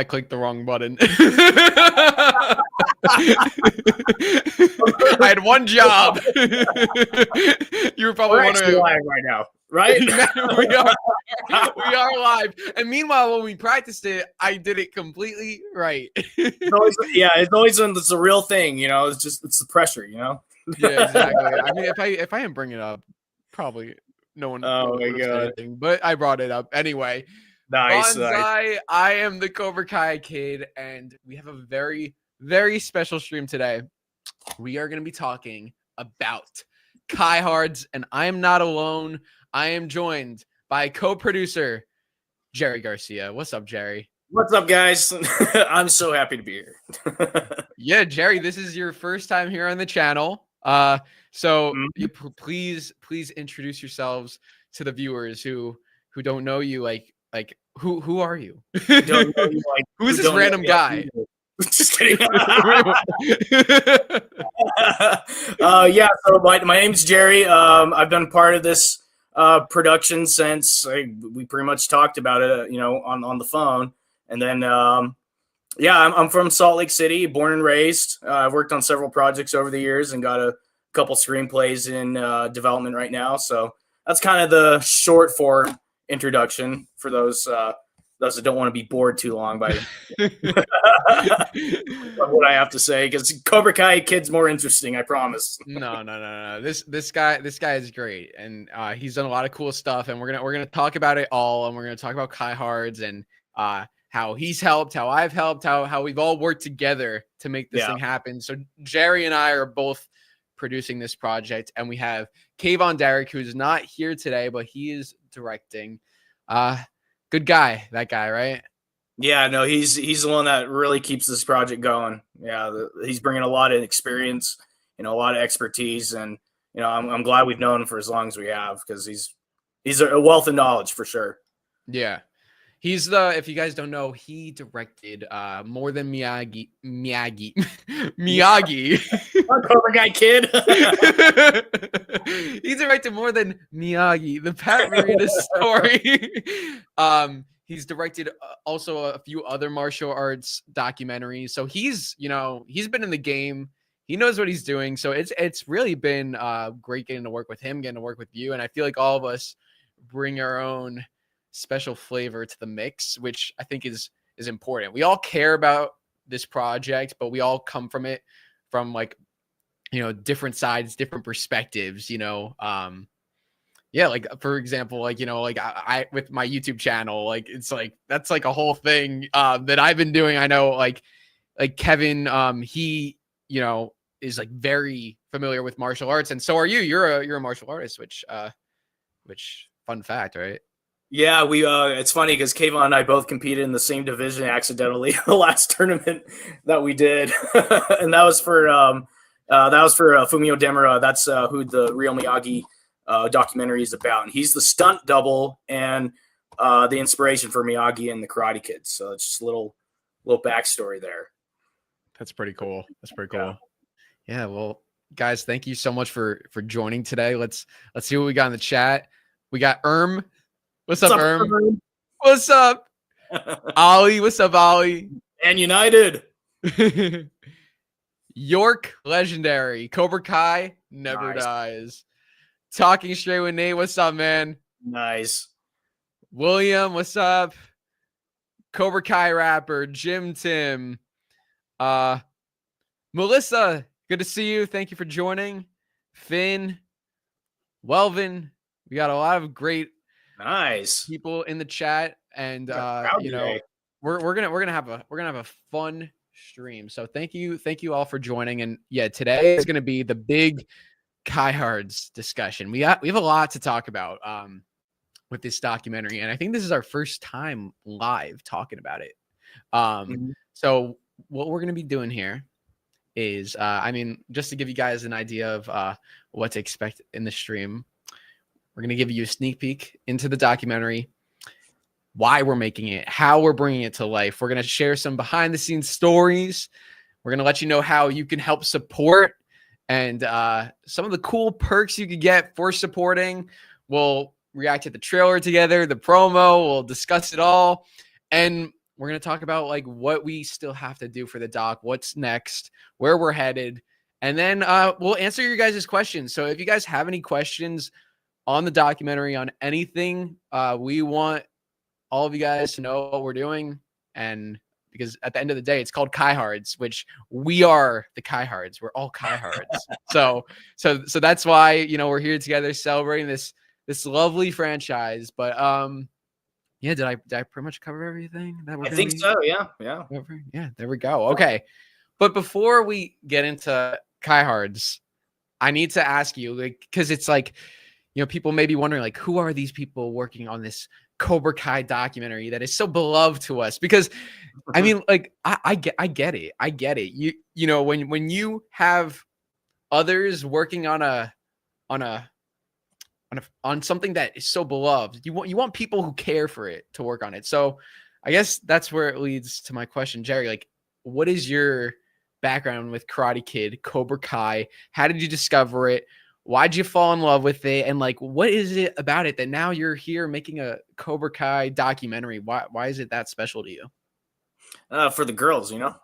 I clicked the wrong button. I had one job. You were probably wondering live right now, right? we are live. And meanwhile, when we practiced it, I did it completely right. It's always when it's a real thing, it's the pressure, Yeah, exactly. I mean, if I didn't bring it up, probably no one would have said anything, but I brought it up anyway. Nice. I am the Cobra Kai Kid, and we have a very, very special stream today. We are going to be talking about Kai Hards, and I am not alone. I am joined by co-producer Gerry Garcia. What's up, Gerry? What's up, guys? I'm so happy to be here. Yeah, Gerry, this is your first time here on the channel. You please introduce yourselves to the viewers who don't know you. Like who are you? Don't know you, Who's this random guy? Just kidding. So my name's Gerry. I've been part of this production since we pretty much talked about it, on the phone. And then, I'm from Salt Lake City, born and raised. I've worked on several projects over the years and got a couple screenplays in development right now. So that's kind of the short form introduction for those that don't want to be bored too long by what I have to say, because Cobra Kai Kid's more interesting, I promise. No. This guy is great, and he's done a lot of cool stuff, and we're gonna talk about it all, and we're gonna talk about Kai Hards and how he's helped, how I've helped, how we've all worked together to make this thing happen. So Gerry and I are both producing this project, and we have Kayvon Derrick, who's not here today, but he is directing. Good guy, that guy, right? Yeah, no, he's the one that really keeps this project going. Yeah, he's bringing a lot of experience, a lot of expertise, and I'm glad we've known him for as long as we have, because he's a wealth of knowledge for sure. Yeah. He's if you guys don't know, he directed more than Miyagi. Cobra Kai Kid. He directed more than Miyagi, the Pat Morita story. He's directed also a few other martial arts documentaries. So he's been in the game. He knows what he's doing. So it's really been great getting to work with him, getting to work with you. And I feel like all of us bring our own special flavor to the mix, which I think is important. We all care about this project, but we all come from it from different sides, different perspectives, like for example, I with my YouTube channel, it's that's a whole thing that I've been doing. I know like Kevin, he is very familiar with martial arts, and so are you. You're a martial artist, which fun fact, right? Yeah, we it's funny because Kayvon and I both competed in the same division accidentally the last tournament that we did. And that was for Fumio Demura. That's who the Real Miyagi documentary is about. And he's the stunt double and the inspiration for Miyagi and the Karate Kid. So it's just a little backstory there. That's pretty cool. Yeah, well, guys, thank you so much for joining today. Let's see what we got in the chat. We got What's up, Erm? What's up? Ollie, what's up, Ollie? And United. York, legendary. Cobra Kai, never dies. Talking straight with Nate, what's up, man? Nice. William, what's up? Cobra Kai rapper, Jim Tim. Melissa, good to see you. Thank you for joining. Finn, Welvin, we got a lot of great people in the chat, and we're gonna have a fun stream. So thank you all for joining. And yeah, today is gonna be the big Kai Hards discussion. We have a lot to talk about with this documentary, and I think this is our first time live talking about it. So what we're gonna be doing here is just to give you guys an idea of what to expect in the stream. We're going to give you a sneak peek into the documentary, why we're making it, how we're bringing it to life. We're going to share some behind the scenes stories. We're going to let you know how you can help support and some of the cool perks you could get for supporting. We'll react to the trailer together, the promo. We'll discuss it all. And we're going to talk about like what we still have to do for the doc, what's next, where we're headed. And then we'll answer your guys' questions. So if you guys have any questions on the documentary, on anything, we want all of you guys to know what we're doing. And because at the end of the day, it's called Kaihards, which we are the Kaihards. We're all Kaihards. so that's why, you know, we're here together celebrating this lovely franchise. But yeah, did I pretty much cover everything that I think so. Yeah. Yeah, there we go. Okay. But before we get into Kaihards, I need to ask you, like, because it's like, you know, people may be wondering, like, who are these people working on this Cobra Kai documentary that is so beloved to us? Because I mean, like, I get it. I get it. You know, when you have others working on something that is so beloved, you want people who care for it to work on it. So I guess that's where it leads to my question, Gerry. Like, what is your background with Karate Kid, Cobra Kai? How did you discover it? Why'd you fall in love with it? And like, what is it about it that now you're here making a Cobra Kai documentary? Why is it that special to you? For the girls, you know.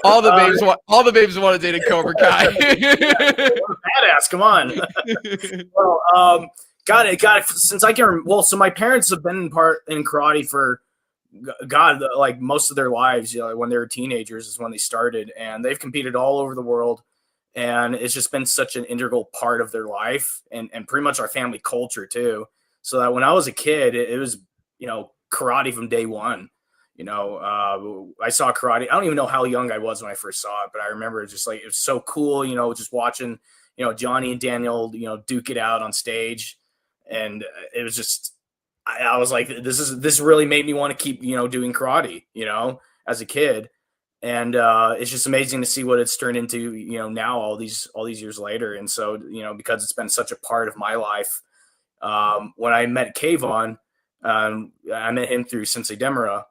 all the babes want to date a Cobra Kai. Badass, come on. Well, got it. Since I can. Well, so my parents have been in karate for like most of their lives. You know, when they were teenagers is when they started, and they've competed all over the world. And it's just been such an integral part of their life and pretty much our family culture too. So that when I was a kid, it was, you know, karate from day one. You know, I saw karate. I don't even know how young I was when I first saw it, but I remember just like, it was so cool, you know, just watching, you know, Johnny and Daniel, you know, duke it out on stage. And it was just, I was like, this really made me want to keep, you know, doing karate, you know, as a kid. And it's just amazing to see what it's turned into, you know, now all these years later. And so, you know, because it's been such a part of my life, when I met Kayvon, I met him through Sensei Demura.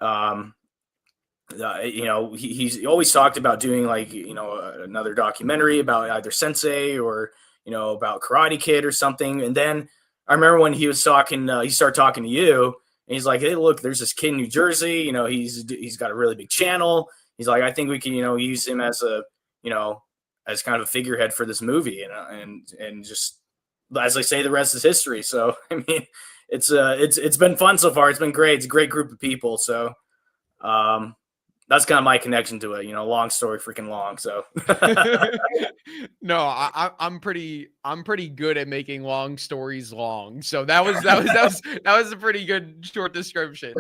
You know, he's always talked about doing like, you know, another documentary about either Sensei or, you know, about Karate Kid or something. And then I remember when he was talking, he started talking to you. And he's like, hey, look, there's this kid in New Jersey. You know, he's got a really big channel. He's like, I think we can, you know, use him as a, you know, as kind of a figurehead for this movie. And just, as I say, the rest is history. So, I mean, it's been fun so far. It's been great. It's a great group of people. So, that's kind of my connection to it, you know, long story, freaking long. So no, I'm pretty good at making long stories long. So that was a pretty good short description.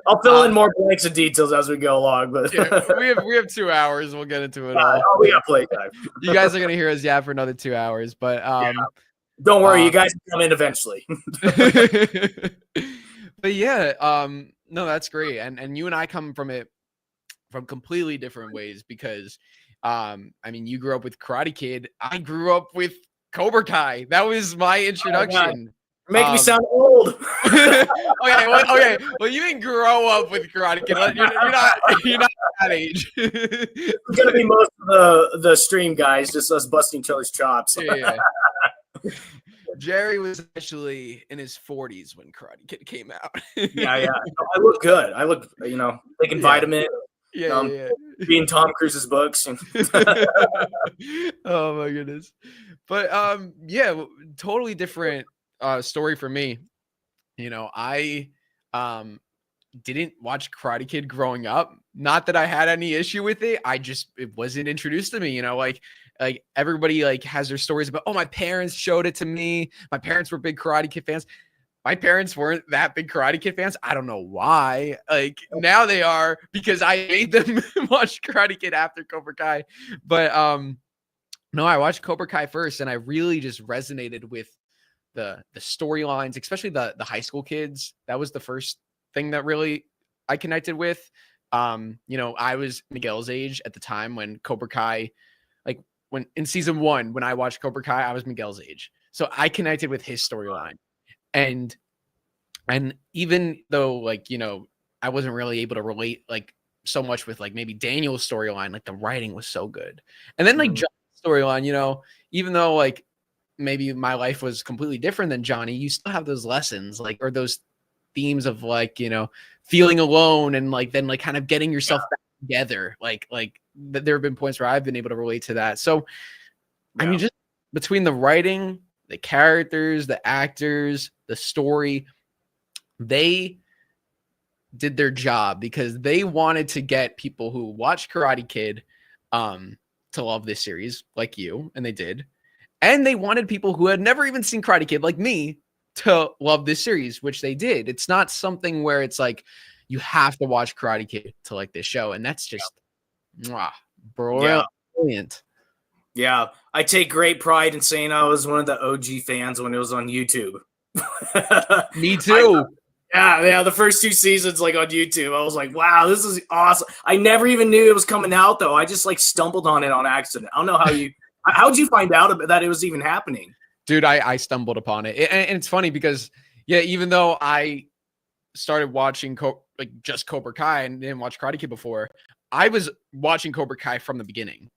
I'll fill in more blanks and details as we go along, but yeah, we have 2 hours. We'll get into it all. Oh, we got playtime. You guys are going to hear us yap for another 2 hours, but yeah. Don't worry, you guys can come in eventually. But yeah, no, that's great. And you and I come from it from completely different ways because, I mean, you grew up with Karate Kid. I grew up with Cobra Kai. That was my introduction. Oh, make me sound old. Okay. Well, you didn't grow up with Karate Kid. You're not that age. It's gonna be most of the stream, guys. Just us busting each other's chops. Yeah. Gerry was actually in his 40s when Karate Kid came out. Yeah. I look good. I look, you know, taking vitamin. Yeah. Being Tom Cruise's books. Oh my goodness. But yeah, totally different story for me. You know, I didn't watch Karate Kid growing up. Not that I had any issue with it. It wasn't introduced to me, you know, like everybody like has their stories about, oh, my parents showed it to me. My parents were big Karate Kid fans. My parents weren't that big Karate Kid fans. I don't know why. Like now they are because I made them watch Karate Kid after Cobra Kai. But no, I watched Cobra Kai first, and I really just resonated with the storylines, especially the high school kids. That was the first thing that really I connected with. You know, I was Miguel's age at the time when Cobra Kai, like when in season 1, when I watched Cobra Kai, I was Miguel's age. So I connected with his storyline. And even though, like, you know, I wasn't really able to relate like so much with like maybe Daniel's storyline, like the writing was so good. And then like Johnny's storyline, you know, even though like maybe my life was completely different than Johnny, you still have those lessons, like, or those themes of like, feeling alone and like then like kind of getting yourself back together. Like there have been points where I've been able to relate to that. So I mean, just between the writing, the characters, the actors, the story, they did their job because they wanted to get people who watched Karate Kid to love this series like you, and they did. And they wanted people who had never even seen Karate Kid like me to love this series, which they did. It's not something where it's like you have to watch Karate Kid to like this show, and that's just brilliant. Yeah, I take great pride in saying I was one of the OG fans when it was on YouTube. Me too. Yeah, the first 2 seasons like on YouTube, I was like, wow, this is awesome. I never even knew it was coming out though. I just like stumbled on it on accident. I don't know how'd you find out about that it was even happening? Dude, I stumbled upon it. And it's funny because even though I started watching just Cobra Kai and didn't watch Karate Kid before, I was watching Cobra Kai from the beginning.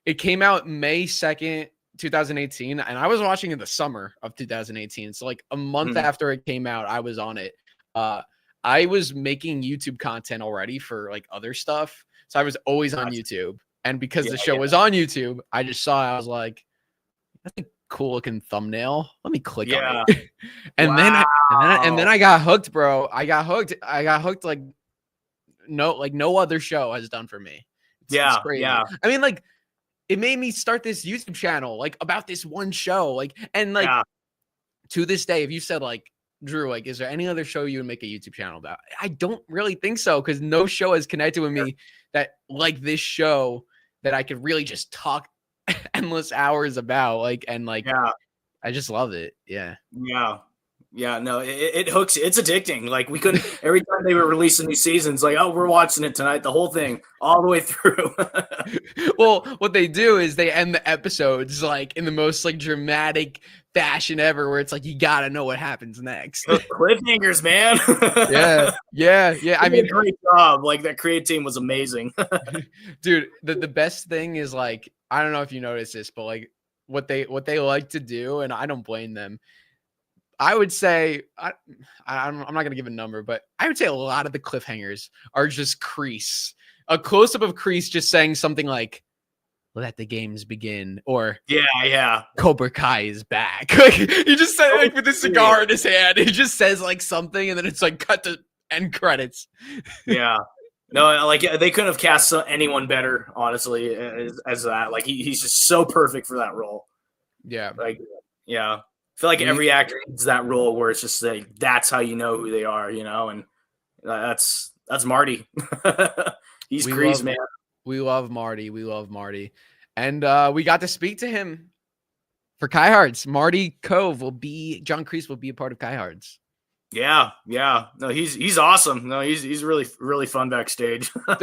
It came out May 2nd, 2018, and I was watching in the summer of 2018. So like a month after it came out, I was on it. I was making YouTube content already for like other stuff. So I was always on YouTube. And because the show was on YouTube, I just saw it. I was like, that's a cool looking thumbnail. Let me click on it. And then I got hooked, bro. I got hooked like no other show has done for me. It's crazy. I mean, like, it made me start this YouTube channel, like, about this one show. Like, and like, to this day, if you said, like, Drew, like, is there any other show you would make a YouTube channel about? I don't really think so, because no show has connected with me that, like, this show that I could really just talk endless hours about. Like, and like, I just love it. Yeah. No, it hooks. It's addicting. Like, we couldn't, every time they were releasing new seasons, like, oh, we're watching it tonight, the whole thing, all the way through. Well, what they do is they end the episodes like in the most like dramatic fashion ever, where it's like you gotta know what happens next. Cliffhangers, man. Yeah. I mean, great job. Like, that creative team was amazing. Dude, the best thing is, like, I don't know if you noticed this, but like what they like to do, and I don't blame them. I would say, I'm not going to give a number, but I would say a lot of the cliffhangers are just Kreese. A close-up of Kreese just saying something like, let the games begin, or Cobra Kai is back. Like, he just said, like, with a cigar in his hand, he just says like something, and then it's like cut to end credits. No, like, they couldn't have cast anyone better, honestly, as that. Like, he's just so perfect for that role. I feel like every actor needs that role where it's just like, that's how you know who they are, and that's Marty. He's Kreese, man. We love Marty. And we got to speak to him for Kai Hearts. Marty Cove John Kreese will be a part of Kai Hearts. Yeah. No, he's awesome. No, he's really, really fun backstage. No.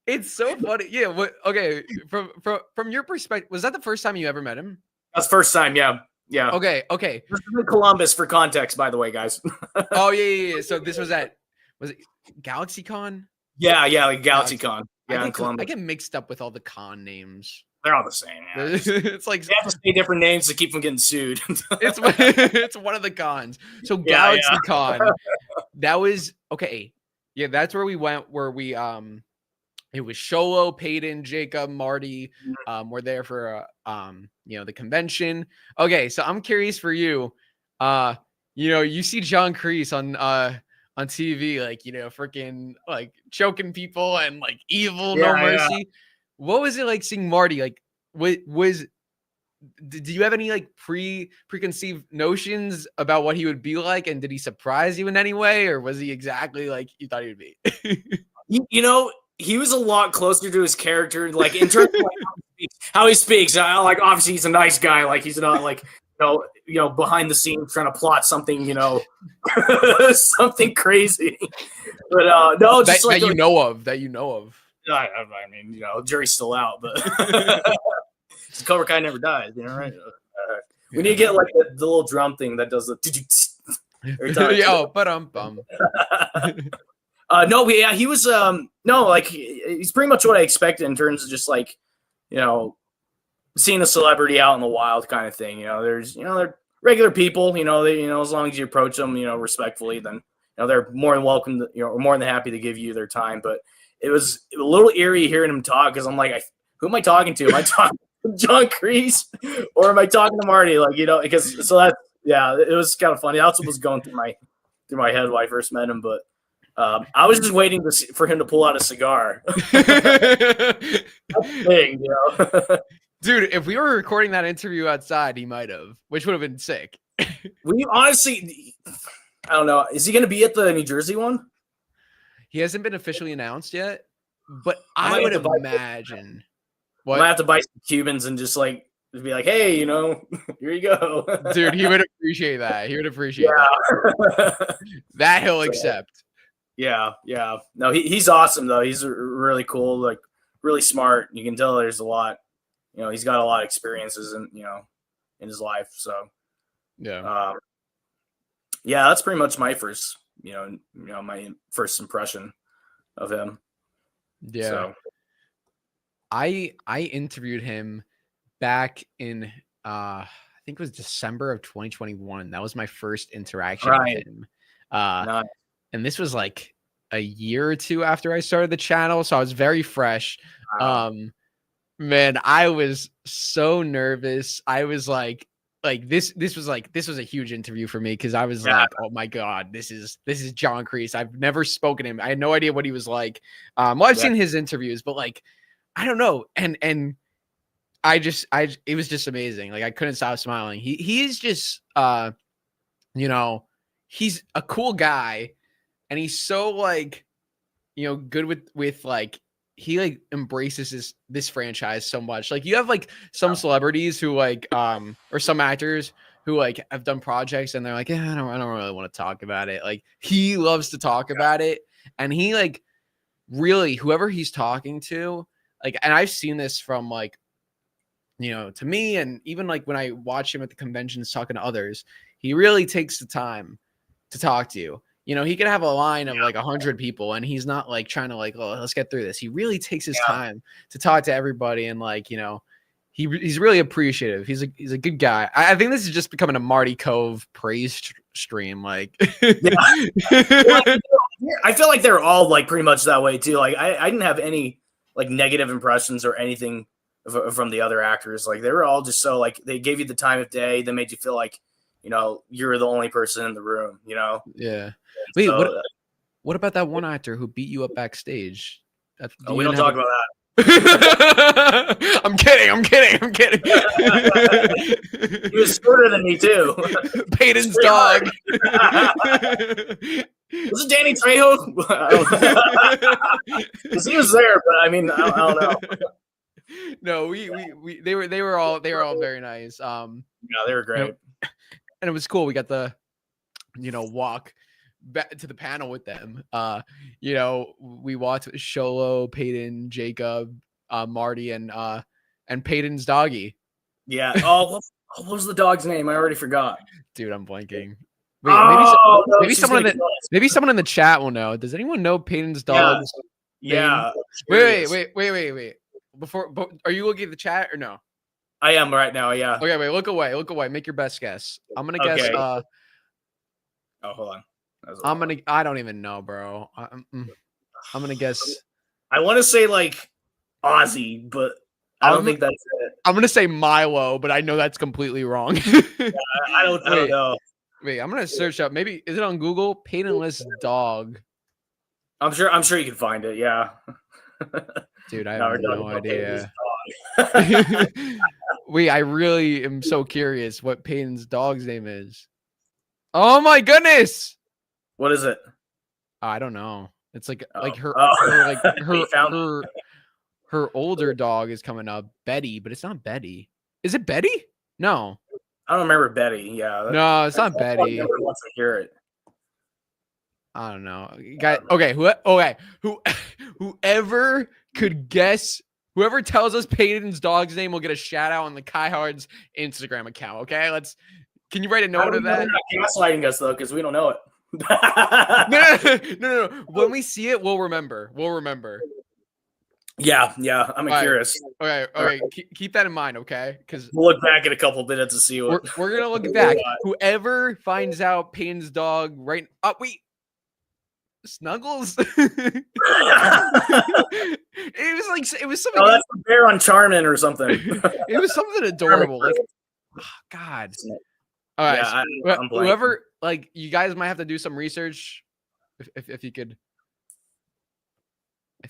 It's so funny. Yeah. Okay. From your perspective, was that the first time you ever met him? That's first time. Yeah. Okay. This is in Columbus, for context, by the way, guys. Oh yeah. So this was it GalaxyCon? Yeah, like GalaxyCon. Yeah, in Columbus. I get mixed up with all the con names. They're all the same. Yeah. It's like they have to say different names to keep from getting sued. it's one of the cons. So GalaxyCon, that was okay. Yeah, that's where we went. Where we it was Sholo, Peyton, Jacob, Marty. We're there for the convention. Okay, so I'm curious for you. You see John Kreese on TV, like, freaking like choking people and like evil, no mercy. Yeah. What was it like seeing Marty? Like, do you have any like preconceived notions about what he would be like? And did he surprise you in any way, or was he exactly like you thought he would be? He was a lot closer to his character, like in terms of like, how he speaks. Like, obviously he's a nice guy. Like, he's not like, behind the scenes trying to plot something, something crazy. But no, just that you know of. I mean, jury's still out, but Cobra Kai never dies, right? We need to get like the little drum thing that does the every time. He was he's pretty much what I expected in terms of just like, seeing a celebrity out in the wild kind of thing. They're regular people. As long as you approach them, respectfully, then they're more than welcome to, or more than happy to give you their time. But it was a little eerie hearing him talk because I'm like, who am I talking to? Am I talking to John Kreese or am I talking to Marty? Like, because so that it was kind of funny. That's what was going through my head when I first met him. But I was just waiting for him to pull out a cigar. That's the thing, Dude, if we were recording that interview outside, he might have, which would have been sick. We honestly, I don't know. Is he going to be at the New Jersey one? He hasn't been officially announced yet, but I would imagine. I might have to buy some Cubans and just be like, hey, here you go. Dude, he would appreciate that. He would appreciate that. That he'll accept. Yeah. No, he's awesome, though. He's really cool, like really smart. You can tell there's a lot, he's got a lot of experiences in his life. So, yeah, that's pretty much my first, my first impression of him. Yeah. So. I interviewed him back in I think it was December of 2021. That was my first interaction with him. Nice. And this was like a year or two after I started the channel, so I was very fresh. Wow. Man, I was so nervous. I was like this was a huge interview for me because I was like, oh my God, this is John Kreese. I've never spoken to him. I had no idea what he was like. I've seen his interviews, but I don't know. And it was just amazing. Like I couldn't stop smiling. He's just, he's a cool guy and he's so good with he embraces this franchise so much. Like you have some celebrities who or some actors who have done projects and they're like, yeah, I don't really want to talk about it. Like he loves to talk about it. And he really, whoever he's talking to, and I've seen this from to me, and even when I watch him at the conventions talking to others, he really takes the time to talk to you. He could have a line of 100 people, and he's not trying to oh, let's get through this. He really takes his time to talk to everybody, and he's really appreciative. He's a good guy. I think this is just becoming a Marty Cove praise stream. I feel like they're all pretty much that way too. I didn't have any negative impressions or anything from the other actors. They were all just so they gave you the time of day. They made you feel you're the only person in the room. Yeah. Wait, so, what about that one actor who beat you up backstage? We don't talk about that. I'm kidding. He was shorter than me too. Peyton's dog. Was it Danny Trejo? Because he was there, but I don't know. No, they were all very nice. Yeah, they were great, and it was cool. We got the walk back to the panel with them. We watched Sholo, Peyton, Jacob, Marty, and Peyton's doggy. Yeah. Oh, what was the dog's name? I already forgot. Dude, I'm blanking. Wait, maybe someone in the chat will know. Does anyone know Peyton's dog's name? Yeah. Wait. Are you looking at the chat or no? I am right now. Yeah. Okay, wait. Look away. Make your best guess. I'm gonna guess. Oh, hold on. I don't even know, bro. I'm gonna guess. I want to say Ozzy, but I don't think that's it. I'm gonna say Milo, but I know that's completely wrong. I don't know. Wait, I'm gonna search up. Maybe is it on Google? Peytonless dog. I'm sure you can find it. Yeah. Dude, I have no idea. Wait, I really am so curious what Peyton's dog's name is. Oh my goodness! What is it? I don't know. It's her older dog is coming up, Betty, but it's not Betty. Is it Betty? No. I don't remember Betty. Yeah. No, it's not Betty. Once I hear it. I don't know. Whoever could guess, whoever tells us Peyton's dog's name will get a shout out on the Kai Hard's Instagram account. Okay, can you write a note of that? Not gaslighting us though, because we don't know it. No. When we see it, we'll remember. Yeah, I'm curious. Okay. Right. Keep that in mind, okay? Because we'll look back in a couple minutes and see what we're gonna look back. Whoever finds out Payne's dog right wait. Snuggles. It was something. Oh, that's a bear on Charmin or something. It was something adorable. Like, oh, God. All right. Yeah, whoever, like, you guys might have to do some research. If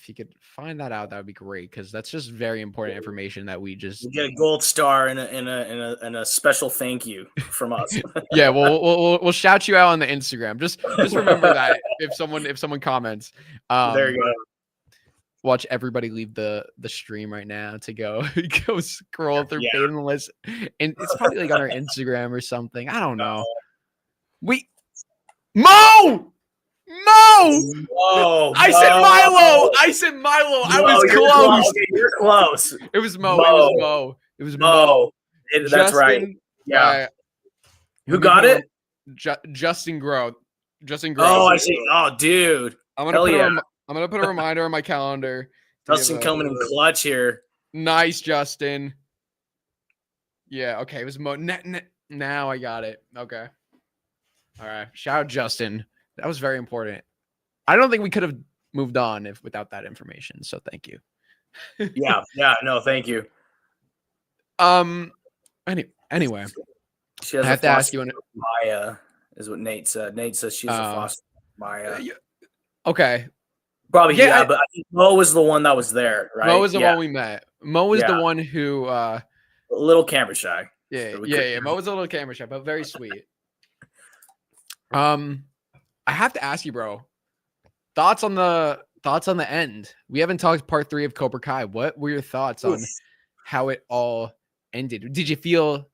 you could find that out, that would be great, because that's just very important information that we just get a gold star and a special thank you from us. Yeah, we'll shout you out on the Instagram. Just remember that if someone comments. There you go. Watch everybody leave the stream right now to go scroll through Hayden list, and it's probably like on our Instagram or something. I don't know. Mo! I said Milo. I was close. You're close. It was Mo. That's Justin, right. Yeah. Who got it? Justin Grow. Oh, I see. Oh, dude. I'm gonna put a reminder on my calendar. Justin coming in clutch here. Nice, Justin. Yeah. Okay. It was Mo. Now I got it. Okay. All right. Shout out Justin. That was very important. I don't think we could have moved on without that information. So thank you. Yeah. No, thank you. Anyway, I have to ask you. Maya is what Nate said. Nate says she's a foster Maya. Okay. Probably, but I think Mo was the one that was there, right? Mo was the one we met. Mo was the one who a little camera shy. Yeah. Mo was a little camera shy, but very sweet. I have to ask you, bro. Thoughts on the end? We haven't talked part 3 of Cobra Kai. What were your thoughts on how it all ended? Did you feel?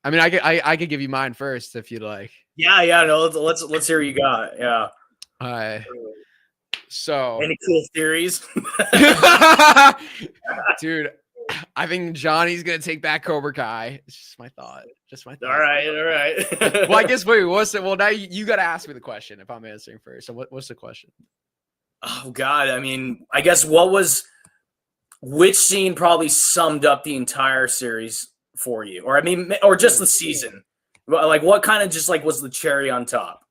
I mean, I could give you mine first if you'd like. Yeah. No, let's hear what you got. Yeah. So any cool theories? Dude, I think Johnny's gonna take back Cobra Kai. It's just my thought. All right. Well, I guess what's it? Well, now you gotta ask me the question if I'm answering first. So what's the question? Oh God, I mean, I guess which scene probably summed up the entire series for you, or just the season? Like, what kind of just like was the cherry on top?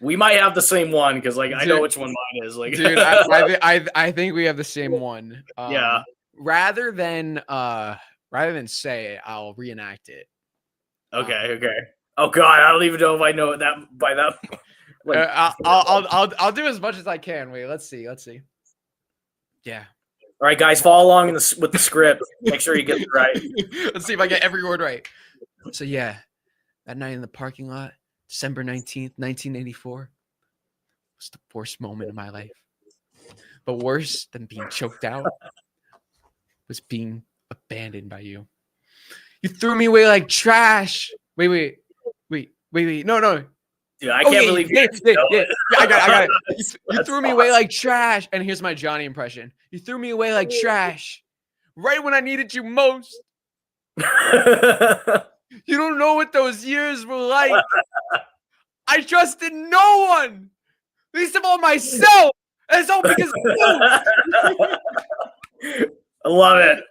We might have the same one because I know which one mine is. Like, dude, I think we have the same one. Yeah. Rather than say it, I'll reenact it. Okay. Oh God, I don't even know if I know it by that. Like, I'll do as much as I can. Wait, let's see. Yeah. All right, guys, follow along with the script. Make sure you get it right. Let's see if I get every word right. So yeah, that night in the parking lot, December 19th, 1984, was the worst moment of my life. But worse than being choked out was being abandoned by you. You threw me away like trash. Wait. No. Dude, I can't believe you. Yeah, I got it. You threw me away like trash. And here's my Johnny impression. You threw me away like trash right when I needed you most. You don't know what those years were like. I trusted no one, least of all myself. And it's all because of you. I love it.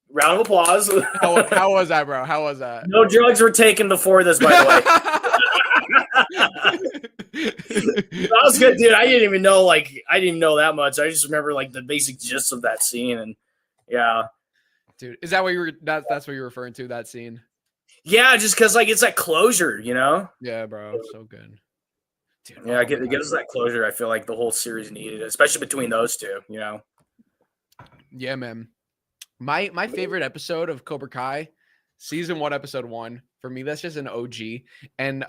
Round of applause. How was that, bro? How was that? No drugs were taken before this, by the way. That was good, dude. I didn't even know that much. I just remember the basic gist of that scene, and yeah. Dude, is that what you were? That's what you're referring to, that scene? Yeah, just because it's that closure, you know? Yeah, bro, so good. Dude, yeah, get us that closure. I feel like the whole series needed, especially between those two, you know? Yeah, man. My favorite episode of Cobra Kai, season 1, episode 1. For me, that's just an OG. And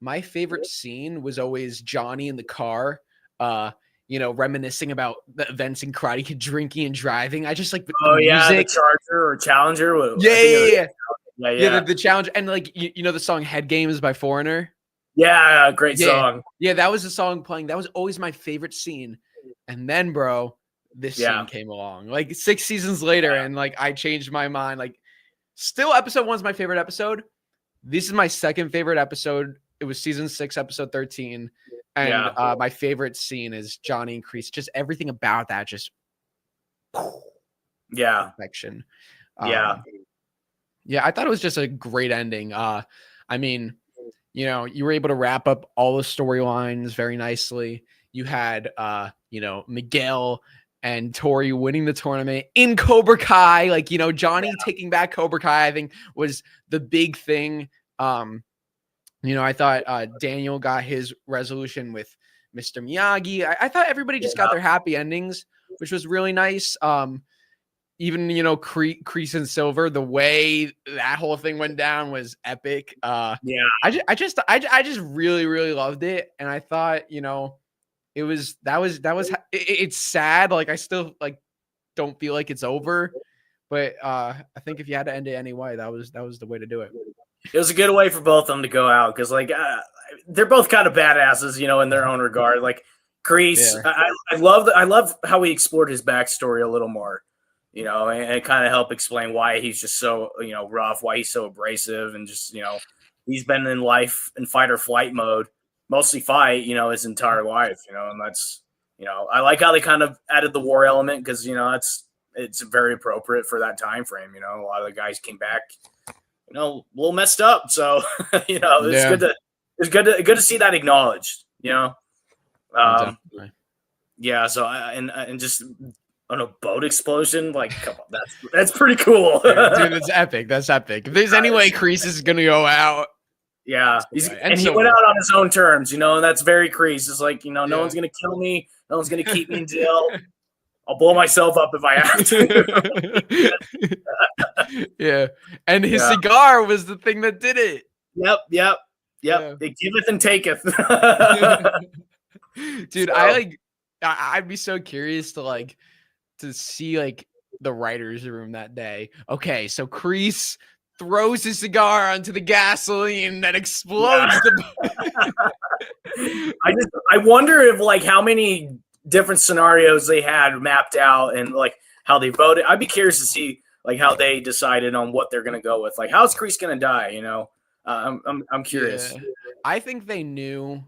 my favorite scene was always Johnny in the car, reminiscing about the events in Karate Kid, drinking and driving. I just like the music. The Charger or Challenger. Yeah. The challenge, and the song "Head Games" by Foreigner. Yeah, great song. Yeah, that was the song playing. That was always my favorite scene. And then, bro, this scene came along 6 seasons later, and I changed my mind. Still, episode 1 is my favorite episode. This is my second favorite episode. It was season 6, episode 13, and my favorite scene is Johnny and Kreese. Just everything about that, just Yeah. Perfection. Yeah. Yeah, I thought it was just a great ending. I mean, you know, you were able to wrap up all the storylines very nicely. You had, you know, Miguel and Tori winning the tournament in Cobra Kai. Like, you know, Johnny taking back Cobra Kai, I think, was the big thing. You know, I thought Daniel got his resolution with Mr. Miyagi. I thought everybody just got their happy endings, which was really nice. Even, you know, Kreese and Silver, the way that whole thing went down was epic. I just really, really loved it. And I thought, you know, it's sad. Like, I still like don't feel like it's over, but I think if you had to end it anyway, that was the way to do it. It was a good way for both of them to go out, because like they're both kind of badasses, you know, in their own regard. Like Kreese, I love how he explored his backstory a little more, you know, and it kind of helped explain why he's just so, you know, rough, why he's so abrasive, and just, you know, he's been in life in fight or flight mode, mostly fight, you know, his entire life, you know, and that's, you know, I like how they kind of added the war element, because, you know, it's very appropriate for that time frame. You know, a lot of the guys came back, you know, a little messed up. So, you know, it's good to see that acknowledged, you know? Yeah. So, and just on a boat explosion, like, come on, that's pretty cool. Dude, it's epic. That's epic. If there's any way Kreese is going to go out. Yeah. And he went out on his own terms, you know, and that's very Kreese. It's like, you know, no one's going to kill me. No one's going to keep me in jail. I'll blow myself up if I have to. Yeah. And his cigar was the thing that did it. Yep. Yeah. It giveth and taketh. Dude, I'd be so curious to see like the writer's room that day. Okay, so Kreese throws his cigar onto the gasoline that explodes. I wonder if like how many different scenarios they had mapped out and like how they voted. I'd be curious to see like how they decided on what they're gonna go with. Like, how's Kreese gonna die? You know, I'm curious. Yeah. I think they knew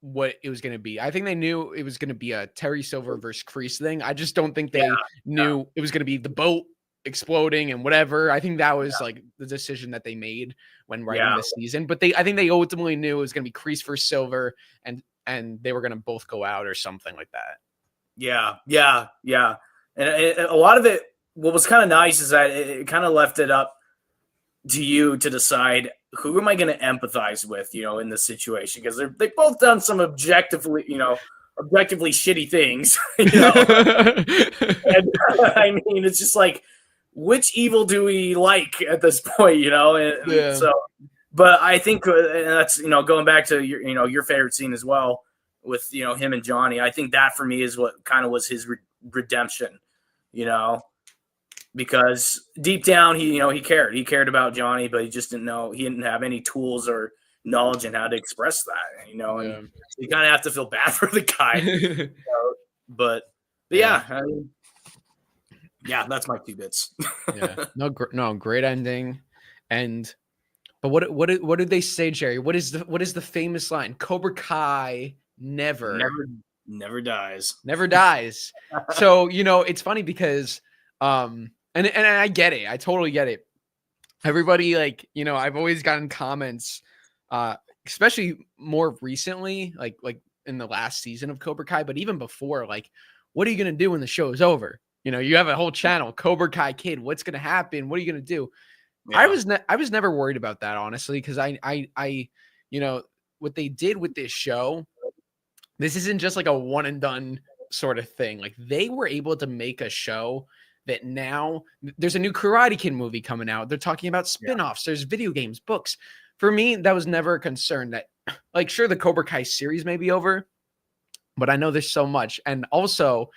what it was going to be. I think they knew it was going to be a Terry Silver versus Kreese thing. I just don't think they knew it was going to be the boat exploding and whatever. I think that was like the decision that they made when writing the season. But I think they ultimately knew it was going to be Kreese versus Silver, and they were going to both go out or something like that. Yeah. And a lot of it, what was kind of nice is that it kind of left it up to you to decide who am I going to empathize with, you know, in this situation, because they've both done some objectively shitty things, you know. And I mean, it's just like, which evil do we like at this point, you know? And so, but I think, and that's, you know, going back to your favorite scene as well with, you know, him and Johnny. I think that for me is what kind of was his redemption, you know. Because deep down, he cared about Johnny, but he just didn't have any tools or knowledge in how to express that, you know, and you kind of have to feel bad for the guy, you know? But yeah, I mean, that's my 2 bits. No, great ending. But what did they say, Gerry? What is the famous line? Cobra Kai never dies. Never dies. So, you know, it's funny because, and I get it. I totally get it. Everybody, like, you know, I've always gotten comments, especially more recently, like in the last season of Cobra Kai, but even before, like, what are you going to do when the show is over? You know, you have a whole channel, Cobra Kai Kid. What's going to happen? What are you going to do? Yeah. I was never worried about that, honestly, because I, you know, what they did with this show, this isn't just like a one and done sort of thing. Like, they were able to make a show that now there's a new Karate Kid movie coming out. They're talking about spinoffs. There's video games, books. For me, that was never a concern. That, like, sure, the Cobra Kai series may be over, but I know there's so much. And also,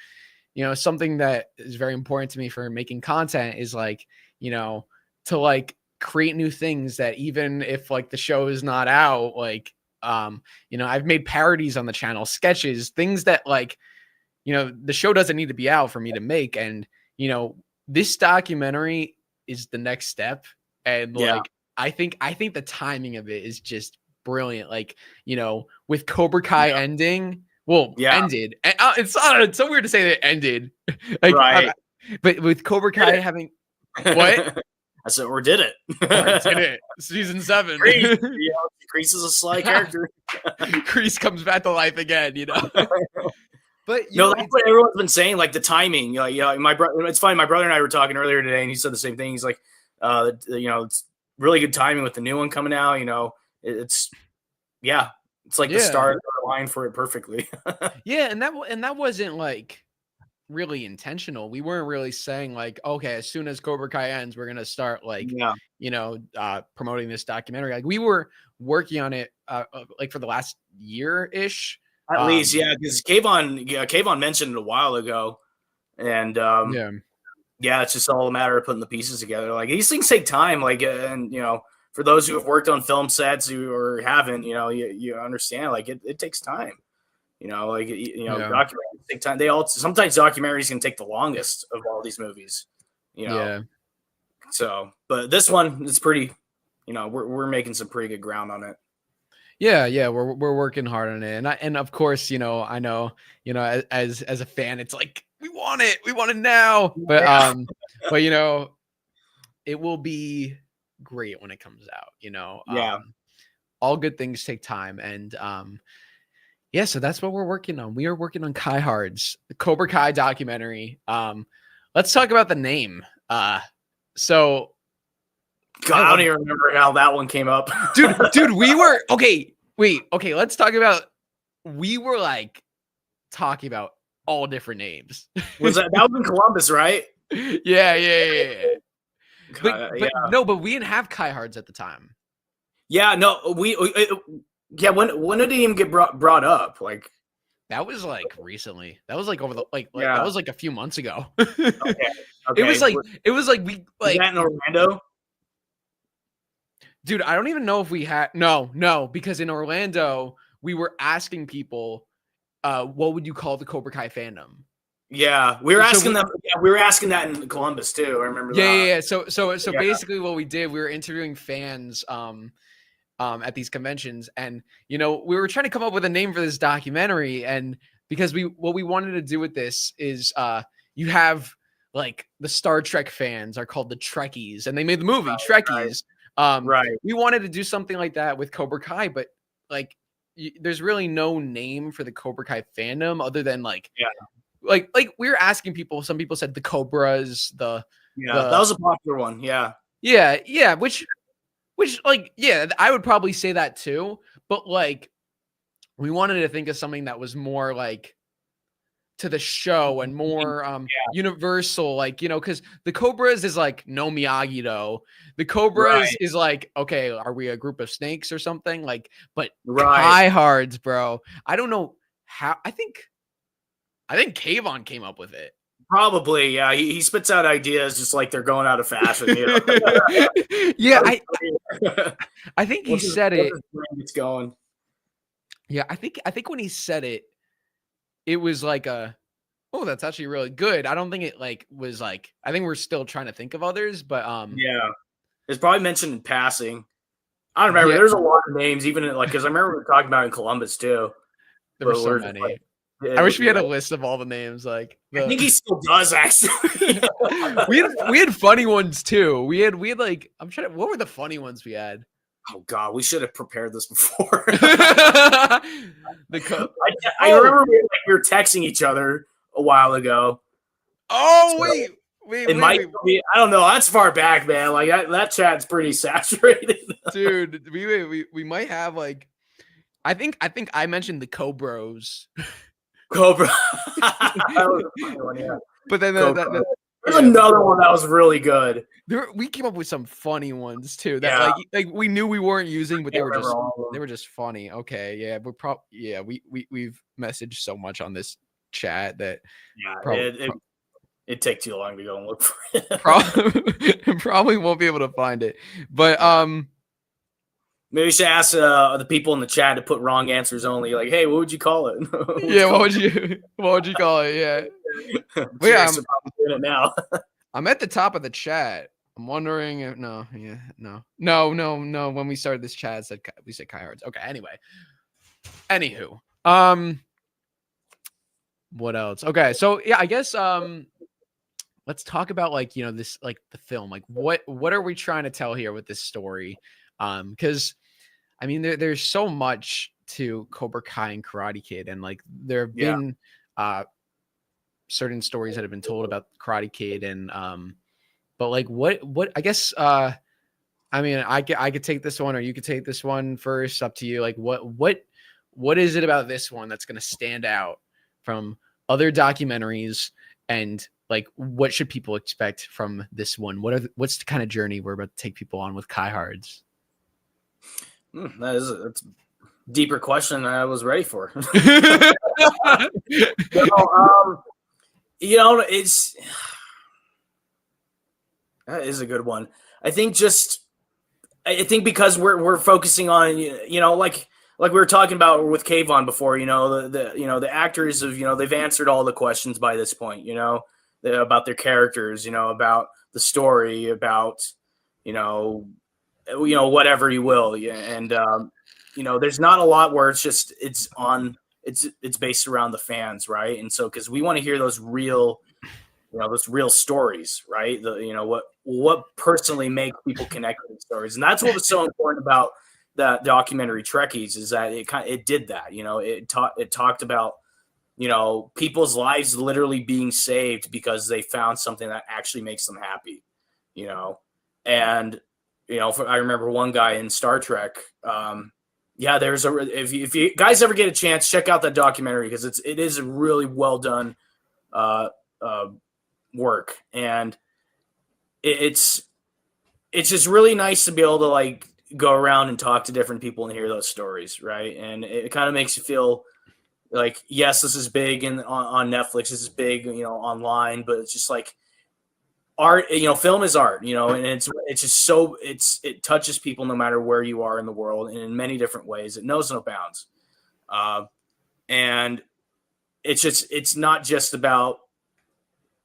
you know, something that is very important to me for making content is, like, you know, to like create new things that even if like the show is not out, like, you know, I've made parodies on the channel, sketches, things that, like, you know, the show doesn't need to be out for me to make. And, you know, this documentary is the next step. And like, I think the timing of it is just brilliant. Like, you know, with Cobra Kai ending, Well, ended. It's so weird to say that it ended. Like, right. But with Cobra Kai having what? I said, or did it? Did it? Season 7. Kreese is a sly character. Kreese comes back to life again, But that's what everyone's been saying. Like the timing. My brother. It's funny. My brother and I were talking earlier today, and he said the same thing. He's like, it's really good timing with the new one coming out. It's like the start of the line for it perfectly. Yeah, and that wasn't like really intentional. We weren't really saying like, okay, as soon as Cobra Kai ends, we're gonna start like promoting this documentary. Like we were working on it like for the last year-ish. At least, because Kayvon mentioned it a while ago. And it's just all a matter of putting the pieces together. Like these things take time, like and for those who have worked on film sets or haven't, you understand like it takes time. Documentaries take time. Sometimes documentaries can take the longest of all these movies. So, but this one is pretty. We're making some pretty good ground on it. Yeah, we're working hard on it, and of course, I know, as a fan, it's like we want it now, but it will be great when it comes out. All good things take time, and so that's what we're working on. We are working on Kai Hard's the Cobra Kai documentary. Let's talk about the name. So God, I don't even remember how that one came up. dude, we were okay. Let's talk about. We were like talking about all different names. Was that was in Columbus, right? Yeah. But we didn't have Kai Hards at the time. Yeah, no, when did it even get brought up? Like that was like recently. That was like over the that was like a few months ago. Okay. It was like we like was that in Orlando. Dude, I don't even know if we had no, because in Orlando we were asking people, what would you call the Cobra Kai fandom? Yeah, we were asking them. Yeah, we were asking that in Columbus too. I remember. Yeah. So basically, what we did, we were interviewing fans, at these conventions, and we were trying to come up with a name for this documentary, and because what we wanted to do with this is, you have like the Star Trek fans are called the Trekkies, and they made the movie Trekkies. Right. We wanted to do something like that with Cobra Kai, but like, there's really no name for the Cobra Kai fandom other than like we were asking people. Some people said the Cobras. That was a popular one. Yeah. Which I would probably say that too. But like, we wanted to think of something that was more like to the show and more universal, like, because the Cobras is like no Miyagi though. The Cobras is like, okay, are we a group of snakes or something? Like, but Kai Hards, bro. I don't know how. I think Kayvon came up with it. Probably, yeah. He spits out ideas just like they're going out of fashion. Yeah, I think he said it. It's going. Yeah, I think when he said it, it was like that's actually really good. I don't think it like was like. I think we're still trying to think of others, but it's probably mentioned in passing. I don't remember. There's a lot of names, even because I remember we were talking about in Columbus too. There were so many. I wish we had a list of all the names. Like I think he still does actually. we had funny ones too. We had like what were the funny ones we had? Oh God, we should have prepared this before. I remember we were texting each other a while ago. Oh wait. Might be, I don't know. That's far back, man. Like that chat's pretty saturated. Dude, we might have like. I think I mentioned the Cobros. Cobra. That was a funny one, yeah. But then there's another one that was really good. We came up with some funny ones too. That like we knew we weren't using, but they were just funny. Okay, yeah, but we've messaged so much on this chat that it'd take too long to go and look for it. Probably won't be able to find it. But maybe we should ask the people in the chat to put wrong answers only. Like, hey, what would you call it? What would you call it? Yeah. I'm doing it now. I'm at the top of the chat. I'm wondering if no. When we started this chat, we said Kai Hards. Okay. Anyway. Anywho, What else? Okay, so yeah, I guess let's talk about like, this, like the film. Like what are we trying to tell here with this story? Because I mean there's so much to Cobra Kai and Karate Kid, and like there have been certain stories that have been told about Karate Kid, and but like what I guess I mean I could take this one, or you could take this one first, up to you. Like what is it about this one that's going to stand out from other documentaries, and like what should people expect from this one? What's the kind of journey we're about to take people on with Kai Hards? That's a deeper question than I was ready for. That is a good one. I think because we're focusing on, like we were talking about with Kayvon before, the actors of, they've answered all the questions by this point, about their characters, about the story, about, whatever you will. And, there's not a lot where it's based around the fans. Right. And so, cause we want to hear those real stories, right? What personally makes people connect with these stories. And that's what was so important about that documentary Trekkies, is that it did that. It talked about, people's lives literally being saved because they found something that actually makes them happy, and, I remember one guy in Star Trek. If you guys ever get a chance, check out that documentary, because it is a really well done work, and it's just really nice to be able to like go around and talk to different people and hear those stories, right? And it kind of makes you feel like, yes, this is big on Netflix, this is big, online, but it's just like art. Film is art, and it's just it touches people no matter where you are in the world, and in many different ways. It knows no bounds, and it's not just about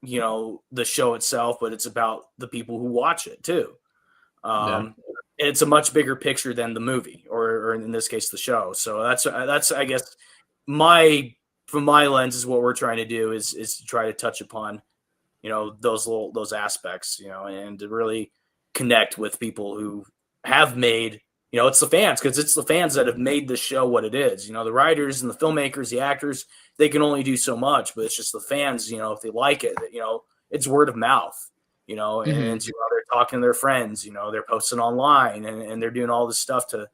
the show itself, but it's about the people who watch it too. It's a much bigger picture than the movie, or in this case, the show. So that's I guess from my lens is what we're trying to do is to try to touch upon, those aspects, and to really connect with people who have made, it's the fans, because it's the fans that have made the show what it is. The writers and the filmmakers, the actors, they can only do so much, but it's just the fans, if they like it, it's word of mouth, and they're talking to their friends, they're posting online, and they're doing all this stuff to,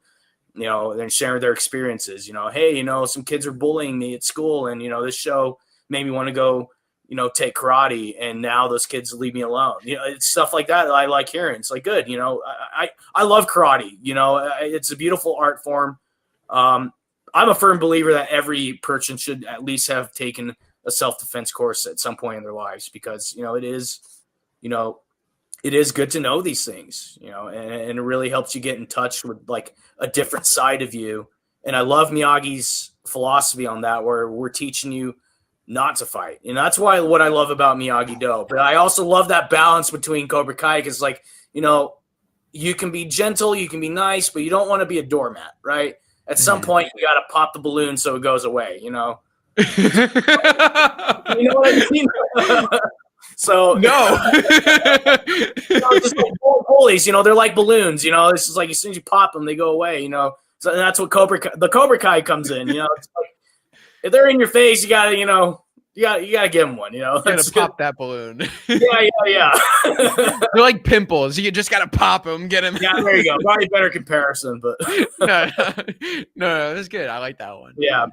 they're sharing their experiences, hey, some kids are bullying me at school, and, this show made me want to go, take karate, and now those kids leave me alone. It's stuff like that I like hearing. It's like, good. I love karate. It's a beautiful art form. I'm a firm believer that every person should at least have taken a self-defense course at some point in their lives, because, it is good to know these things, and it really helps you get in touch with like a different side of you. And I love Miyagi's philosophy on that, where we're teaching you not to fight. And that's what I love about Miyagi-Do. But I also love that balance between Cobra Kai, because like, you can be gentle, you can be nice, but you don't want to be a doormat, right? At some point, you got to pop the balloon so it goes away, You know what I mean? So no, just like bullies, they're like balloons, This is like, as soon as you pop them, they go away, So that's what the Cobra Kai comes in, It's like, if they're in your face, you gotta, you gotta give them one, You gotta pop that balloon. Yeah. They're like pimples. You just gotta pop them, get them. Yeah, there you go. Probably a better comparison, but no, that's good. I like that one. Yeah.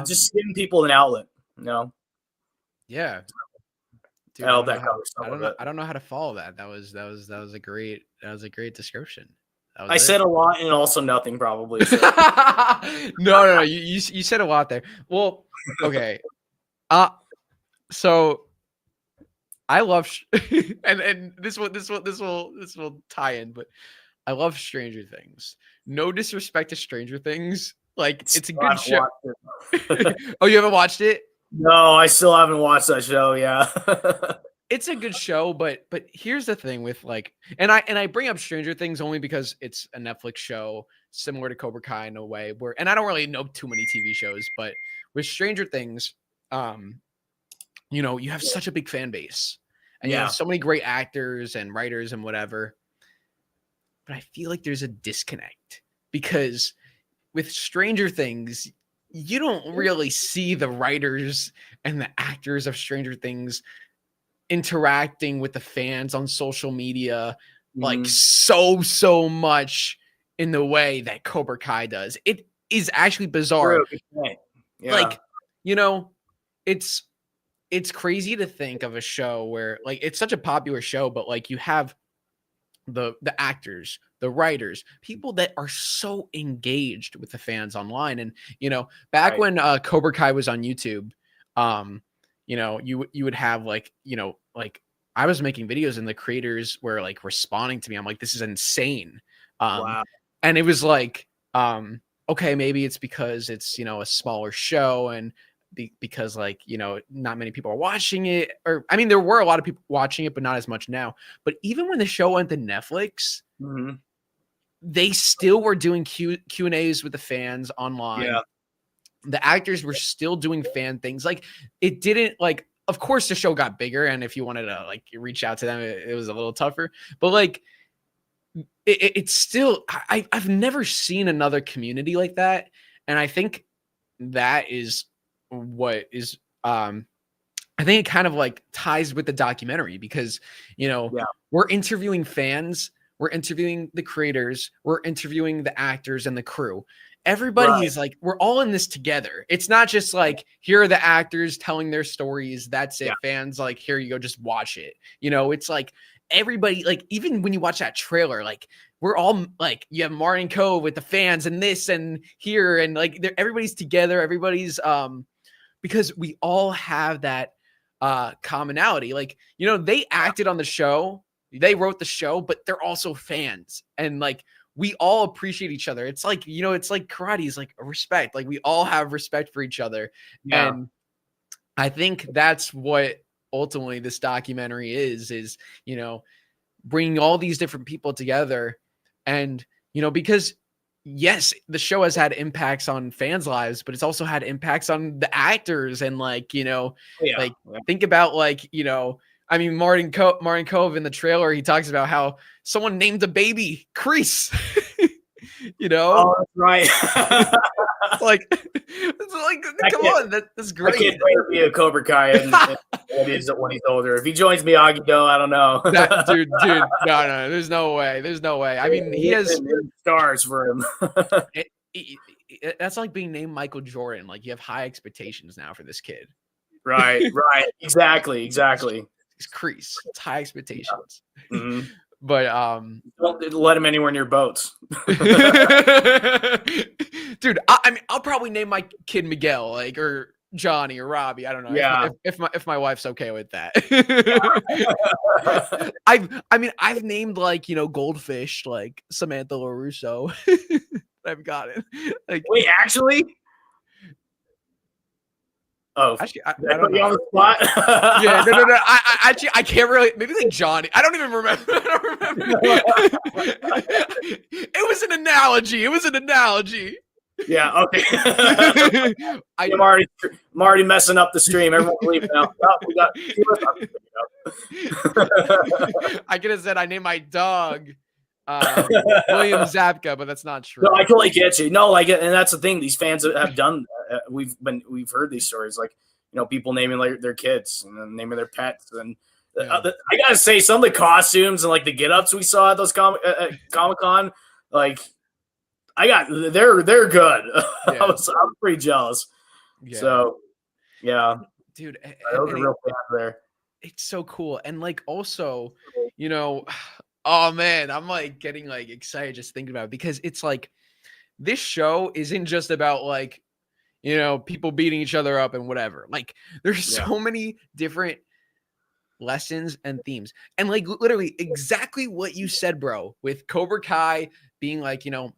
Just giving people an outlet, Yeah. Dude, I don't know how to follow that. That was a great description. I said a lot and also nothing, probably. So. No. You said a lot there. Well, okay. So I love and this will tie in, but I love Stranger Things. No disrespect to Stranger Things. Like, it's a good show. Oh, you haven't watched it? No, I still haven't watched that show. Yeah. It's a good show, but here's the thing with like, and I bring up Stranger Things only because it's a Netflix show similar to Cobra Kai in a way, and I don't really know too many TV shows, but with Stranger Things, you know, you have such a big fan base and you have so many great actors and writers and whatever. But I feel like there's a disconnect because with Stranger Things, you don't really see the writers and the actors of Stranger Things interacting with the fans on social media like so much in the way that Cobra Kai does. It is actually bizarre. Yeah. Like, you know, it's crazy to think of a show where like it's such a popular show, but like you have the actors, the writers, people that are so engaged with the fans online. And you know, back when Cobra Kai was on YouTube, you know, you would have like, you know, like I was making videos and the creators were like responding to me. I'm like, this is insane. Wow. And it was like, okay, maybe it's because it's, you know, a smaller show and because like, you know, not many people are watching it, or I mean, there were a lot of people watching it, but not as much now. But even when the show went to Netflix, they still were doing Q&As with the fans online. Yeah. The actors were still doing fan things. Like it didn't like, of course the show got bigger. And if you wanted to like reach out to them, it was a little tougher, but like it's still, I've never seen another community like that. And I think that is what is, I think it kind of like ties with the documentary because, you know, we're interviewing fans, we're interviewing the creators, we're interviewing the actors and the crew. Everybody is like, we're all in this together. It's not just like, here are the actors telling their stories. That's it. Fans like, here you go, just watch it. You know, it's like everybody, like, even when you watch that trailer, like we're all like, you have Martin Cove with the fans and this and here. And like, everybody's together. Everybody's, because we all have that commonality. Like, you know, they acted on the show, they wrote the show, but they're also fans. And like, we all appreciate each other. It's like, you know, it's like karate is like a respect. Like we all have respect for each other. Yeah. And I think that's what ultimately this documentary is, you know, bringing all these different people together. And, you know, because yes, the show has had impacts on fans' lives, but it's also had impacts on the actors. And like, you know, think about like, you know, I mean, Martin Cove in the trailer, he talks about how someone named a baby Crease, you know? Oh, that's right. it's like, come on, that's great. I can't wait to be a Cobra Kai when he's older. If he joins Miyagi, though, I don't know. dude, no, there's no way. I mean, he has stars for him. That's like being named Michael Jordan. Like you have high expectations now for this kid. Right. Exactly. It's Crease. It's high expectations. But don't let him anywhere near boats. Dude, I mean, I'll probably name my kid Miguel, like, or Johnny or Robbie. I don't know. Yeah. If my wife's okay with that. I've named like, you know, Goldfish, like Samantha LaRusso. I've got it. Like, wait, actually? Oh, actually, I don't know. On the spot? Yeah, no. I can't really. Maybe like Johnny. I don't even remember. It was an analogy. Yeah. Okay. I'm already messing up the stream. Everyone's leaving now. Oh, we got. I could have said I named my dog William Zabka, but that's not true. No, I totally get you. No, like, and that's the thing. These fans have done. We've heard these stories, like, you know, people naming like their kids and then naming their pets. And I gotta say, some of the costumes and like the get-ups we saw at those Comic-Con, like, they're good. Yeah. I'm pretty jealous. Yeah. So, yeah, dude, those are real fans there. It's so cool, and like also, you know. Oh man, I'm like getting like excited just thinking about it because it's like this show isn't just about like, you know, people beating each other up and whatever. Like there's so many different lessons and themes. And like literally exactly what you said, bro, with Cobra Kai being like, you know,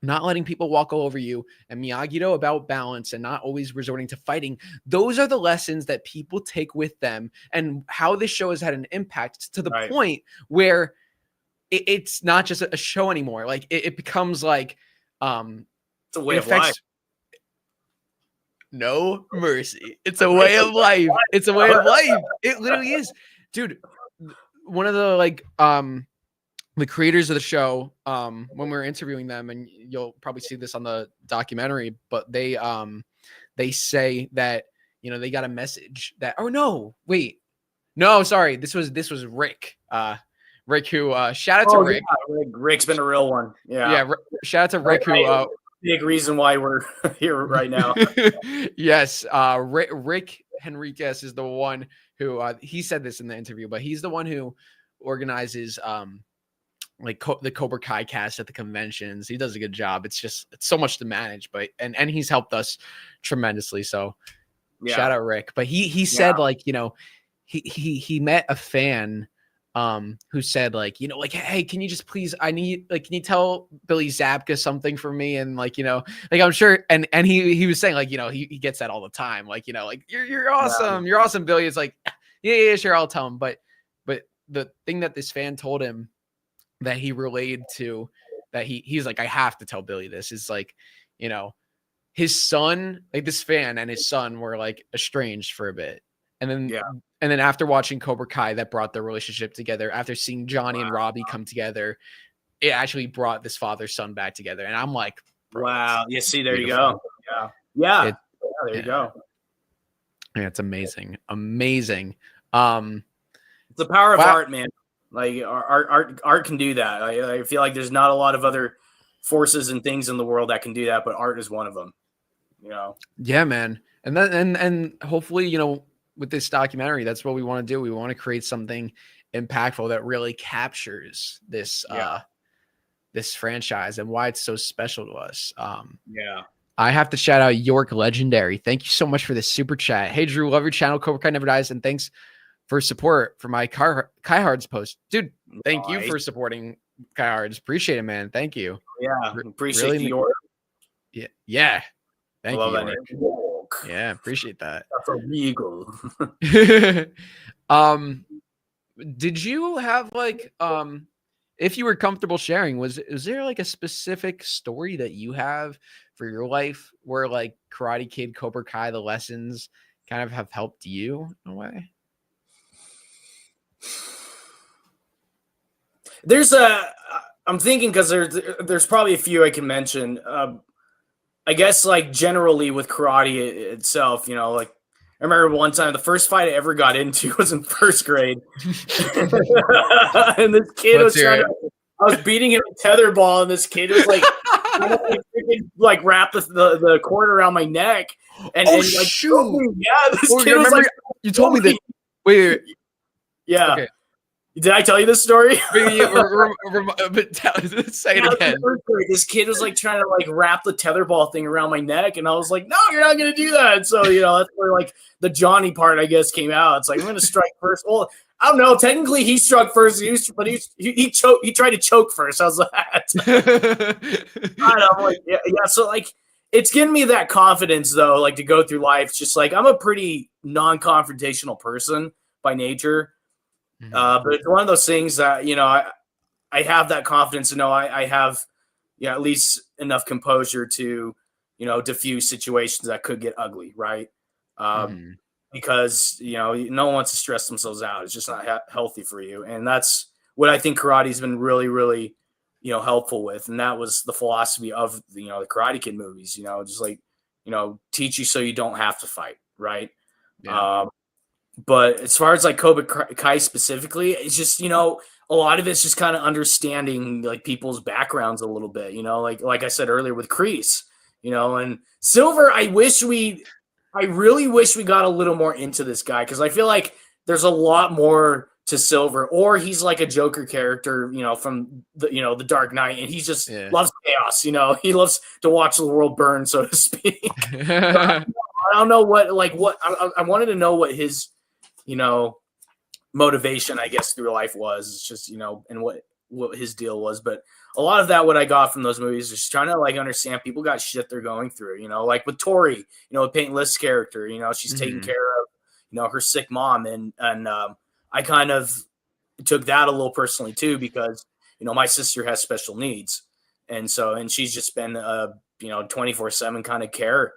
not letting people walk all over you, and Miyagi-Do about balance and not always resorting to fighting. Those are the lessons that people take with them, and how this show has had an impact to the point where it's not just a show anymore. Like it becomes like, it's a way of life. no mercy. It's a way of life. It's a way of life. It literally is, dude. One of the creators of the show, when we were interviewing them, and you'll probably see this on the documentary, but they say that, you know, they got a message that, oh no, wait, no, sorry, this was Rick. Rick, who shout out to Rick. Yeah, Rick's been a real one. Yeah. Shout out to Rick, who big reason why we're here right now. Yes, Rick Henriquez is the one who he said this in the interview, but he's the one who organizes like the Cobra Kai cast at the conventions. He does a good job. It's so much to manage, but and he's helped us tremendously. So shout out Rick. But he said, like, you know, he met a fan who said, like, you know, like, hey, can you just please, can you tell Billy Zabka something for me? And, like, you know, like, I'm sure, and he was saying, like, you know, he gets that all the time, like, you know, like, you're awesome, you're awesome, Billy. It's like, yeah, sure, I'll tell him. But the thing that this fan told him that he relayed to, that he's like, I have to tell Billy this, is like, you know, his son, like, this fan and his son were like estranged for a bit. And then after watching Cobra Kai, that brought their relationship together. After seeing Johnny and Robbie come together, it actually brought this father-son back together. And I'm like, wow. Yeah, see, there beautiful. You go. Yeah. There you go. Yeah, it's amazing. Amazing. It's the power of art, man. Like, art can do that. I feel like there's not a lot of other forces and things in the world that can do that, but art is one of them. You know? Yeah, man. And then and hopefully, you know, with this documentary, that's what we want to do. We want to create something impactful that really captures this this franchise and why it's so special to us. I have to shout out York Legendary. Thank you so much for this super chat. Hey Drew, love your channel. Cobra Kai never dies, and thanks for support for my Kai Hards post. Dude, thank you for supporting Kai Hards. Appreciate it, man. Thank you. Yeah, appreciate really York. Yeah. Thank you. Yeah, appreciate that. That's illegal. Did you have, like, if you were comfortable sharing, was there like a specific story that you have for your life where, like, Karate Kid, Cobra Kai, the lessons kind of have helped you in a way? I'm thinking, because there's probably a few I can mention. I guess, like, generally with karate itself, you know, like, I remember one time the first fight I ever got into was in first grade. And this kid I was beating him with tetherball, and this kid was like wrap the cord around my neck. And shoot. This kid was like, you told me that. Wait. Yeah. Okay. Did I tell you this story? Say it again. This kid was like trying to like wrap the tetherball thing around my neck, and I was like, "No, you're not gonna do that." So, you know, that's where like the Johnny part, I guess, came out. It's like, I'm gonna strike first. Well, I don't know. Technically, he struck first, but he choked. He tried to choke first. I was like, I'm like, yeah. So like, it's giving me that confidence though, like, to go through life. It's just like, I'm a pretty non-confrontational person by nature. But it's one of those things that, you know, I have that confidence to know I have, at least enough composure to, you know, diffuse situations that could get ugly, right? Because, you know, no one wants to stress themselves out. It's just not healthy for you. And that's what I think karate's been really, really, you know, helpful with. And that was the philosophy of, you know, the Karate Kid movies, you know, just like, you know, teach you so you don't have to fight, right? Yeah. But as far as like Cobra Kai specifically, it's just, you know, a lot of it's just kind of understanding like people's backgrounds a little bit, you know, like I said earlier with Kreese, you know, and Silver. I really wish we got a little more into this guy, because I feel like there's a lot more to Silver, or he's like a Joker character, you know, from the Dark Knight, and he just loves chaos, you know, he loves to watch the world burn, so to speak. I don't know what I wanted to know what his, you know, motivation, I guess, through life was. It's just, you know, and what his deal was. But a lot of that, what I got from those movies, is just trying to like understand people got shit they're going through, you know, like with Tori, you know, Peyton List's character, you know, she's taking care of, you know, her sick mom. And I kind of took that a little personally too, because, you know, my sister has special needs. And she's just been, you know, 24/7 kind of care,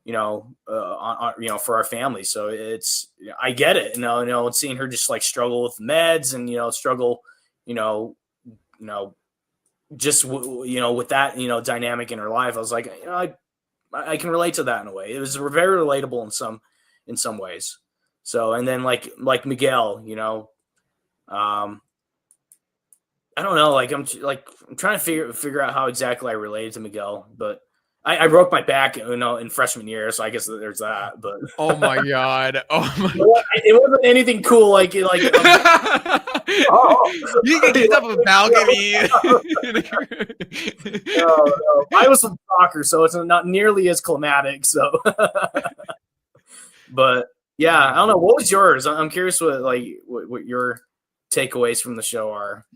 for our family. So I get it, seeing her just like struggle with meds and, struggle, just, with that, dynamic in her life. I was like, I can relate to that in a way. It was very relatable in some ways. So, and then like Miguel, I don't know, like I'm trying to figure out how exactly I related to Miguel, but I broke my back, in freshman year, so I guess there's that. But oh my god, it wasn't anything cool like you can get up a balcony. No. I was from soccer, so it's not nearly as climatic. So, but yeah, I don't know. What was yours? I'm curious what your takeaways from the show are.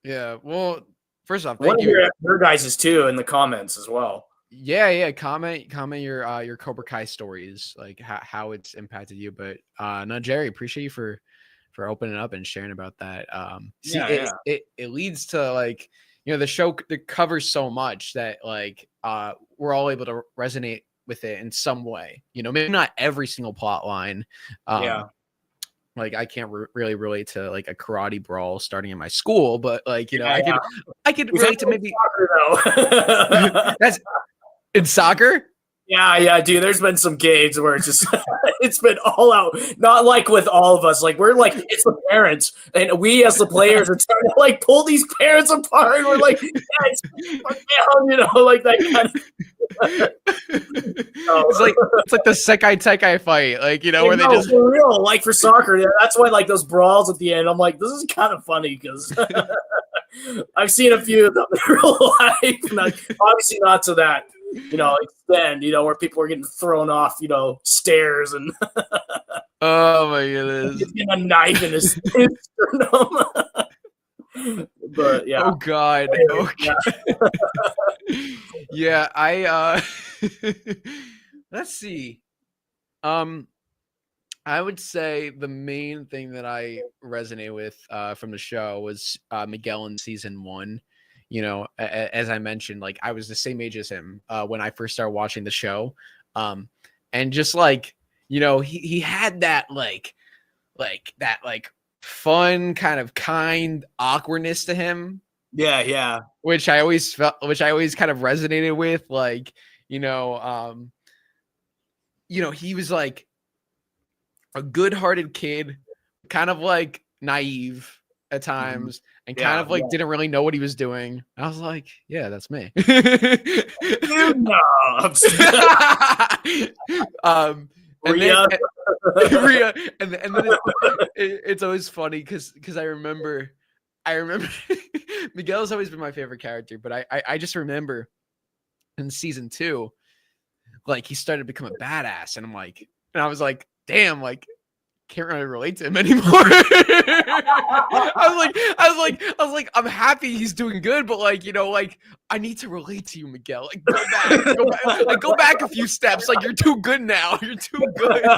Yeah, well, first off, thank you. Your guys' too in the comments as well. Yeah. Comment your Cobra Kai stories, like how it's impacted you. But no, Gerry, appreciate you for opening up and sharing about that. It leads to like, the show that covers so much that like we're all able to resonate with it in some way. Maybe not every single plot line. Like I can't really relate to like a karate brawl starting in my school, but like, I could relate to maybe soccer, though. That's in soccer. Yeah, dude. There's been some games where it's just it's been all out. Not like with all of us. Like we're like it's the parents, and we as the players are trying to like pull these parents apart. And we're like, guys, down, like that kind of. It's like the Sekai Tekai fight, like where they just for real, like for soccer. That's why like those brawls at the end. I'm like, this is kind of funny because I've seen a few of them in real life, and obviously not to that extend, where people are getting thrown off, stairs and oh my goodness, getting a knife in his sternum. But yeah. Oh god. Okay. Yeah, I let's see. I would say the main thing that I resonate with from the show was Miguel in season 1. As I mentioned, like I was the same age as him when I first started watching the show. And just like, he had that like fun kind of kind awkwardness to him. Yeah. Which I always kind of resonated with. Like, he was like a good-hearted kid, kind of like naive at times, and kind of like didn't really know what he was doing. I was like, yeah, that's me. And then it's always funny because I remember Miguel's always been my favorite character, but I just remember in season 2, like he started to become a badass, and I was like, damn, like can't really relate to him anymore. I was like, I'm happy he's doing good, but like, I need to relate to you, Miguel. Like, go back a few steps. Like, you're too good now. You're too good. Yeah,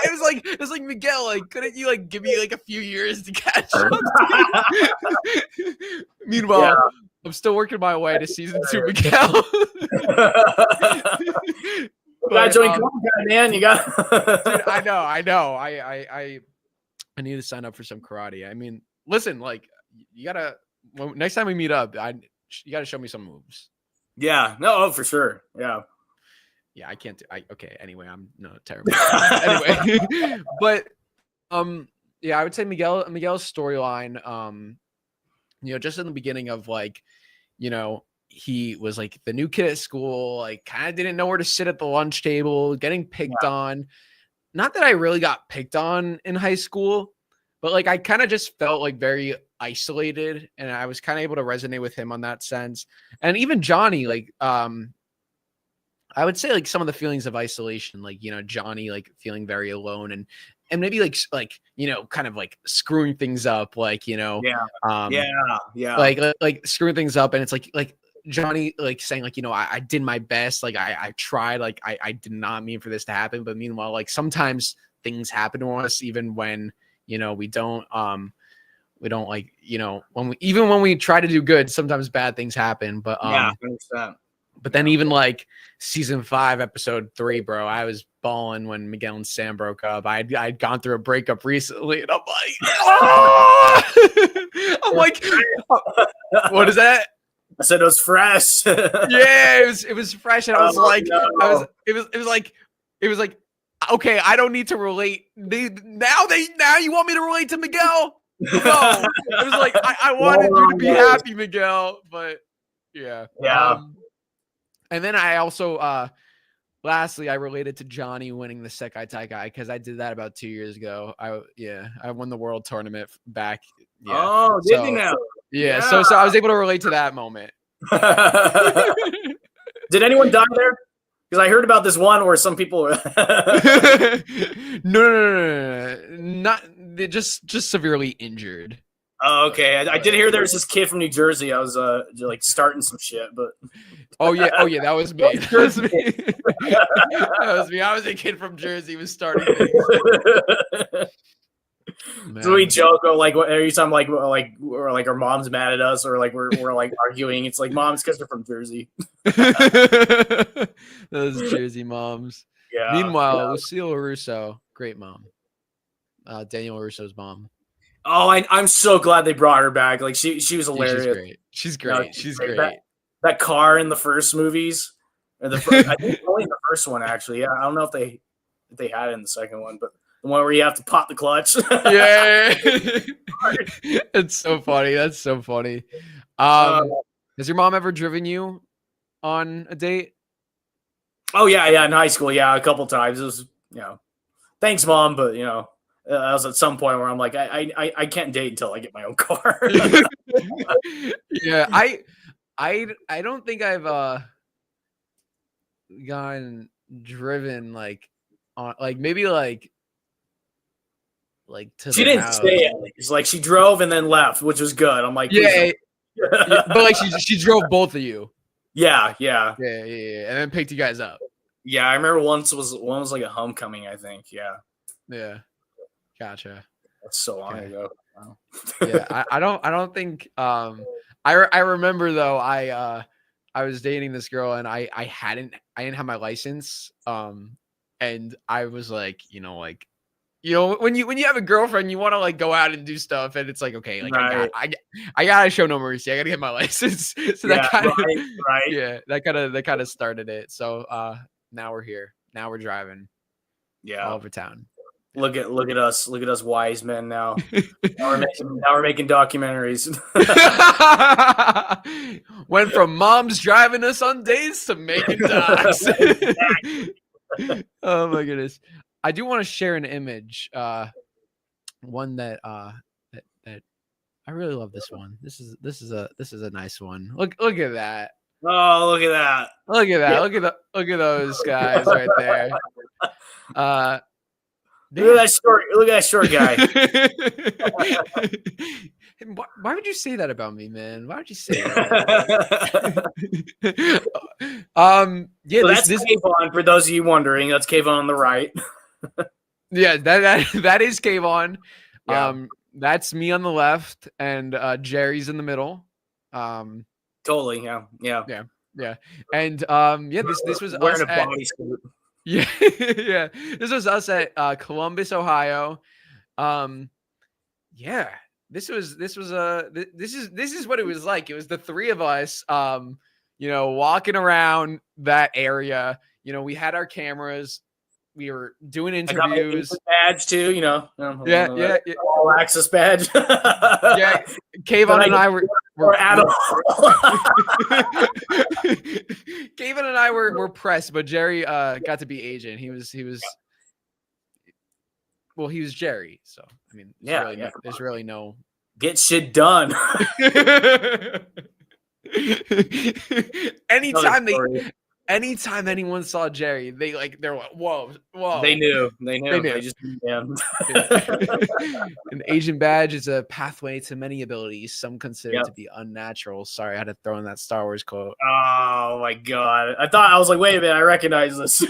it was like Miguel. Like, couldn't you like give me like a few years to catch up? Meanwhile, I'm still working my way to season 2, Miguel. Join Cobra Kai, man. You got. Dude, I know. I need to sign up for some karate. I mean, listen, like you gotta. Next time we meet up, you gotta show me some moves. Yeah. No, for sure. Yeah. Yeah, I can't. Okay. Anyway, I'm terrible. Anyway, but yeah, I would say Miguel's storyline. Just in the beginning of like, he was like the new kid at school, like kind of didn't know where to sit at the lunch table, getting picked on. Not that I really got picked on in high school, but like I kind of just felt like very isolated, and I was kind of able to resonate with him on that sense. And even Johnny, like I would say like some of the feelings of isolation, like Johnny like feeling very alone and maybe like kind of like screwing things up, like like screwing things up, and it's like Johnny like saying like I did my best, like I tried, like I did not mean for this to happen, but meanwhile like sometimes things happen to us even when we don't like when we try to do good, sometimes bad things happen. But 100%. But then even like season 5, episode 3, bro, I was balling when Miguel and Sam broke up. I'd gone through a breakup recently, and I'm like, oh! I'm like, what is that? I said it was fresh. Yeah, it was fresh, and I was like, no. It was like, okay, I don't need to relate. Now you want me to relate to Miguel? No, it was like I wanted you to be happy, Miguel, but yeah. And then I also, lastly, I related to Johnny winning the Sekai Taikai because I did that about 2 years ago. I won the world tournament back. Yeah. Oh, did you now? Yeah. So I was able to relate to that moment. Did anyone die there? Because I heard about this one where some people were no, not just severely injured. Oh, okay. I did hear there was this kid from New Jersey. I was like starting some shit, but oh yeah, that was me. That was me. That was me. I was a kid from Jersey, was starting things. So we joke, or like every time, like our mom's mad at us, or like we're like arguing. It's like, mom's because they're from Jersey. Those Jersey moms. Yeah. Meanwhile, Lucille Russo, great mom. Daniel Russo's mom. Oh, I'm so glad they brought her back. Like she was hilarious. She's great. She's great. That car in the first movies, or I think only in the first one actually. Yeah, I don't know if they had it in the second one, but the one where you have to pop the clutch. Yeah, it's so funny. That's so funny. Has your mom ever driven you on a date? Oh yeah, in high school, a couple times. It was, thanks, Mom, but I was at some point where I'm like, I can't date until I get my own car. Yeah, I don't think I've gotten driven like on maybe like to she didn't stay at least. Like she drove and then left, which was good. I'm like, yeah, but like she drove both of you. Yeah, and then picked you guys up. Yeah, I remember one was like a homecoming, I think. Yeah, gotcha. That's so long ago. Wow. Yeah, I don't think I remember though I was dating this girl and I didn't have my license and I was like when you have a girlfriend you want to like go out and do stuff and it's like okay like right. I gotta show no mercy, I gotta get my license. So that kind of right. Yeah, that kind of started it. So now we're here, now we're driving all over town. Look at us wise men now. Now we're making documentaries. Went from moms driving us on dates to making docs. Oh my goodness. I do want to share an image. One that I really love this one. This is a nice one. Look at that. Oh, look at that. Look at that. Look at those guys right there. Look at that short guy. Why would you say that about me, man? Why would you say that? So that's Kayvon, for those of you wondering. That's Kayvon on the right. Yeah, that is Kayvon. Yeah. That's me on the left, and Gerry's in the middle. Totally, yeah. And this was wearing us a bodysuit. Yeah, yeah. This was us at Columbus, Ohio. Yeah. This is what it was like. It was the three of us, walking around that area. We had our cameras. We were doing interviews. Badge too, Yeah. All access badge. Yeah, Kayvon and I were Adam. Kayvon and I were pressed, but Gerry got to be agent. He was Gerry. So I mean, there's really no get shit done. Anytime anyone saw Gerry, they're like, whoa. They knew. They just An agent badge is a pathway to many abilities, some consider to be unnatural. Sorry, I had to throw in that Star Wars quote. Oh my god. I was like, wait a minute, I recognize this.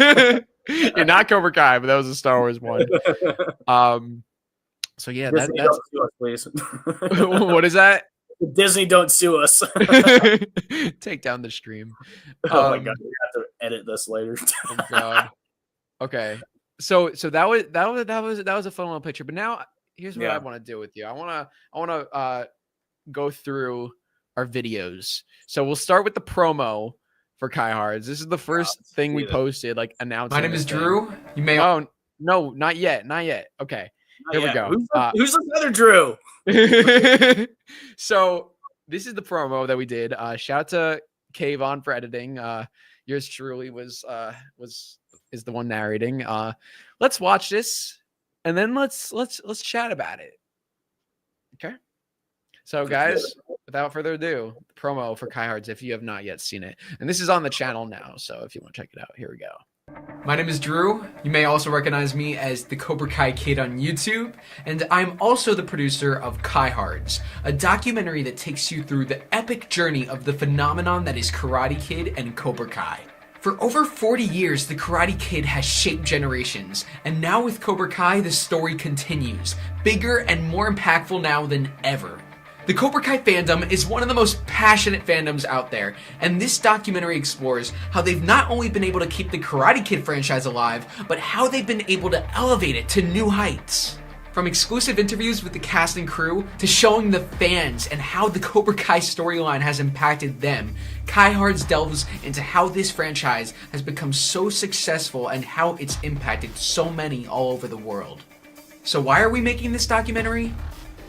You're not Cobra Kai, but that was a Star Wars one. So yeah, that's please. What is that? Disney, don't sue us. Take down the stream. Oh my god, we have to edit this later. Oh god. Okay. So that was a fun little picture. But now here's what I want to do with you. I want to go through our videos. So we'll start with the promo for Kai Hards. This is the first thing we posted, like announcing. My name is Drew. You may. Oh no, not yet. Okay. Here we go. Who's the other Drew? So this is the promo that we did. Shout out to Kayvon for editing. Yours truly is the one narrating. Let's watch this and then let's chat about it. Okay. So guys, without further ado, the promo for Kai Hards if you have not yet seen it. And this is on the channel now, so if you want to check it out, here we go. My name is Drew. You may also recognize me as the Cobra Kai Kid on YouTube, and I'm also the producer of Kai Hards, a documentary that takes you through the epic journey of the phenomenon that is Karate Kid and Cobra Kai. For over 40 years, the Karate Kid has shaped generations, and now with Cobra Kai, the story continues, bigger and more impactful now than ever. The Cobra Kai fandom is one of the most passionate fandoms out there, and this documentary explores how they've not only been able to keep the Karate Kid franchise alive, but how they've been able to elevate it to new heights. From exclusive interviews with the cast and crew, to showing the fans and how the Cobra Kai storyline has impacted them, Kai Hards delves into how this franchise has become so successful and how it's impacted so many all over the world. So why are we making this documentary?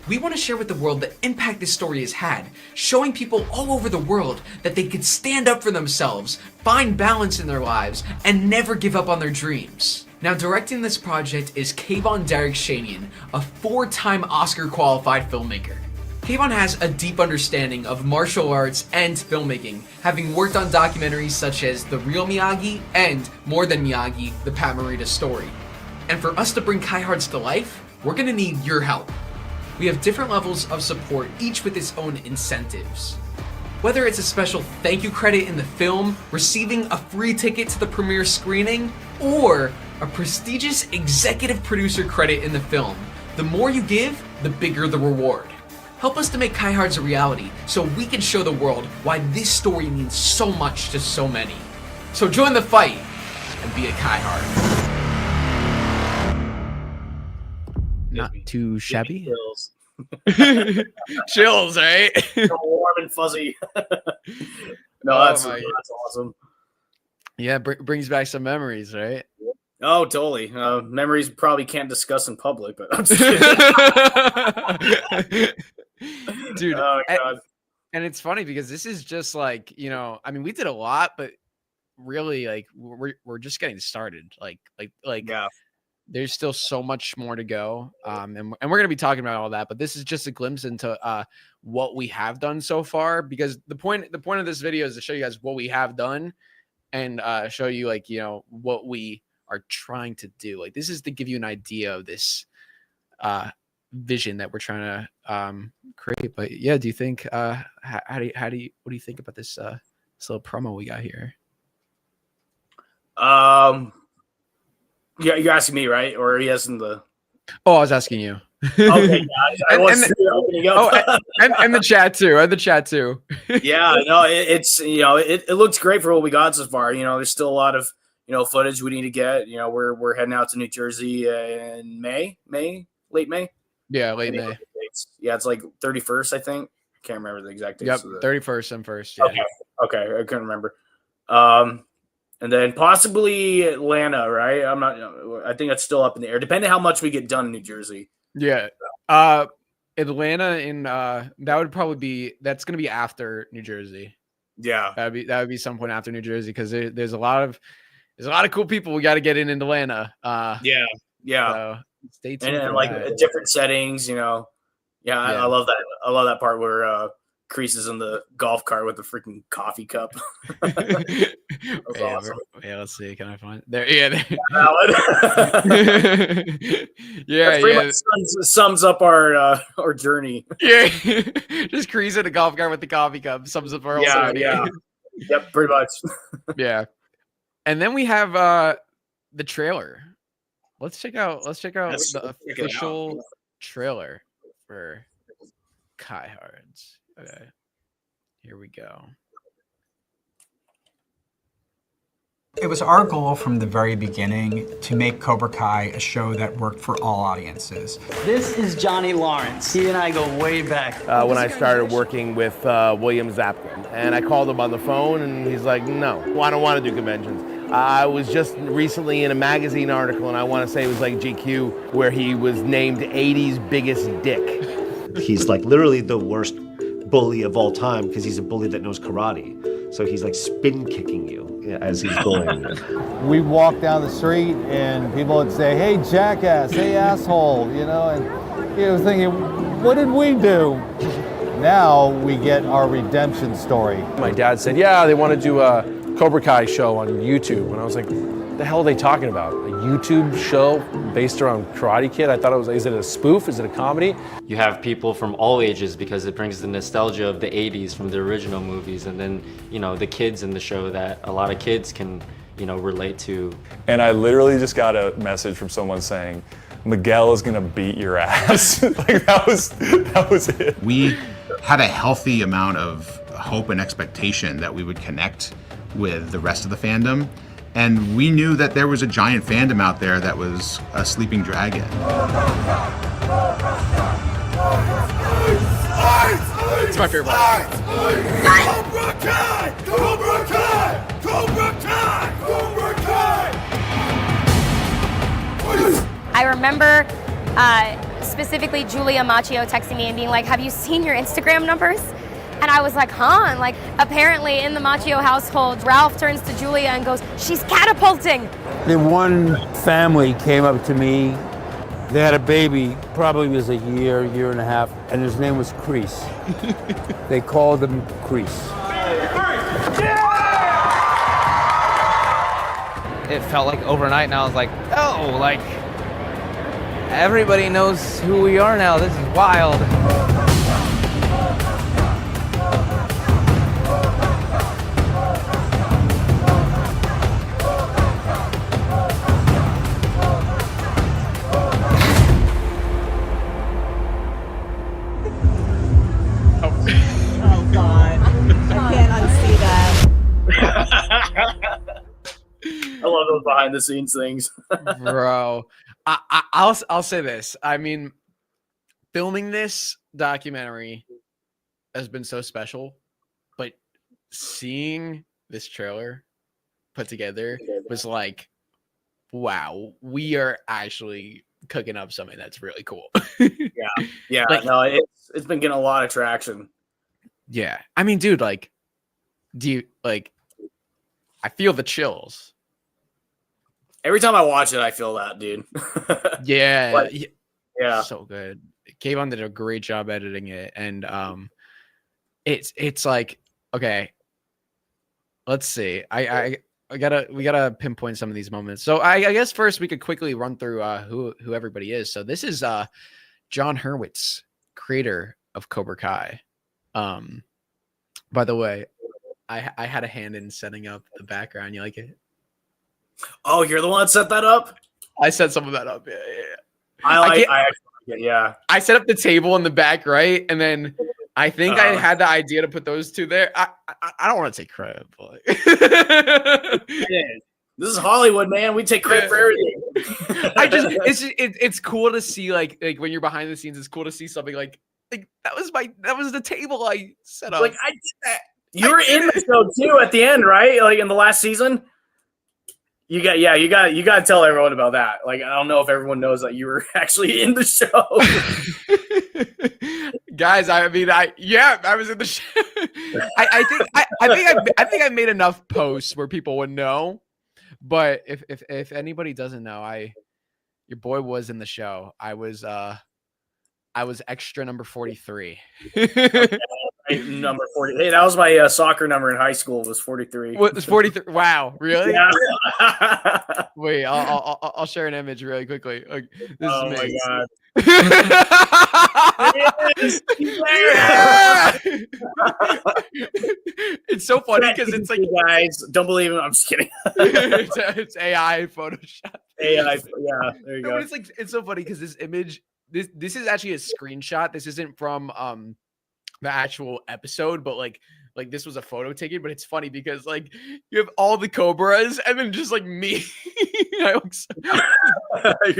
We want to share with the world the impact this story has had, showing people all over the world that they could stand up for themselves, find balance in their lives, and never give up on their dreams. Now, directing this project is Kayvon Shanian, a 4-time Oscar-qualified filmmaker. Kayvon has a deep understanding of martial arts and filmmaking, having worked on documentaries such as The Real Miyagi and More Than Miyagi, the Pat Morita story. And for us to bring Kai Hards to life, we're going to need your help. We have different levels of support, each with its own incentives. Whether it's a special thank you credit in the film, receiving a free ticket to the premiere screening, or a prestigious executive producer credit in the film, the more you give, the bigger the reward. Help us to make Kai Hards a reality so we can show the world why this story means so much to so many. So join the fight and be a Kai Hard. Not too shabby. Chills, right? Warm and fuzzy. No, that's awesome. Yeah, brings back some memories, right? Oh, totally. Memories probably can't discuss in public, but I'm just kidding. Dude, and it's funny because this is just like, I mean, we did a lot, but really, like, we're just getting started. Like, yeah. There's still so much more to go. And we're going to be talking about all that, but this is just a glimpse into what we have done so far, because the point of this video is to show you guys what we have done and show you, like, what we are trying to do. Like, this is to give you an idea of this vision that we're trying to create. But yeah, do you think what do you think about this little promo we got here? Yeah, you're asking me, right? Or are you asking the? Oh, I was asking you. Okay, I was opening up. and the chat too. And the chat too. Yeah, no, it's it looks great for what we got so far. There's still a lot of footage we need to get. We're heading out to New Jersey in late May. Yeah, late May. Yeah, it's like 31st, I think. I can't remember the exact date. Yep, 31st and 1st. Yeah. Okay, I couldn't remember. And then possibly Atlanta, right? I think that's still up in the air, depending on how much we get done in New Jersey. Yeah. Atlanta that's going to be after New Jersey. Yeah. That would be some point after New Jersey, because there's a lot of cool people we got to get in Atlanta. Yeah. So stay tuned. And like different settings, Yeah, I love that. I love that part where Kreese is in the golf cart with the freaking coffee cup. That's awesome. Yeah, let's see. Can I find there? Yeah, yeah. Yeah. Sums up our journey. Yeah, just Kreese in a golf cart with the coffee cup sums up our whole journey. Yeah. Yep, pretty much. Yeah, and then we have the trailer. Let's check out the official trailer for Kai Hards. Okay. Here we go. It was our goal from the very beginning to make Cobra Kai a show that worked for all audiences. This is Johnny Lawrence. He and I go way back. When I started working with William Zapka, and I called him on the phone, and he's like, no, I don't want to do conventions. I was just recently in a magazine article, and I want to say it was like GQ, where he was named 80's biggest dick. He's like literally the worst bully of all time because he's a bully that knows karate. So he's like spin kicking you as he's bullying you. We walk down the street and people would say, hey, jackass, hey, asshole, you know, and you know, thinking, what did we do? Now we get our redemption story. My dad said, yeah, they want to do a Cobra Kai show on YouTube. And I was like, what the hell are they talking about? A YouTube show based around Karate Kid? I thought it was, is it a spoof? Is it a comedy? You have people from all ages because it brings the nostalgia of the 80s from the original movies, and then, you know, the kids in the show that a lot of kids can, you know, relate to. And I literally just got a message from someone saying, Miguel is gonna beat your ass. Like that was it. We had a healthy amount of hope and expectation that we would connect with the rest of the fandom. And we knew that there was a giant fandom out there that was a sleeping dragon. It's my favorite part. Cobra Kai! Cobra Kai! Cobra Kai! Cobra Kai! I remember specifically Julia Macchio texting me and being like, have you seen your Instagram numbers? And I was like, huh? And like, apparently in the Macchio household, Ralph turns to Julia and goes, she's catapulting. The one family came up to me. They had a baby, probably was a year and a half, and his name was Crease. They called him Crease. It felt like overnight, and I was like, oh, like, everybody knows who we are now. This is wild. I love those behind the scenes things. Bro, I'll say this. I mean, filming this documentary has been so special, but seeing this trailer put together was like, wow, we are actually cooking up something that's really cool. Yeah. Like, No, it's been getting a lot of traction. Yeah. I mean, dude, like, do you like, I feel the chills. Every time I watch it, I feel that, dude. Yeah. Like, yeah. So good. Kayvon did a great job editing it. And it's like, okay, let's see. We gotta pinpoint some of these moments. So I guess first we could quickly run through who everybody is. So this is John Hurwitz, creator of Cobra Kai. By the way, I had a hand in setting up the background. You like it? Oh, you're the one that set that up? I set some of that up. Yeah. Yeah. I set up the table in the back, right? And then I think I had the idea to put those two there. I don't want to take credit, but this is Hollywood, man. We take credit for everything. It's cool to see like when you're behind the scenes. It's cool to see something like that was the table I set up. Like I did that. You were in the show too at the end, right? Like in the last season. You got to tell everyone about that. Like I don't know if everyone knows that you were actually in the show. Guys, I was in the show. I think I made enough posts where people would know. But if anybody doesn't know, your boy was in the show. I was extra number 43. Number 40. Hey, that was my soccer number in high school. Was 43. What was 43? Wow, really? Yeah. Wait, I'll share an image really quickly. Like, this is amazing. My god. Yeah! It's so funny because it's like, guys, don't believe him. I'm just kidding. it's AI Photoshop. AI, yeah, there you go. But it's so funny because this image, this is actually a screenshot. This isn't from the actual episode, but like this was a photo taken. But it's funny because like you have all the Cobras and then just like me. You're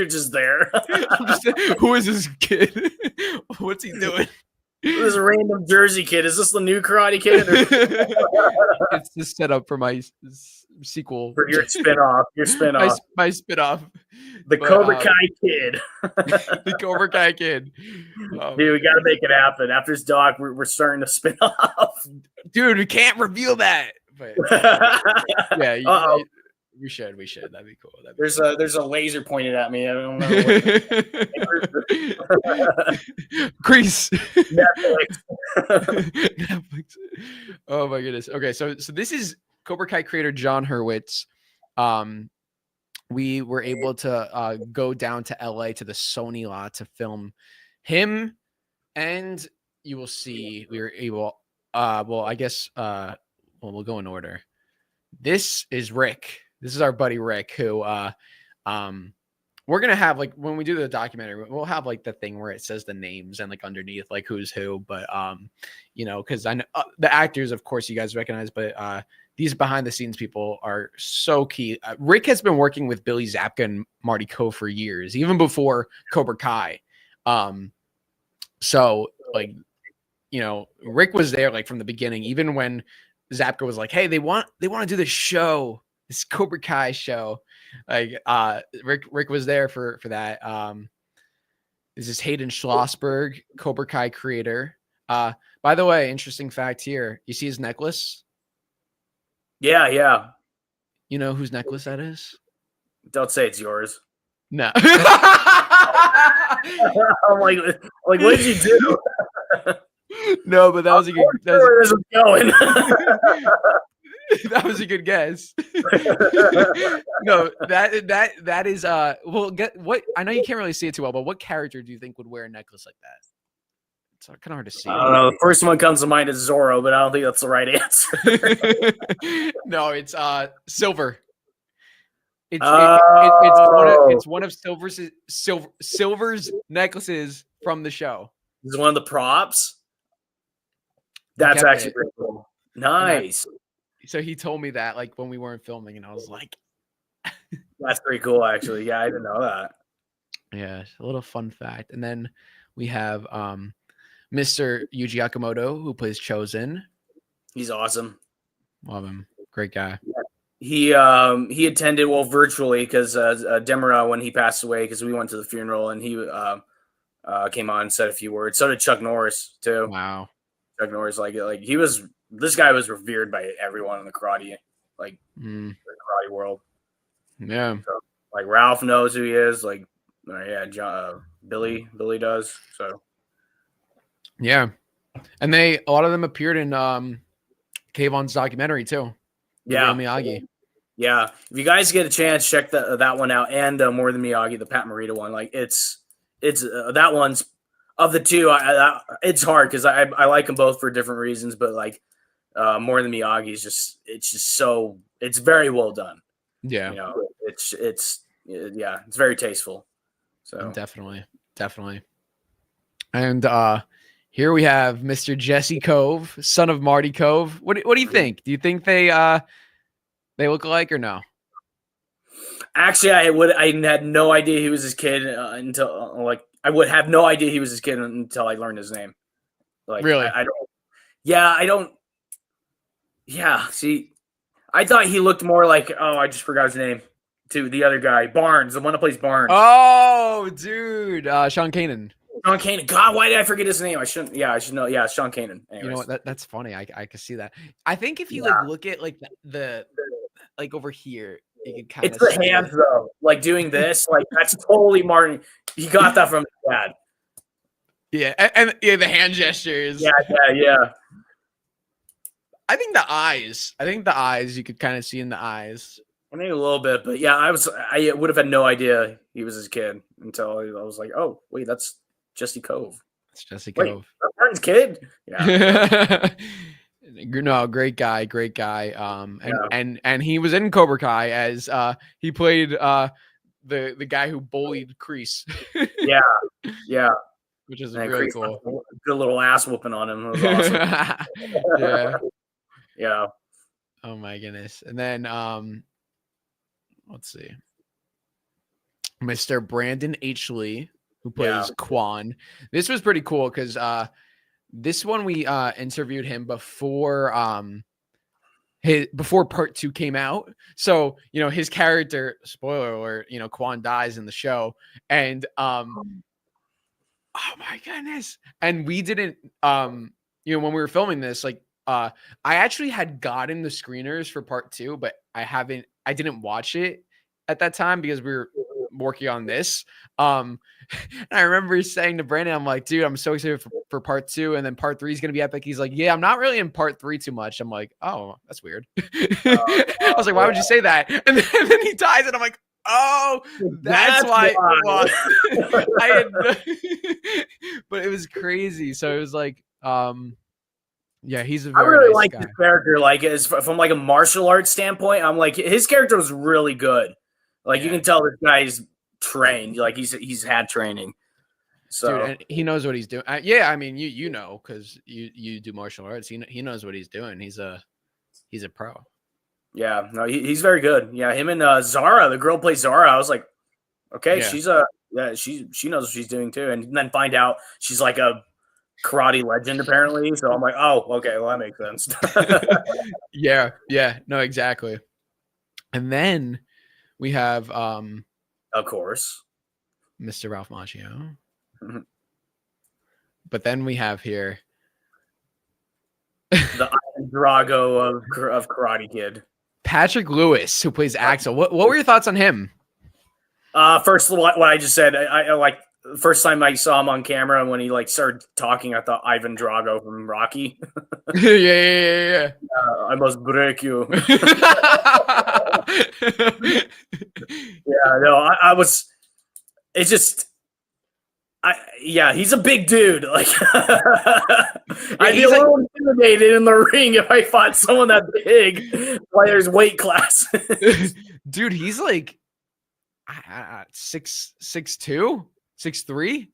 just there. I'm just, who is this kid? What's he doing? This random Jersey kid. Is this the new Karate Kid? It's the setup for my sequel. For your spinoff. My spinoff. The Cobra Kai Kid. The Cobra Kai Kid. Dude, we got to make it happen. After this doc, we're starting to spin off. Dude, we can't reveal that. But yeah, we should. That'd be cool. There's a laser pointed at me. I don't know. Grease. Netflix. Netflix. Oh my goodness. Okay, so this is Cobra Kai creator John Hurwitz. We were able to go down to LA to the Sony lot to film him, and you will see we were able. Well, I guess we'll go in order. This is Rick. This is our buddy Rick, who we're gonna have like when we do the documentary, we'll have like the thing where it says the names and like underneath like who's who. But you know, because I know the actors, of course, you guys recognize, but these behind the scenes people are so key. Rick has been working with Billy Zabka and Marty Ko for years, even before Cobra Kai. So like, you know, Rick was there like from the beginning, even when Zabka was like, "Hey, they want to do this show, this Cobra Kai show." Like, Rick was there for that. This is Hayden Schlossberg, Cobra Kai creator. By the way, interesting fact here. You see his necklace? Yeah. You know whose necklace that is? Don't say it's yours. No. I'm like, what did you do? No, but that was a good. Where is it going? That was a good guess. No, that is well, get what I know you can't really see it too well, but what character do you think would wear a necklace like that? It's kind of hard to see. I don't know. The first one comes to mind is Zorro, but I don't think that's the right answer. No, it's Silver. It's one of Silver's necklaces from the show. This is one of the props. That's actually pretty cool. Nice. So he told me that like when we weren't filming, and I was like, "That's pretty cool, actually." Yeah, I didn't know that. Yeah, a little fun fact. And then we have Mr. Yuji Akamoto, who plays Chosen. He's awesome. Love him. Great guy. He attended virtually because Demara, when he passed away, because we went to the funeral, and he came on and said a few words. So did Chuck Norris too. Wow. Chuck Norris, this guy was revered by everyone in the karate, the karate world. Yeah. So, like Ralph knows who he is. Like, Billy does. So. Yeah, and a lot of them appeared in Kayvon's documentary too. Yeah, Miyagi. Yeah, if you guys get a chance, check that one out, and More Than Miyagi, the Pat Morita one. Like it's that one's of the two. It's hard because I like them both for different reasons, but like More Than Miyagi is it's very well done. Yeah, you know, it's very tasteful. So definitely. And here we have Mr. Jesse Cove, son of Marty Cove. What do you think? Do you think they look alike or no? Actually, I had no idea he was his kid until I would have no idea he was his kid until I learned his name. Like, really? I don't. Yeah, I don't. Yeah, see, I thought he looked more like. Oh, I just forgot his name. To the other guy, Barnes, the one that plays Barnes. Oh, dude, Sean Kanan. Sean Kanan. God, why did I forget his name? I shouldn't. Yeah, I should know. Yeah, Sean Kanan. Anyways. You know what? That's funny. I can see that. I think if you look at like the like over here, you can kind of. It's the hands though. Like doing this, like that's totally Martin. He got that from his dad. Yeah, and the hand gestures. Yeah. I think the eyes. You could kind of see in the eyes. Maybe a little bit, but yeah, I would have had no idea he was his kid until I was like, oh wait, that's Jesse Cove. It's Jesse Cove. That's Martin's kid. Yeah. No, great guy. And he was in Cobra Kai as he played the guy who bullied Kreese. Yeah. which is And really Creed cool. Good little ass whooping on him. That was awesome. Yeah. Yeah. Oh my goodness. And then let's see. Mr. Brandon H. Lee, who plays Quan. This was pretty cool because this one we interviewed him before before part 2 came out. So, you know, his character, spoiler alert, you know, Quan dies in the show. And oh my goodness. And we didn't you know, when we were filming this, like I actually had gotten the screeners for part 2, but I didn't watch it at that time because we were working on this. And I remember saying to Brandon, I'm like, dude, I'm so excited for part 2, and then part 3 is gonna be epic. He's like, yeah, I'm not really in part 3 too much. I'm like, oh, that's weird. I was like, why would you say that? And then he dies, and I'm like, oh, that's why. I had but it was crazy. So it was like, yeah, he's a very I really nice like guy. his character. Like, from like a martial arts standpoint, I'm like, his character was really good. Like, you can tell this guy's trained. Like, he's had training. So Dude, and he knows what he's doing. Yeah, I mean, you know, because you do martial arts. He knows what he's doing. He's a pro. yeah, no, he's very good. Yeah, him and Zara, the girl plays Zara. I was like, okay, Yeah. she knows what she's doing too. And then find out she's like a karate legend apparently. So I'm like, oh, okay, well that makes sense. Yeah, no, exactly. And then we have of course, Mr. Ralph Macchio. But then we have here the Ivan Drago of Karate Kid, Patrick Lewis, who plays Axel. What were your thoughts on him? First, what I just said, I like the first time I saw him on camera, and when he like started talking, I thought Ivan Drago from Rocky. Yeah. I must break you. Yeah, no, I was. It's just. He's a big dude. Like, I'd be a little intimidated in the ring if I fought someone that big. Why there's weight class. Dude, he's like 6'2", 6'3",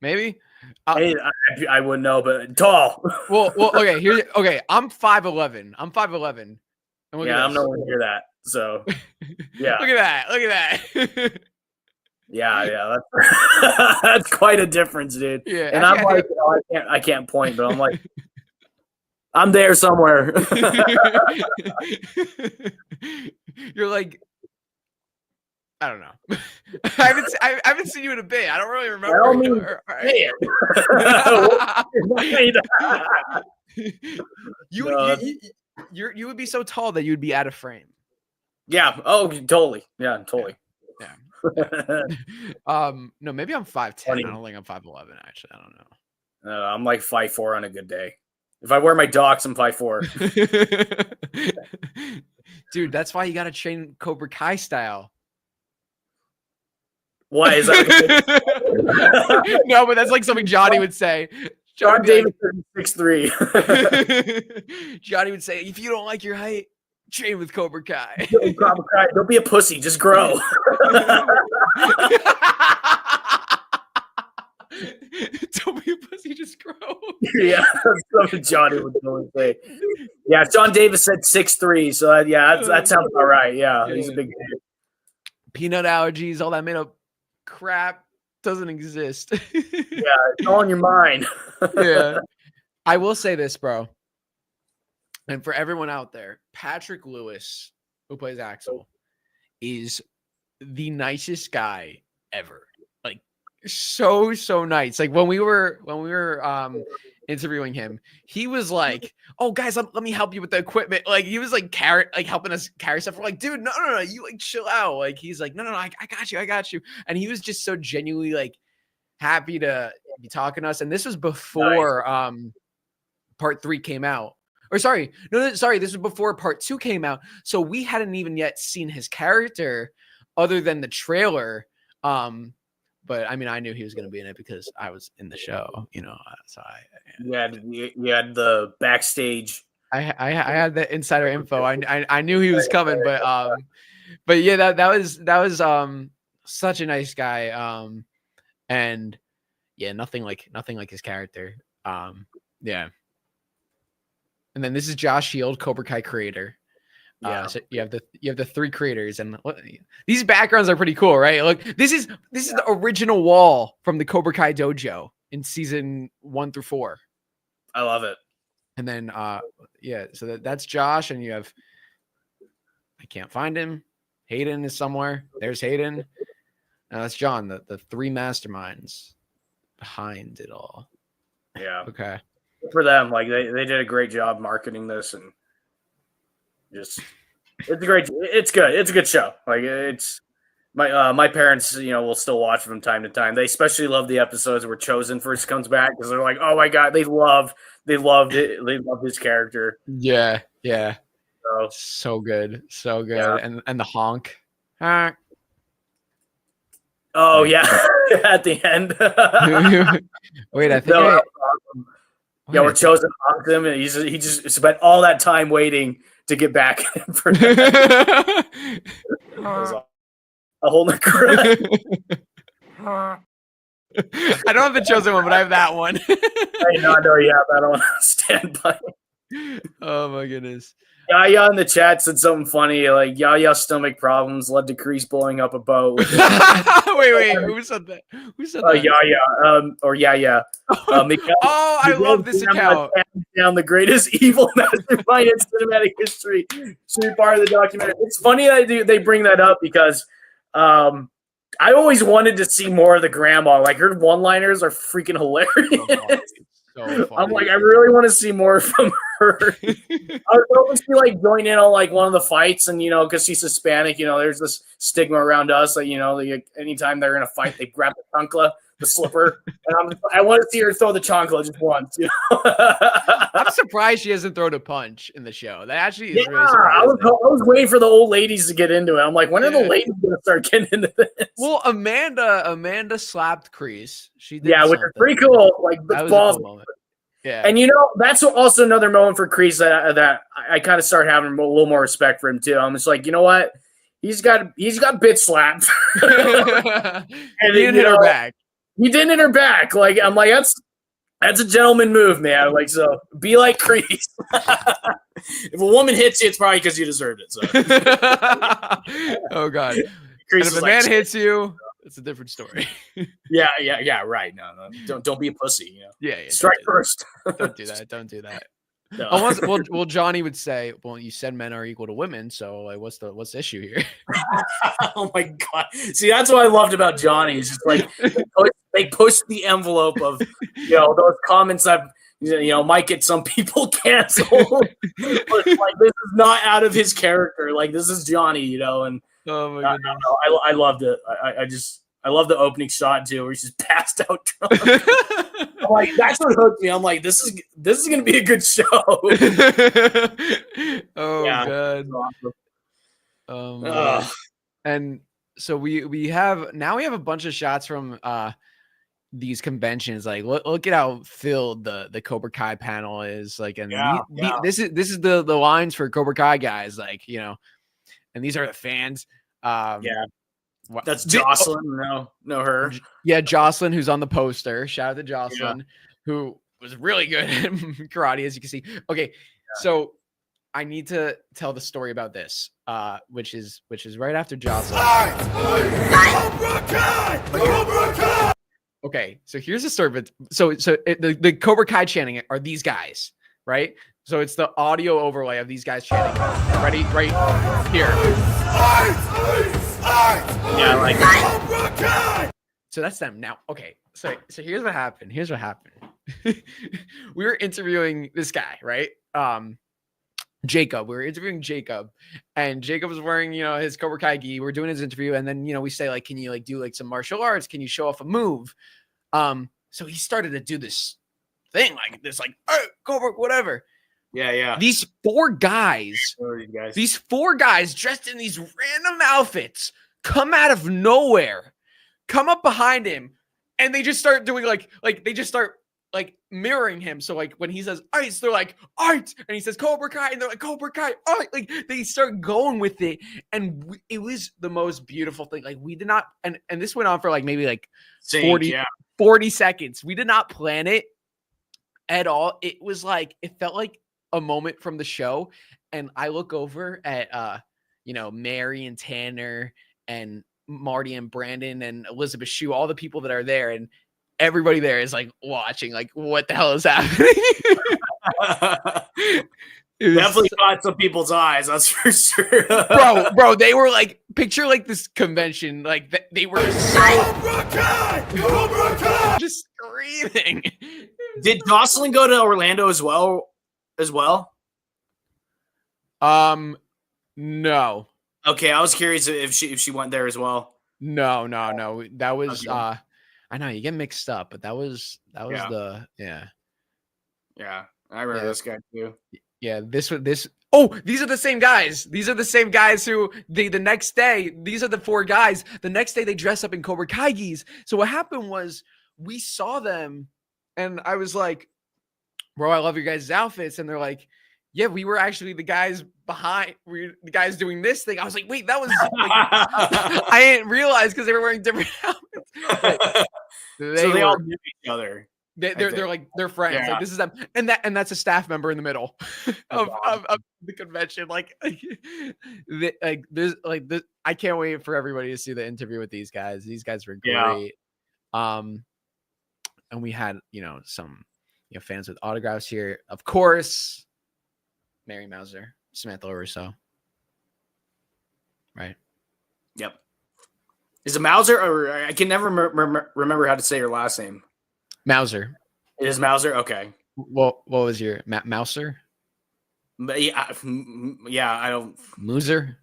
maybe. I wouldn't know, but tall. Well, okay. Okay, I'm 5'11". I'm 5'11". Yeah, I'm nowhere near that. So, yeah. Look at that. Yeah, that's quite a difference, dude. Yeah, and I'm like, I can't point, but I'm like, I'm there somewhere. You're like, I don't know. I haven't seen you in a bit. I don't really remember. You would be so tall that you'd be out of frame. Yeah. Oh, totally. Yeah, totally. Yeah. No, maybe I'm 5'10". I don't think I'm 5'11". Actually, I don't know. I'm like 5'4" on a good day. If I wear my docs, I'm 5'4". Dude, that's why you got to train Cobra Kai style. Why is that? No, but that's like something Johnny would say. John Davis is 6'3". Johnny would say, if you don't like your height, train with Cobra Kai. Cobra Kai. Don't be a pussy. Just grow. Don't be a pussy. Just grow. Yeah, that's what Johnny would always say. Yeah, John Davis said 6'3", so that sounds all right. Yeah, he's a big dude. Peanut allergies, all that made up crap doesn't exist. Yeah, it's all in your mind. Yeah. I will say this, bro. And for everyone out there, Patrick Lewis, who plays Axel, is the nicest guy ever. Like, so nice. Like when we were interviewing him, he was like, "Oh, guys, let me help you with the equipment." Like he was like helping us carry stuff. We're like, "Dude, no, you like chill out." Like he's like, "No, I got you." And he was just so genuinely like happy to be talking to us. And this was before part 3 came out. Or sorry, this was before part 2 came out. So we hadn't even yet seen his character other than the trailer. But I mean, I knew he was going to be in it because I was in the show, you know. So you had the backstage. I had the insider info. I knew he was coming, but yeah, that was such a nice guy. And yeah, nothing like his character. Yeah. And then this is Josh Shield, Cobra Kai creator. Yeah. So you have the 3 creators, and these backgrounds are pretty cool, right? Look, this is the original wall from the Cobra Kai dojo in season 1 through 4. I love it. And then so that's Josh, and you have, I can't find him. Hayden is somewhere. There's Hayden. That's John, the 3 masterminds behind it all. Yeah. Okay. For them, like they did a great job marketing this, and just it's good. It's a good show. Like it's my parents, will still watch from time to time. They especially love the episodes where Chosen first comes back because they're like, oh my god, they loved it. They love his character. Yeah. So good. Yeah. And the honk. Oh yeah, at the end. Wait, I think. Where Chosen honked him, and he just spent all that time waiting to get back for a whole new crew. I don't have the Chosen one, but I have that one. I know you have that on standby. Oh my goodness. Yaya in the chat said something funny, like Yaya's stomach problems led to Kreese blowing up a boat. Wait, who said that? Who said that? Yaya, or Yaya. Miguel, I love this account. Down the greatest evil mastermind in cinematic history. Should be part of the documentary. It's funny that they bring that up because I always wanted to see more of the grandma. Like her one-liners are freaking hilarious. So I'm like, I really want to see more from her. I was hoping she like join in on like one of the fights, and because she's Hispanic, there's this stigma around us that anytime they're in a fight, they grab the chancla, the slipper, and I want to see her throw the chancla just once. I'm surprised she hasn't thrown a punch in the show. That actually is really surprising. I was waiting for the old ladies to get into it. I'm like, when are the ladies going to start getting into this? Well, Amanda slapped Kreese. She did which is pretty cool. Like that was balls. a cool moment. Yeah, and that's also another moment for Kreese that I kind of start having a little more respect for him too. I'm just like, you know what? He's got bit slapped. And he didn't hit her back. He didn't hit her back. Like I'm like, that's a gentleman move, man. Like, so be like Kreese. If a woman hits you, it's probably because you deserved it. So. Oh God. And if a man hits you, it's a different story. Yeah. Right. No. Don't be a pussy. Yeah. Strike first. Don't do that. Don't do that. No. Well, Johnny would say, "Well, you said men are equal to women, so like, what's the issue here?" Oh my God! See, that's what I loved about Johnny. It's just like they push the envelope of those comments that might get some people canceled. But like this is not out of his character. Like this is Johnny, and oh my goodness. I loved it. I love the opening shot too, where he's just passed out drunk. I'm like, that's what hooked me. I'm like, this is gonna be a good show. Oh God. Awesome. And so we have a bunch of shots from these conventions. Like look at how filled the Cobra Kai panel is. Like, and this is the lines for Cobra Kai guys. Like, and these are the fans. That's Jocelyn. No, her. Yeah, Jocelyn, who's on the poster. Shout out to Jocelyn, who was really good at karate, as you can see. Okay, so I need to tell the story about this, which is right after Jocelyn. Okay, so here's the story. But the Cobra Kai chanting are these guys, right? So it's the audio overlay of these guys chanting. Ready? Right here. Yeah, like so that's them now. Okay, so here's what happened. We were interviewing this guy, right? Jacob. We were interviewing Jacob, and Jacob was wearing, his Cobra Kai gi. We're doing his interview, and then we say like, can you like do like some martial arts? Can you show off a move? So he started to do this thing like this, like Cobra, whatever. Yeah. These four guys dressed in these random outfits come out of nowhere, come up behind him, and they just start doing like they just start like mirroring him. So like when he says ice, they're like art, and he says Cobra Kai, and they're like Cobra Kai art. Like they start going with it, it was the most beautiful thing. Like we did not, and this went on for like maybe like 40 seconds. We did not plan it at all. It was like, it felt like a moment from the show. And I look over at, Mary and Tanner and Marty and Brandon and Elizabeth Shue, all the people that are there. And everybody there is like watching, like, what the hell is happening? Definitely caught some people's eyes, that's for sure. bro, they were like, picture like this convention, like they were Cobra Kai! Cobra Kai! just screaming. Did Jocelyn go to Orlando as well? No. Okay, I was curious if she went there as well. No. That was Okay. I know you get mixed up, but that was Yeah. the Yeah, I remember this guy too. Yeah, this. Oh, these are the same guys. These are the same guys who the next day. These are the 4 guys. The next day they dress up in Cobra Kai geese. So what happened was we saw them, and I was like, "Bro, I love your guys' outfits." And they're like, "Yeah, we were actually the guys behind. We're the guys doing this thing." I was like, "Wait, that was." Like, I didn't realize because they were wearing different outfits. So they all knew each other. They're like they're friends. Yeah. Like this is them, and that's a staff member in the middle of the convention. Like, this. I can't wait for everybody to see the interview with these guys. These guys were great. Yeah. And we had some fans with autographs here. Of course, Mary Mauser, Samantha LaRusso. Right. Yep. Is it Mauser or I can never remember how to say your last name? Mauser. It is Mauser. Okay. What was your Mauser? Yeah, I don't. Mooser.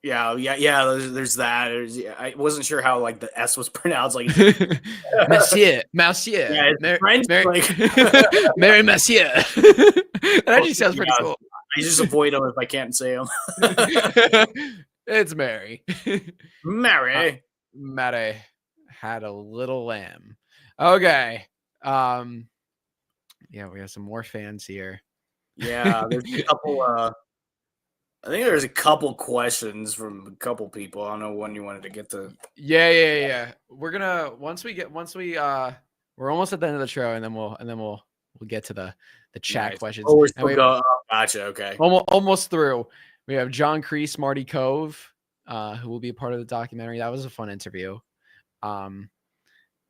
Yeah. There's that. I wasn't sure how like the S was pronounced. Like Monsieur. Yeah, it's French. Mary Monsieur. That actually sounds pretty cool. I just avoid them if I can't say them. It's Mary. Mary. Mary had a little lamb. Okay. Yeah, we have some more fans here. Yeah, there's a couple. I think there's a couple questions from a couple people. I don't know when you wanted to get to. Yeah. We're gonna once we we're almost at the end of the show, and then we'll get to the chat questions. Oh, we're still going. Oh, gotcha. Okay. Almost through. We have John Kreese, Marty Cove, who will be a part of the documentary. That was a fun interview.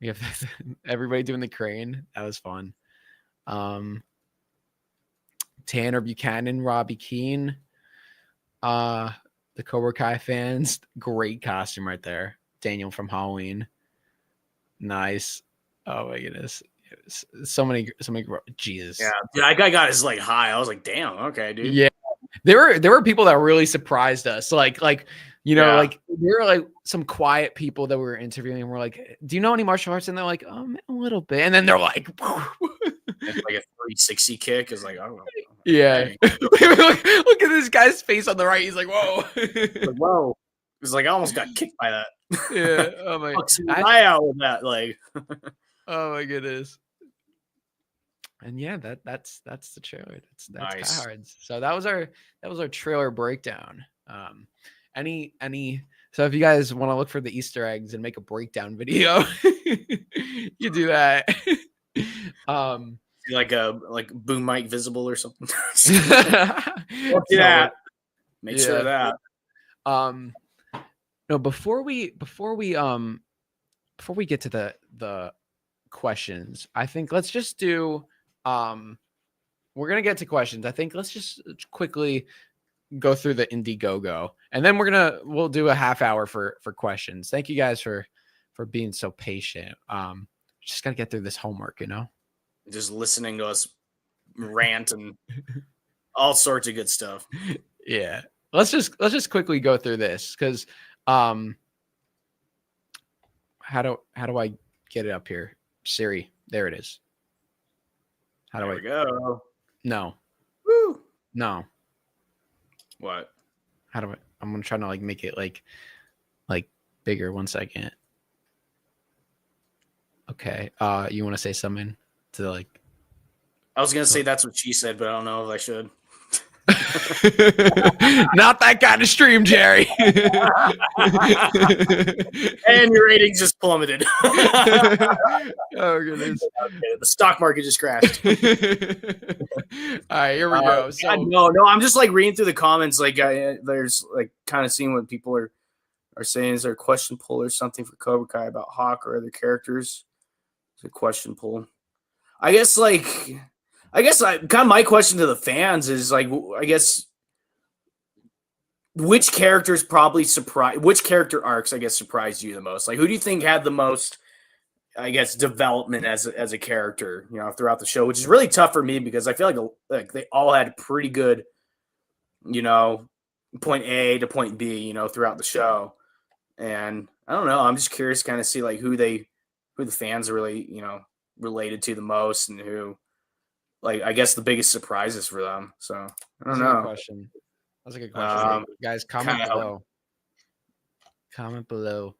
We have everybody doing the crane. That was fun. Tanner Buchanan, Robbie Keane, the Cobra Kai fans. Great costume right there. Daniel from Halloween. Nice. Oh my goodness. So many. Jesus. Yeah, that guy got his like high. I was like, damn. Okay, dude. Yeah. There were people that really surprised us. Like like there were like some quiet people that we were interviewing, and we're like, "Do you know any martial arts?" And they're like, "A little bit." And then they're like, It's like a 360 kick is like, I don't know. Yeah. Look at this guy's face on the right. He's like, "Whoa." Like, whoa. It's like I almost got kicked by that. Yeah. Oh my. Eye out with that. Like. Oh my goodness. And yeah, that's the trailer. That's Nice. Cards. So that was our trailer breakdown. So if you guys want to look for the Easter eggs and make a breakdown video, you do that. Like boom mic visible or something. Yeah. Make sure of that. No, before we get to the questions, I think let's just do we're gonna get to questions. I think let's just quickly go through the Indiegogo, and then we'll do a half hour for questions. Thank you guys for being so patient. Just gotta get through this homework, Just listening to us rant and all sorts of good stuff. Yeah. Let's just quickly go through this because how do I get it up here? Siri, there it is. How do we go? No. Woo. No. What? How do I'm gonna try to like make it like bigger. 1 second. Okay. You want to say something to like? I was gonna say that's what she said, but I don't know if I should. Not that kind of stream, Gerry. And your ratings just plummeted. Oh goodness. The stock market just crashed. All right, here we go. So no, I'm just like reading through the comments. Like, there's like kind of seeing what people are saying. Is there a question poll or something for Cobra Kai about Hawk or other characters? It's a question poll. I guess kind of my question to the fans is like, I guess, which characters probably which character arcs I guess surprised you the most? Like, who do you think had the most, I guess, development as a character, throughout the show, which is really tough for me because I feel like they all had pretty good, point A to point B, throughout the show. And I don't know, I'm just curious to kind of see like who the fans are really, related to the most, and who, like, I guess the biggest surprises for them. So I don't know. Good question. That's a good question. Guys, comment below. Comment below.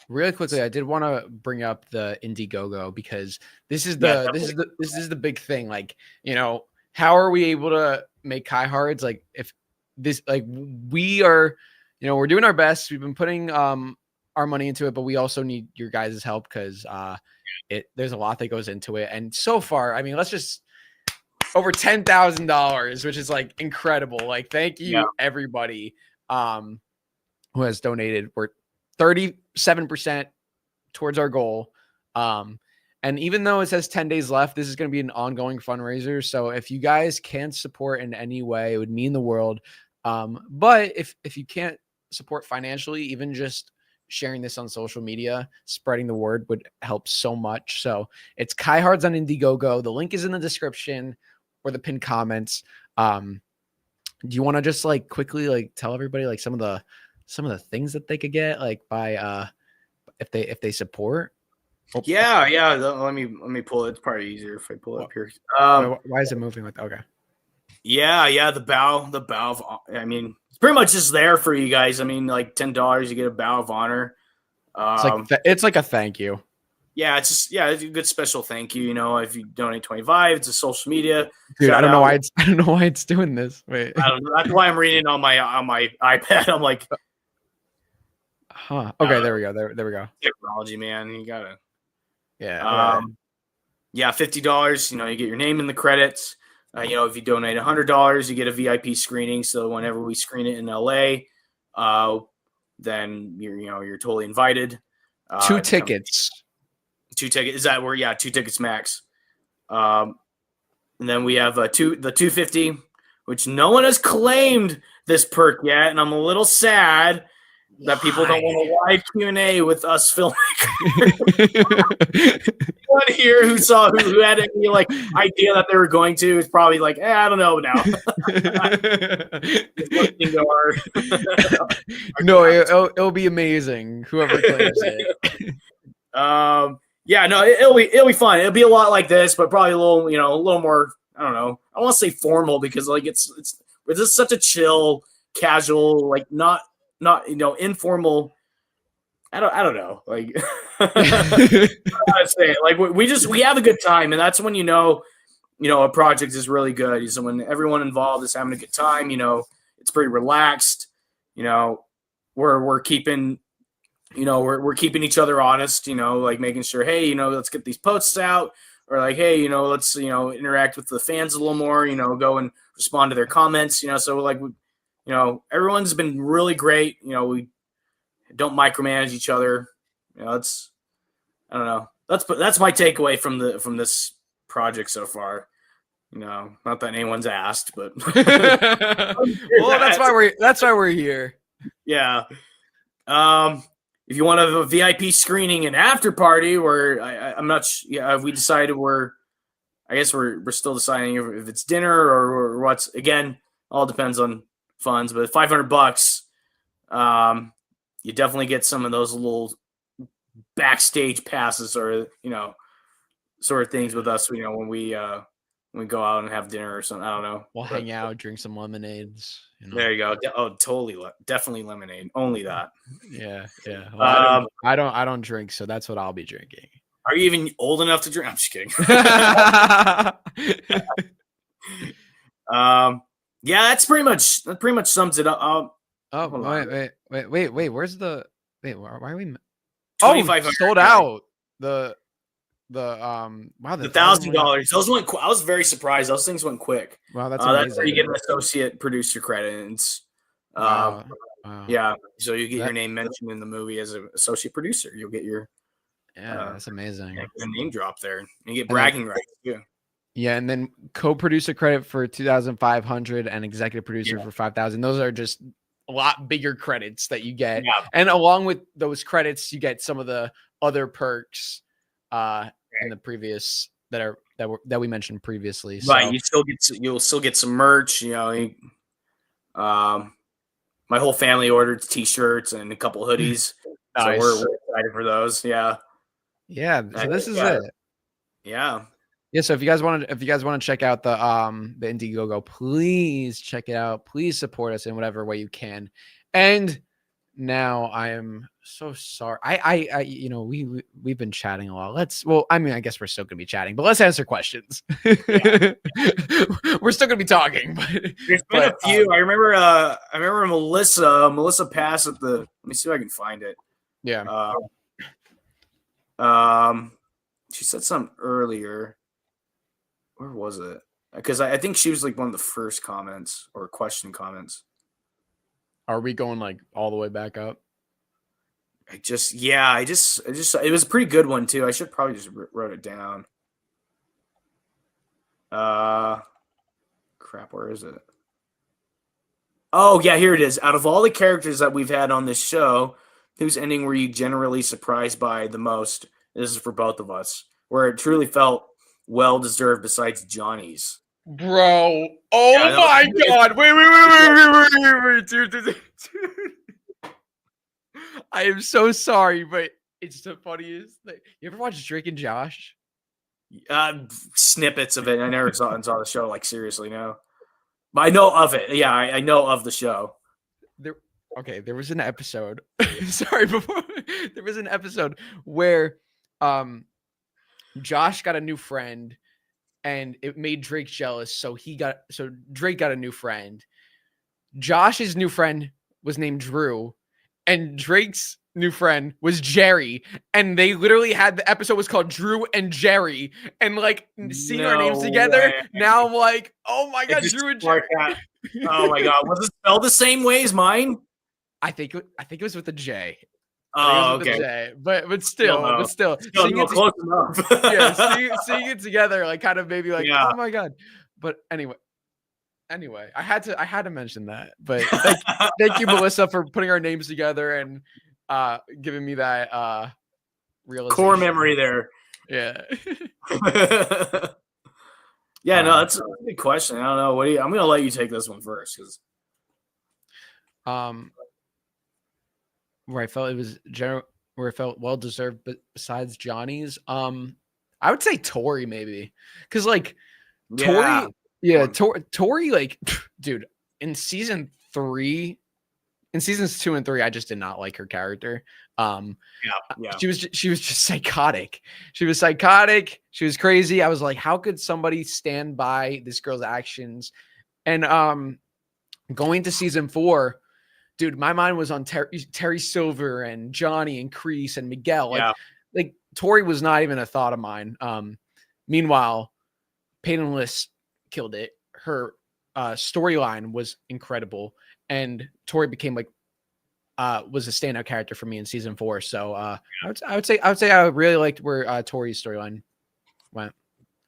Really quickly, I did want to bring up the Indiegogo because this is the big thing. Like, how are we able to make Kai Hards? Like, if this, like, we are, we're doing our best. We've been putting our money into it, but we also need your guys' help because there's a lot that goes into it. And so far, I mean, let's just over $10,000, which is like incredible. Like, thank you everybody who has donated. We're 37% towards our goal. And even though it says 10 days left, this is going to be an ongoing fundraiser. So if you guys can support in any way, it would mean the world. But if you can't support financially, even just sharing this on social media, spreading the word would help so much. So it's Kai Hards on Indiegogo. The link is in the description or the pinned comments. Do you want to just like quickly like tell everybody like some of the things that they could get like by if they support? Yeah. Let me pull it. It's probably easier if I pull it up here. Why is it moving like okay? Yeah. The bow of, I mean, it's pretty much just there for you guys. I mean, like $10, you get a bow of honor. It's like a thank you. Yeah, it's a good special thank you. If you donate 25, it's a social media. Dude, I don't know why it's doing this. Wait, I don't know. That's why I'm reading it on my iPad. I'm like, huh? Okay, there we go. There we go. Technology, man, you gotta. Yeah. Yeah, $50. You get your name in the credits. If you donate $100, you get a VIP screening. So whenever we screen it in LA, then you're totally invited. 2 tickets. 2 tickets. Is that where? Yeah, 2 tickets max. And then we have the 250, which no one has claimed this perk yet, and I'm a little sad that people don't want a live Q&A with us filmmakers. Anyone here who had any like idea that they were going to is probably like, I don't know now. No, it'll be amazing. Whoever claims it. Yeah, no, it'll be fun. It'll be a lot like this, but probably a little more. I don't know. I want to say formal because like it's just such a chill, casual, like not informal. I don't know. Like, I say it. Like we have a good time, and that's when a project is really good. Is when everyone involved is having a good time. It's pretty relaxed. We're keeping. We're keeping each other honest, like making sure, hey, let's get these posts out, or like, hey, let's, interact with the fans a little more, go and respond to their comments, so like, everyone's been really great. We don't micromanage each other. It's, I don't know. That's my takeaway from this project so far. Not that anyone's asked, but well, that's why we're here. Yeah. If you want to have a VIP screening and after party, where I'm not, we decided we're still deciding if it's dinner or what's. Again, all depends on funds, but $500, you definitely get some of those little backstage passes or sort of things with us. When we go out and have dinner or something. I don't know. We'll hang out, drink some lemonades. There you go. Oh, totally. Definitely lemonade. Only that. Yeah. Well, I don't drink, so that's what I'll be drinking. Are you even old enough to drink? I'm just kidding. Yeah, that pretty much sums it up. Wait. Where's the why are we? 2,500 sold out. Wow, the $1,000. Those went. I was very surprised. Those things went quick. Wow, that's amazing. That's where you get an associate producer credit. And it's, Wow. Yeah, so you get your name mentioned in the movie as an associate producer. You'll get your that's amazing. The name drop there. And you get bragging rights too. Yeah, and then co-producer credit for 2,500 and executive producer for 5,000. Those are just a lot bigger credits that you get. Yeah. And along with those credits, you get some of the other perks in the previous that we mentioned previously. Right, So, you'll still get some merch. My whole family ordered T-shirts and a couple hoodies, Nice. so we're excited for those. Yeah. So this is it. Yeah. Yeah, so if you guys want to check out the Indiegogo, please check it out. Please support us in whatever way you can. And now I am so sorry. We've been chatting a lot. I guess we're still gonna be chatting, but let's answer questions. Yeah. We're still gonna be talking, but there's been a few. I remember Melissa passed at the. Let me see if I can find it. Yeah. She said something earlier. Where was it? Because I think she was like one of the first comments or question comments. Are we going like all the way back up? I just it was a pretty good one too. I should probably just wrote it down. Crap, where is it? Oh yeah, here it is. Out of all the characters that we've had on this show, whose ending were you generally surprised by the most? This is for both of us, where it truly felt well deserved besides Johnny's. Bro, my God. Wait, dude. I am so sorry, but it's the funniest thing. You ever watch Drake and Josh? Snippets of it. I never saw the show, like seriously, no. But I know of it. Yeah, I know of the show. There was an episode. There was an episode where Josh got a new friend and it made Drake jealous. So Drake got a new friend. Josh's new friend was named Drew and Drake's new friend was Gerry. And they literally had the episode was called Drew and Gerry. And like seeing our names together, now I'm like, oh my God, Drew and Gerry. Oh my God. Was it spelled the same way as mine? I think it was with a J. Oh, okay. But still, seeing close enough. seeing it together, like kind of maybe like, oh my God. But anyway, I had to mention that. But thank you, Melissa, for putting our names together and giving me that realization. Core memory there. Yeah. Yeah, no, that's a good question. I don't know. I'm gonna let you take this one first, because where I felt it was where it felt well deserved, but besides Johnny's, I would say Tori maybe, because like Tori, Tori, like, dude, in seasons 2 and 3, I just did not like her character. She was just psychotic. She was psychotic. She was crazy. I was like, how could somebody stand by this girl's actions? And going to season 4. Dude, my mind was on Terry Silver and Johnny and Kreese and Miguel. Like Tori was not even a thought of mine. Meanwhile, Peyton List killed it. Her storyline was incredible, and Tori became like was a standout character for me in season 4. So I would say I really liked where Tori's storyline went.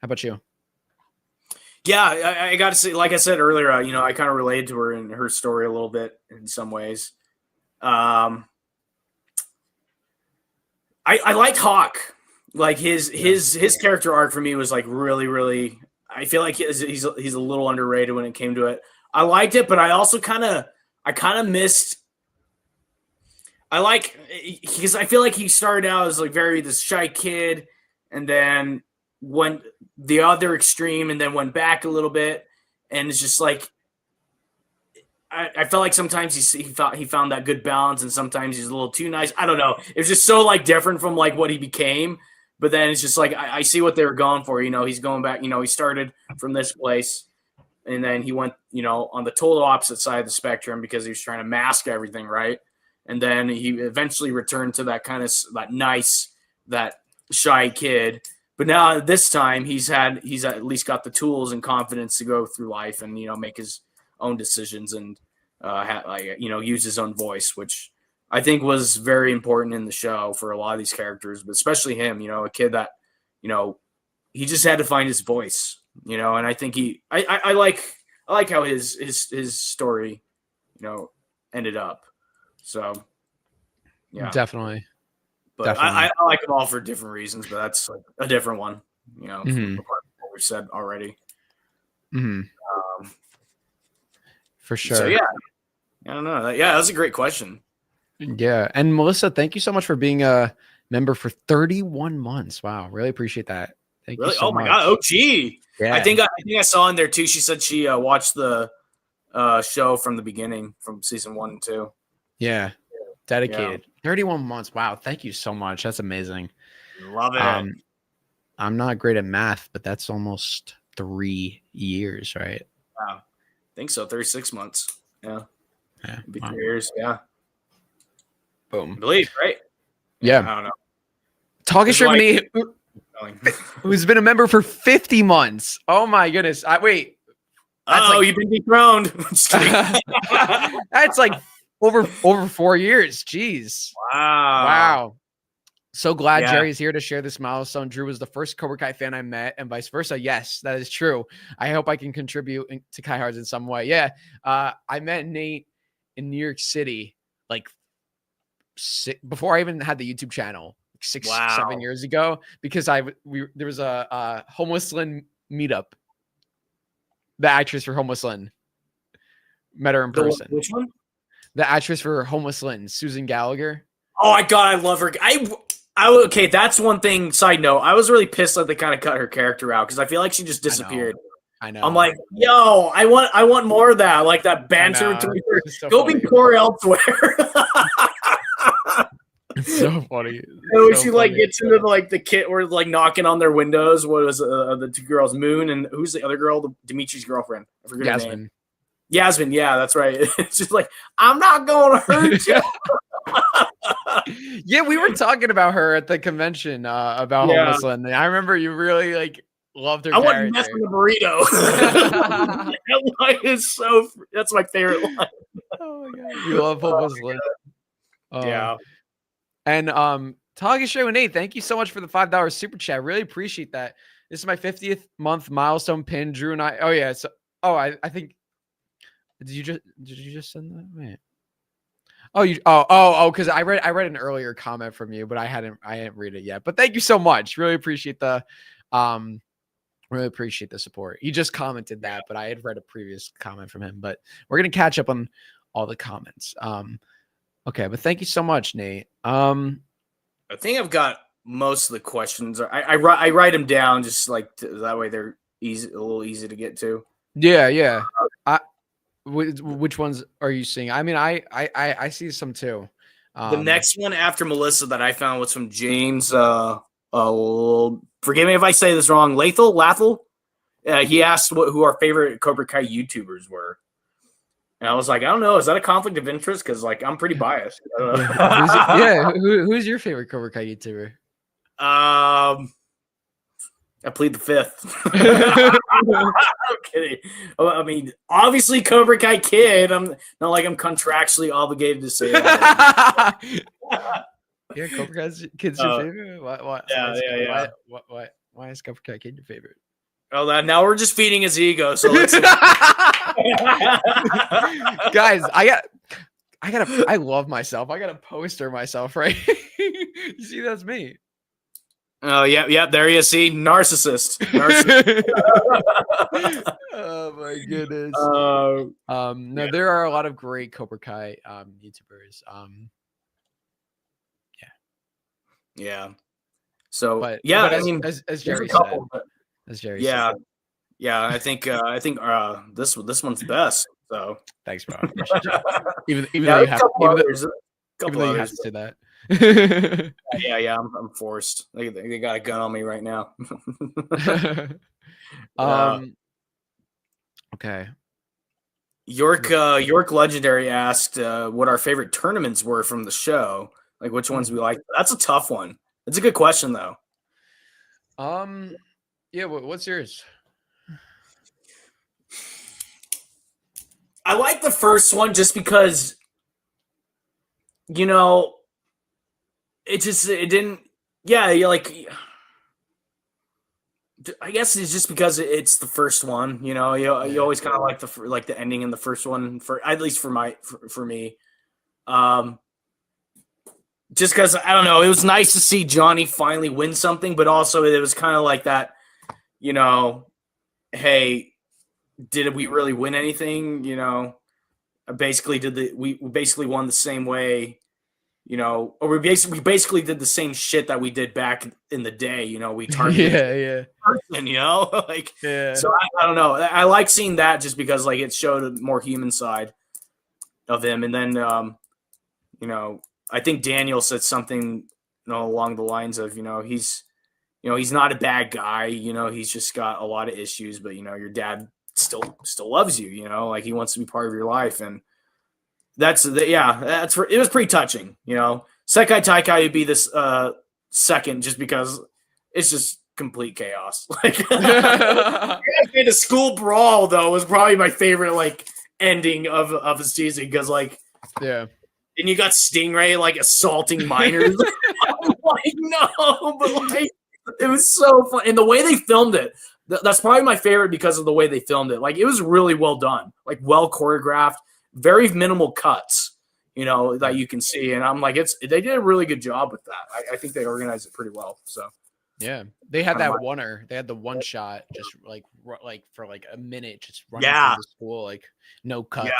How about you? Yeah, I got to say, like I said earlier, I kind of related to her and her story a little bit in some ways. I liked Hawk. Like his character arc for me was like really, really. I feel like he's a little underrated when it came to it. I liked it, but I also kind of missed. Because I feel like he started out as like very this shy kid, and then went the other extreme, and then went back a little bit, and it's just like I felt like sometimes he found that good balance, and sometimes he's a little too nice. I don't know. It's just so like different from like what he became. But then it's just like I see what they were going for. He's going back. He started from this place, and then he went, on the total opposite side of the spectrum because he was trying to mask everything, right? And then he eventually returned to that kind of that shy kid. But now this time he's at least got the tools and confidence to go through life and make his own decisions and use his own voice, which I think was very important in the show for a lot of these characters, but especially him. A kid that he just had to find his voice. And I think I like how his story ended up. So yeah, definitely. But I like them all for different reasons, but that's like a different one, Mm-hmm. from what we've said already. Mm-hmm. For sure. So yeah, I don't know. Yeah, that was a great question. Yeah, and Melissa, thank you so much for being a member for 31 months. Wow, really appreciate that. Thank you so much. Oh my god, OG. Yeah. I think I saw in there too. She said she watched the show from the beginning, from season 1 and 2. Yeah, dedicated. 31 months. Wow, thank you so much. That's amazing. Love it. I'm not great at math, but that's almost 3 years, right? Wow. I think so. 36 months. Yeah. Yeah. Be 3 years. Yeah. Boom. I believe, right? Yeah. I don't know. Talking Shermany, who's been a member for 50 months. Oh my goodness. Wait. You've been dethroned. Just kidding. That's like over 4 years. Jeez. Wow. So glad Gerry's here to share this milestone. Drew was the first Cobra Kai fan I met, and vice versa. Yes, that is true. I hope I can contribute to Kai Hards in some way. Yeah. I met Nate in New York City, like before I even had the YouTube channel, 6-7 years ago, because there was a Homeless Lynn meetup. The actress for Homeless Lynn. Met her in person. Which one? The actress for Homeless Lynn, Susan Gallagher. Oh my god, I love her. Okay, that's one thing. Side note, I was really pissed that they kind of cut her character out because I feel like she just disappeared. I know. I'm like, yo, I want more of that, like that banter between her. So Go funny. be Corey elsewhere. It's so funny. When she like gets into the kid or like knocking on their windows. What was the two girls, Moon and who's the other girl? Dimitri's girlfriend. I forget her name. Yasmin. Yeah, that's right. It's just like, I'm not going to hurt you. Yeah, we were talking about her at the convention about Homeless Lynn. I remember you really like loved her. I want to mess with a burrito. That line is that's my favorite line. Oh my god, we love Homeless Lynn. Yeah. And Talking Straight with Nate, thank you so much for the $5 super chat. Really appreciate that. This is my 50th month milestone pin. Drew and I. Oh yeah. So I think. Did you just send that? Wait. Because I read an earlier comment from you, but I hadn't read it yet. But thank you so much. Really appreciate the support. He just commented that, but I had read a previous comment from him. But we're gonna catch up on all the comments. Okay, but thank you so much, Nate. I think I've got most of the questions. I write them down just like that way they're a little easy to get to. Yeah. Which ones are you seeing? I mean, I see some too. The next one after Melissa that I found was from James. Forgive me if I say this wrong. Lathel. He asked who our favorite Cobra Kai YouTubers were, and I was like, I don't know. Is that a conflict of interest? Because like I'm pretty biased. Who's your favorite Cobra Kai YouTuber? I plead the fifth. I'm kidding. I mean, obviously Cobra Kai Kid. I'm not like I'm contractually obligated to say that. Yeah, Cobra Kai Kid's your favorite? What? Yeah. Why is Cobra Kai Kid your favorite? Oh, now we're just feeding his ego. So let's guys, I love myself. I got a poster myself, right? You see, that's me. Oh, yeah. There you see, narcissist. Oh my goodness. No, there are a lot of great Cobra Kai YouTubers. Yeah. So, but I mean, as Gerry couple, said, as Gerry said. said. Yeah. I think this one's best. So thanks, bro. Even though you have to say that. Yeah. I'm forced. They got a gun on me right now. Okay. York Legendary asked what our favorite tournaments were from the show, like which ones we liked. That's a tough one. It's a good question though. Yeah. What's yours? I like the first one just because, you know, it didn't. Yeah, you're like. I guess it's just because it's the first one, you know. You always kind of like the ending in the first one, for at least for me. Just because I don't know, it was nice to see Johnny finally win something, but also it was kind of like that, you know. Hey, did we really win anything? You know, we basically won the same way. You know, or we basically did the same shit that we did back in the day. You know, we targeted person, you know, like So I don't know. I like seeing that just because like it showed a more human side of him. And then you know, I think Daniel said something, you know, along the lines of, you know, he's not a bad guy. You know, he's just got a lot of issues, but you know, your dad still loves you. You know, like he wants to be part of your life and. It was pretty touching, you know. Sekai Taikai would be this second just because it's just complete chaos. Like the school brawl though was probably my favorite like ending of a season because like and you got Stingray like assaulting minors. I'm like no, but like it was so fun and the way they filmed it. That's probably my favorite because of the way they filmed it. Like it was really well done, like well choreographed. Very minimal cuts, you know, that you can see. And I'm like, they did a really good job with that. I think they organized it pretty well. So, yeah, they had that oneer. They had the one shot just like for like a minute, just running through the school, like no cuts.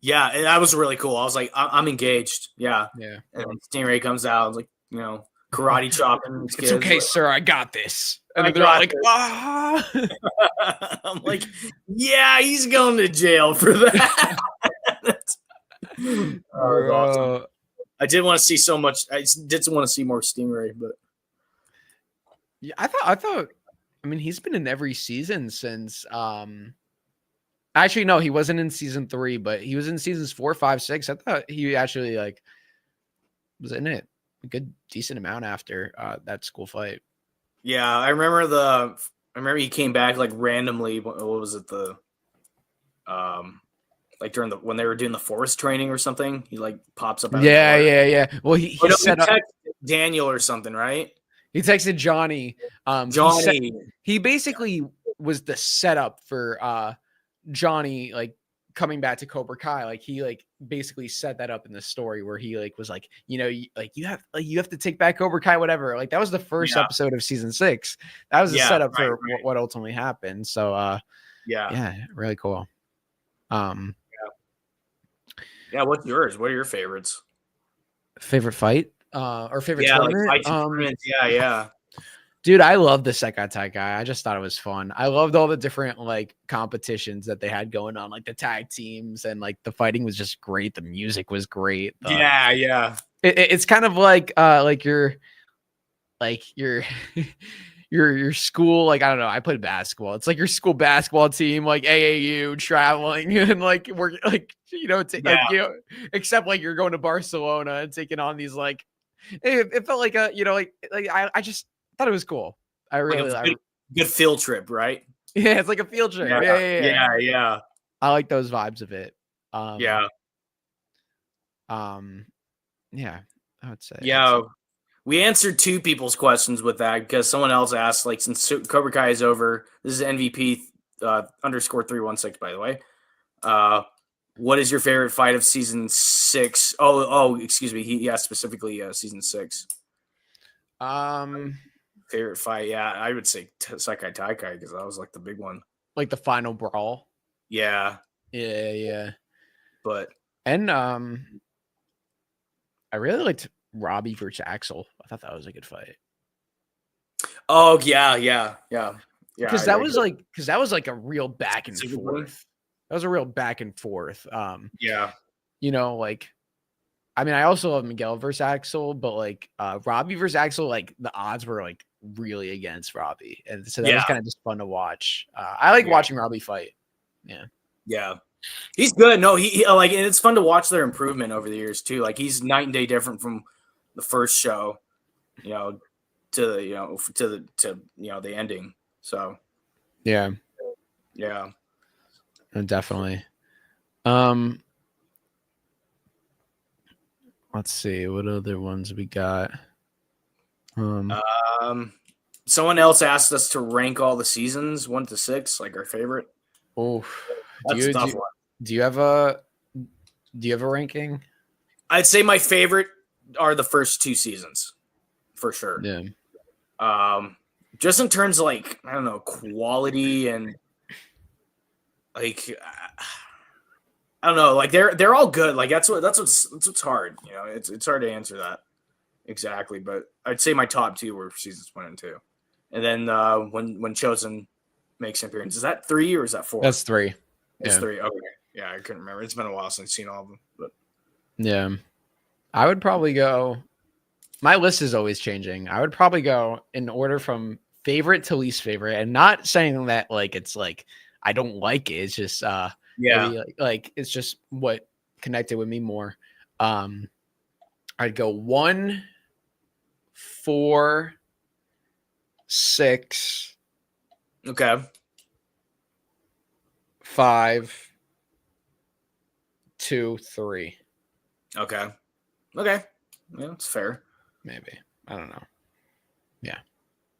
Yeah. And that was really cool. I was like, I'm engaged. Yeah. Yeah. And Stingray comes out, like, you know, karate chopping. It's okay, sir. I got this. And then they're all like, ah. I'm like, yeah, he's going to jail for that. Awesome. I did want to see so much. I did want to see more Stingray, but yeah, I thought. I mean, he's been in every season since. Actually, no, he wasn't in season 3, but he was in seasons 4, 5, 6. I thought he actually like was in it a good decent amount after that school fight. Yeah, I remember he came back like randomly. What was it? Like during when they were doing the forest training or something, he like pops up. Yeah. Well, he set up Daniel or something, right? He texted Johnny. He basically was the setup for Johnny like coming back to Cobra Kai. Like he like basically set that up in the story where he like was like, you know, you have to take back Cobra Kai, whatever. Like that was the first episode of season 6. That was the setup for what ultimately happened. So really cool. What's yours? What are your favorites? Favorite fight? Or favorite tournament? Like tournaments. Yeah. Dude, I love the Sekai Taikai. I just thought it was fun. I loved all the different like competitions that they had going on, like the tag teams, and like the fighting was just great. The music was great. It's kind of like your school, like I don't know. I played basketball. It's like your school basketball team, like AAU traveling and like we're like except like you're going to Barcelona and taking on these like. It felt like I just thought it was cool. I really like good field trip, right? Yeah, it's like a field trip. Yeah. I like those vibes of it. Yeah, I would say. Yeah, we answered 2 people's questions with that because someone else asked, like, since Cobra Kai is over, this is MVP _316, by the way. What is your favorite fight of season 6? Oh, excuse me. He asked specifically season 6. Favorite fight? Yeah, I would say Sekai Taikai because that was like the big one, like the final brawl. Yeah. But I really liked Robbie versus Axel. I thought that was a good fight. Oh yeah. Because that was like a real back and forth. That was a real back and forth. You know, like, I mean, I also love Miguel versus Axel, but like Robbie versus Axel, like the odds were like really against Robbie, and so that was kind of just fun to watch. I like watching Robbie fight. Yeah. He's good. No, he like, and it's fun to watch their improvement over the years too. Like he's night and day different from the first show, to the ending. So yeah, definitely. Let's see what other ones we got. Someone else asked us to rank all the seasons 1 to 6, like our favorite. Oh, that's a tough one. Do you have a ranking? I'd say my favorite are the first 2 seasons, for sure. Yeah. Just in terms of like, I don't know, quality and like, I don't know, like they're all good. Like that's what's hard. It's hard to answer that exactly, but I'd say my top 2 were seasons 1 and 2, and then when Chosen makes an appearance, is that 3 or is that 4? That's 3. It's 3. Okay. Yeah, I couldn't remember. It's been a while since I've seen all of them. But yeah, I would probably go. My list is always changing. I would probably go in order from favorite to least favorite, and not saying that like it's like I don't like it. It's just maybe, like it's just what connected with me more. I'd go 1, 4, 6. Okay. 5, 2, 3. Okay. Yeah, that's fair. Maybe. I don't know. Yeah.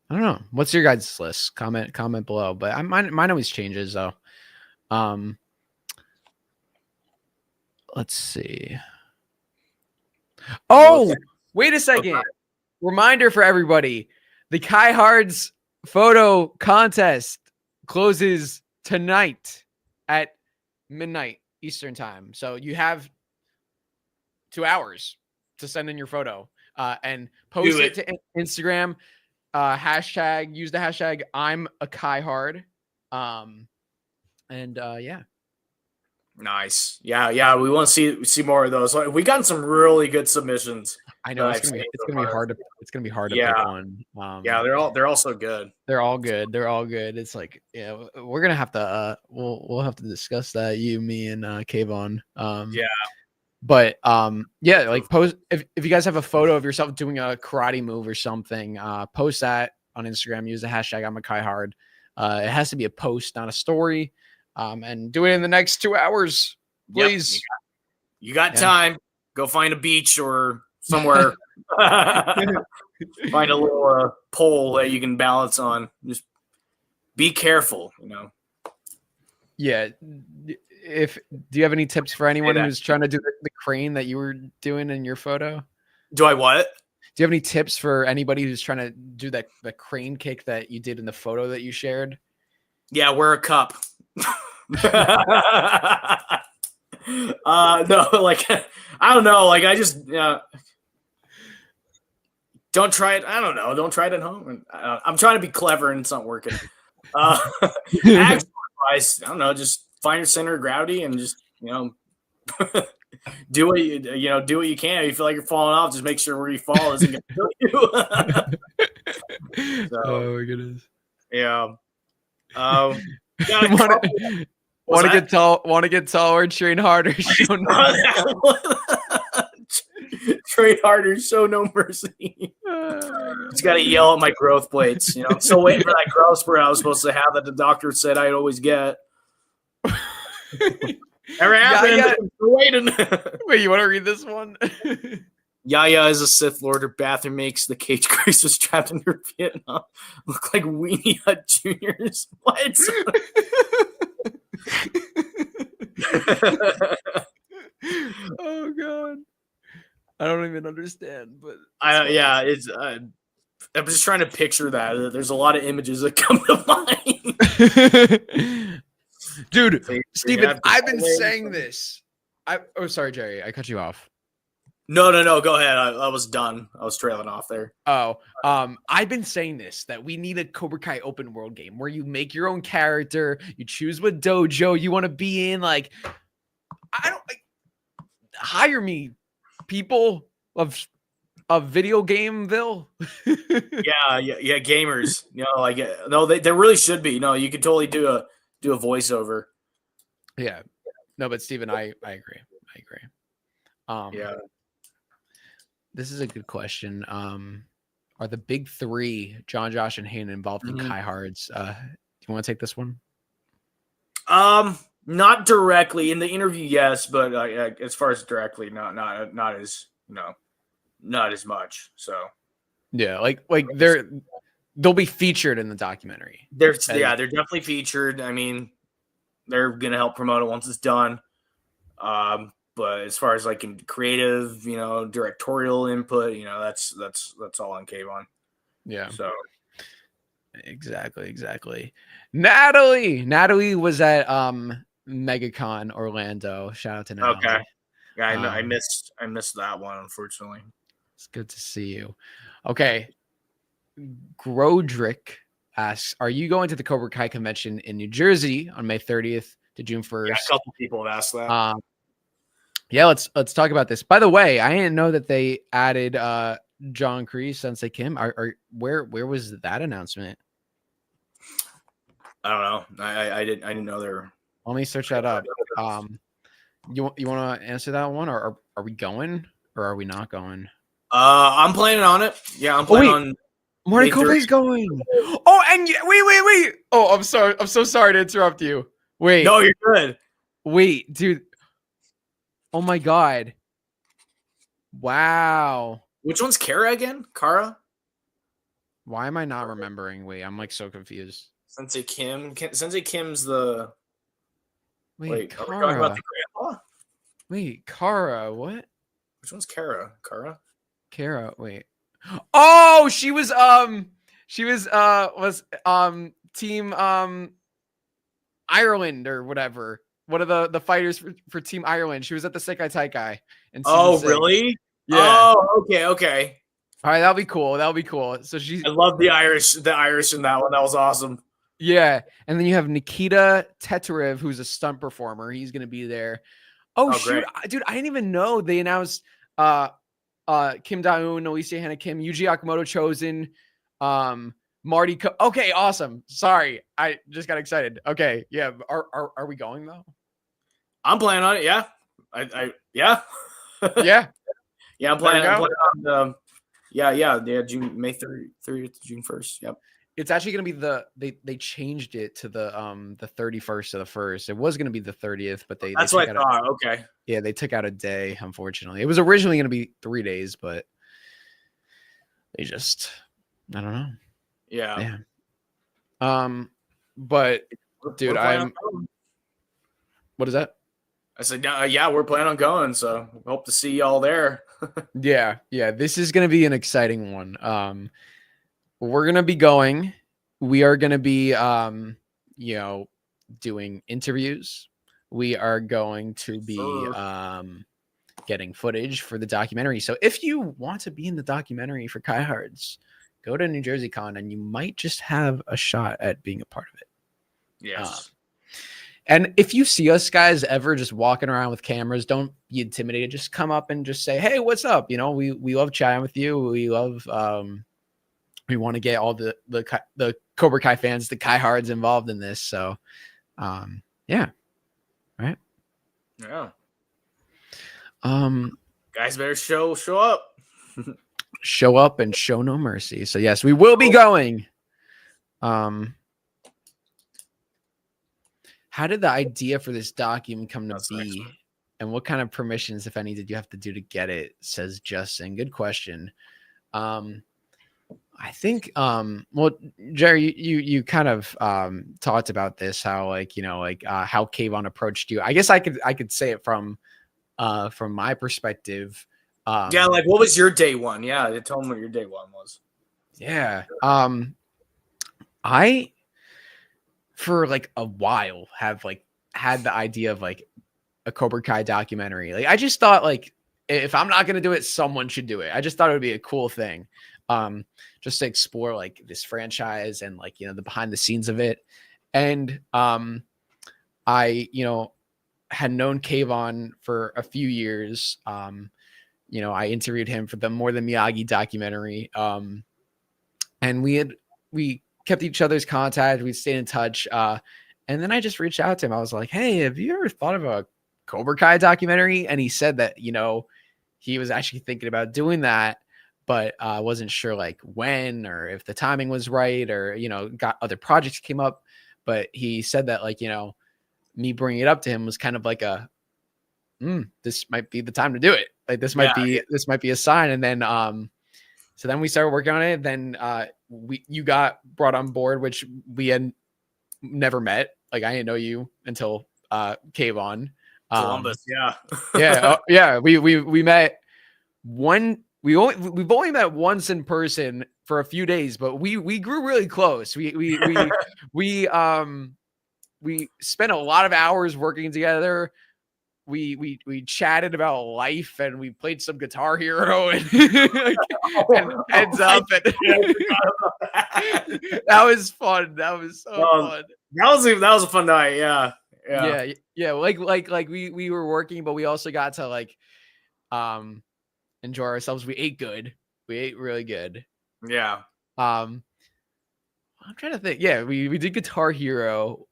I don't know. What's your guys' list? Comment below. But mine always changes though. Let's see. Oh, wait a second. Okay. Reminder for everybody. The Kai Hards photo contest closes tonight at midnight Eastern time. So you have 2 hours to send in your photo and post it to Instagram. Use the hashtag I'm a Kai Hard. Yeah. Nice. Yeah. We want to see more of those. We got some really good submissions. I know it's gonna be hard to pick one. They're all so good. They're all good. It's like, we're gonna have to we'll have to discuss that, you, me, and Kayvon. But like post if you guys have a photo of yourself doing a karate move or something, post that on Instagram. Use the hashtag I'm a Kai Hard. It has to be a post, not a story. And do it in the next 2 hours, please. Yep, you got time. Go find a beach or somewhere. Find a little pole that you can balance on. Just be careful, Yeah. Do you have any tips for anyone who's trying to do the crane that you were doing in your photo? Do I what? Do you have any tips for anybody who's trying to do the crane kick that you did in the photo that you shared? Yeah, wear a cup. No, like I don't know. Like I just don't try it. I don't know. Don't try it at home. I'm trying to be clever and it's not working. Actual advice, I don't know. Just find your center of gravity and just do what you do what you can. If you feel like you're falling off, just make sure where you fall isn't going to kill you. Oh my goodness. Yeah. Want to get tall? Want to get taller? Train harder. Show train harder. Show no mercy. Just got to yell at my growth plates. I'm still waiting for that growth spurt I was supposed to have that the doctor said I'd always get. Never happened. I'm still waiting. Wait, you want to read this one? Yaya is a Sith Lord. Her bathroom makes the cage Grace was trapped in her Vietnam look like Weenie Hut Juniors. What? Oh God, I don't even understand. But it's. I'm just trying to picture that. There's a lot of images that come to mind. Dude, Steven, I've been saying this. Sorry, Gerry, I cut you off. No. Go ahead. I was done. I was trailing off there. Oh, I've been saying this, that we need a Cobra Kai open world game where you make your own character, you choose what dojo you want to be in. Like, hire me, people of video gameville. yeah, gamers. There really should be. You could totally do a voiceover. Yeah. No, but Steven, I agree. I agree. Yeah. This is a good question. Are the big three, John, Josh, and Hayden, involved in Kai Hards? Do you want to take this one? Not directly in the interview, yes, but as far as directly, not as not as much. So yeah, like they'll be featured in the documentary. They're definitely featured. I mean, they're gonna help promote it once it's done. But as far as like in creative, directorial input, that's all on Kayvon. Yeah. So exactly. Natalie was at MegaCon Orlando. Shout out to Natalie. Okay. Yeah, I missed that one, unfortunately. It's good to see you. Okay. Grodrick asks, are you going to the Cobra Kai convention in New Jersey on May 30th to June 1st? Yeah, a couple people have asked that. Yeah, let's talk about this. By the way, I didn't know that they added John Kreese, Sensei Kim. Where was that announcement? I don't know. I didn't know there. Let me search that up. You want to answer that one, or are we going, or are we not going? I'm planning on it. Yeah, I'm planning on. Marty Kobe's going. Oh, and wait. Oh, I'm sorry. I'm so sorry to interrupt you. Wait. No, you're good. Wait, dude. Oh my God. Wow. Which one's Kara again? Kara? Why am I not remembering? Wait, I'm like so confused. Sensei Kim. Sensei Kim's the. Wait, Kara. Are we talking about the grandpa? Wait, Kara. What? Which one's Kara? Kara. Wait. Oh, she was Team Ireland or whatever. One of the fighters for Team Ireland. She was at the Sekai Taikai. Oh, really? Yeah. Oh, okay. All right, that'll be cool. So I love the Irish in that one. That was awesome. Yeah, and then you have Nikita Teterev, who's a stunt performer. He's gonna be there. Oh shoot, dude! I didn't even know they announced Kim Da-eun, Alicia Hannah Kim, Yuji Akamoto chosen, Marty. Okay, awesome. Sorry, I just got excited. Okay, yeah. Are we going though? I'm planning on it. Yeah, yeah. Yeah, I'm planning on. June May 30th to June 1st. Yep. It's actually going to be they changed it to the 31st of the 1st. It was going to be the 30th, but that's what I thought. Okay. Yeah, they took out a day, unfortunately. It was originally going to be 3 days, but they just, I don't know. Yeah. But dude, what is that? I said, yeah, we're planning on going, so hope to see y'all there. Yeah. This is going to be an exciting one. We're going to be going. We are going to be, doing interviews. We are going to be getting footage for the documentary. So if you want to be in the documentary for Kai Hards, go to New Jersey Con and you might just have a shot at being a part of it. Yes. And if you see us guys ever just walking around with cameras, don't be intimidated. Just come up and just say, hey, what's up? We love chatting with you. We love, we want to get all the Cobra Kai fans, the Kai Hards involved in this. So, yeah. Right. Yeah. Guys better show up. Show up and show no mercy. So yes, we will be going. How did the idea for this doc even come to be? And what kind of permissions, if any, did you have to do to get it? Says Justin. Good question. I think, well, Gerry, you kind of talked about this, how how Kayvon approached you. I guess I could say it from my perspective. Yeah, like what was your day one? Yeah, tell them what your day one was. Yeah. I for like a while have had the idea of a Cobra Kai documentary. Like I just thought if I'm not gonna do it, someone should do it. I just thought it would be a cool thing. Just to explore this franchise and the behind the scenes of it. And I had known Kayvon for a few years. I interviewed him for the More Than Miyagi documentary. And we kept each other's contact. We stayed in touch. And then I just reached out to him. I was like, hey, have you ever thought of a Cobra Kai documentary? And he said that, he was actually thinking about doing that, but wasn't sure like when or if the timing was right or, got other projects came up. But he said that like, me bringing it up to him was kind of like this might be the time to do it. Like this might be a sign. And then, so then we started working on it. Then you got brought on board, which we had never met. Like I didn't know you until Cave On. Columbus, yeah. yeah. We met we've only met once in person for a few days, but we grew really close. We spent a lot of hours working together. We chatted about life and we played some Guitar Hero and, and Heads Up. And that was fun. That was so fun. That was a fun night. Yeah. Like we were working, but we also got to like enjoy ourselves. We ate good. We ate really good. Yeah. I'm trying to think. Yeah, we did Guitar Hero.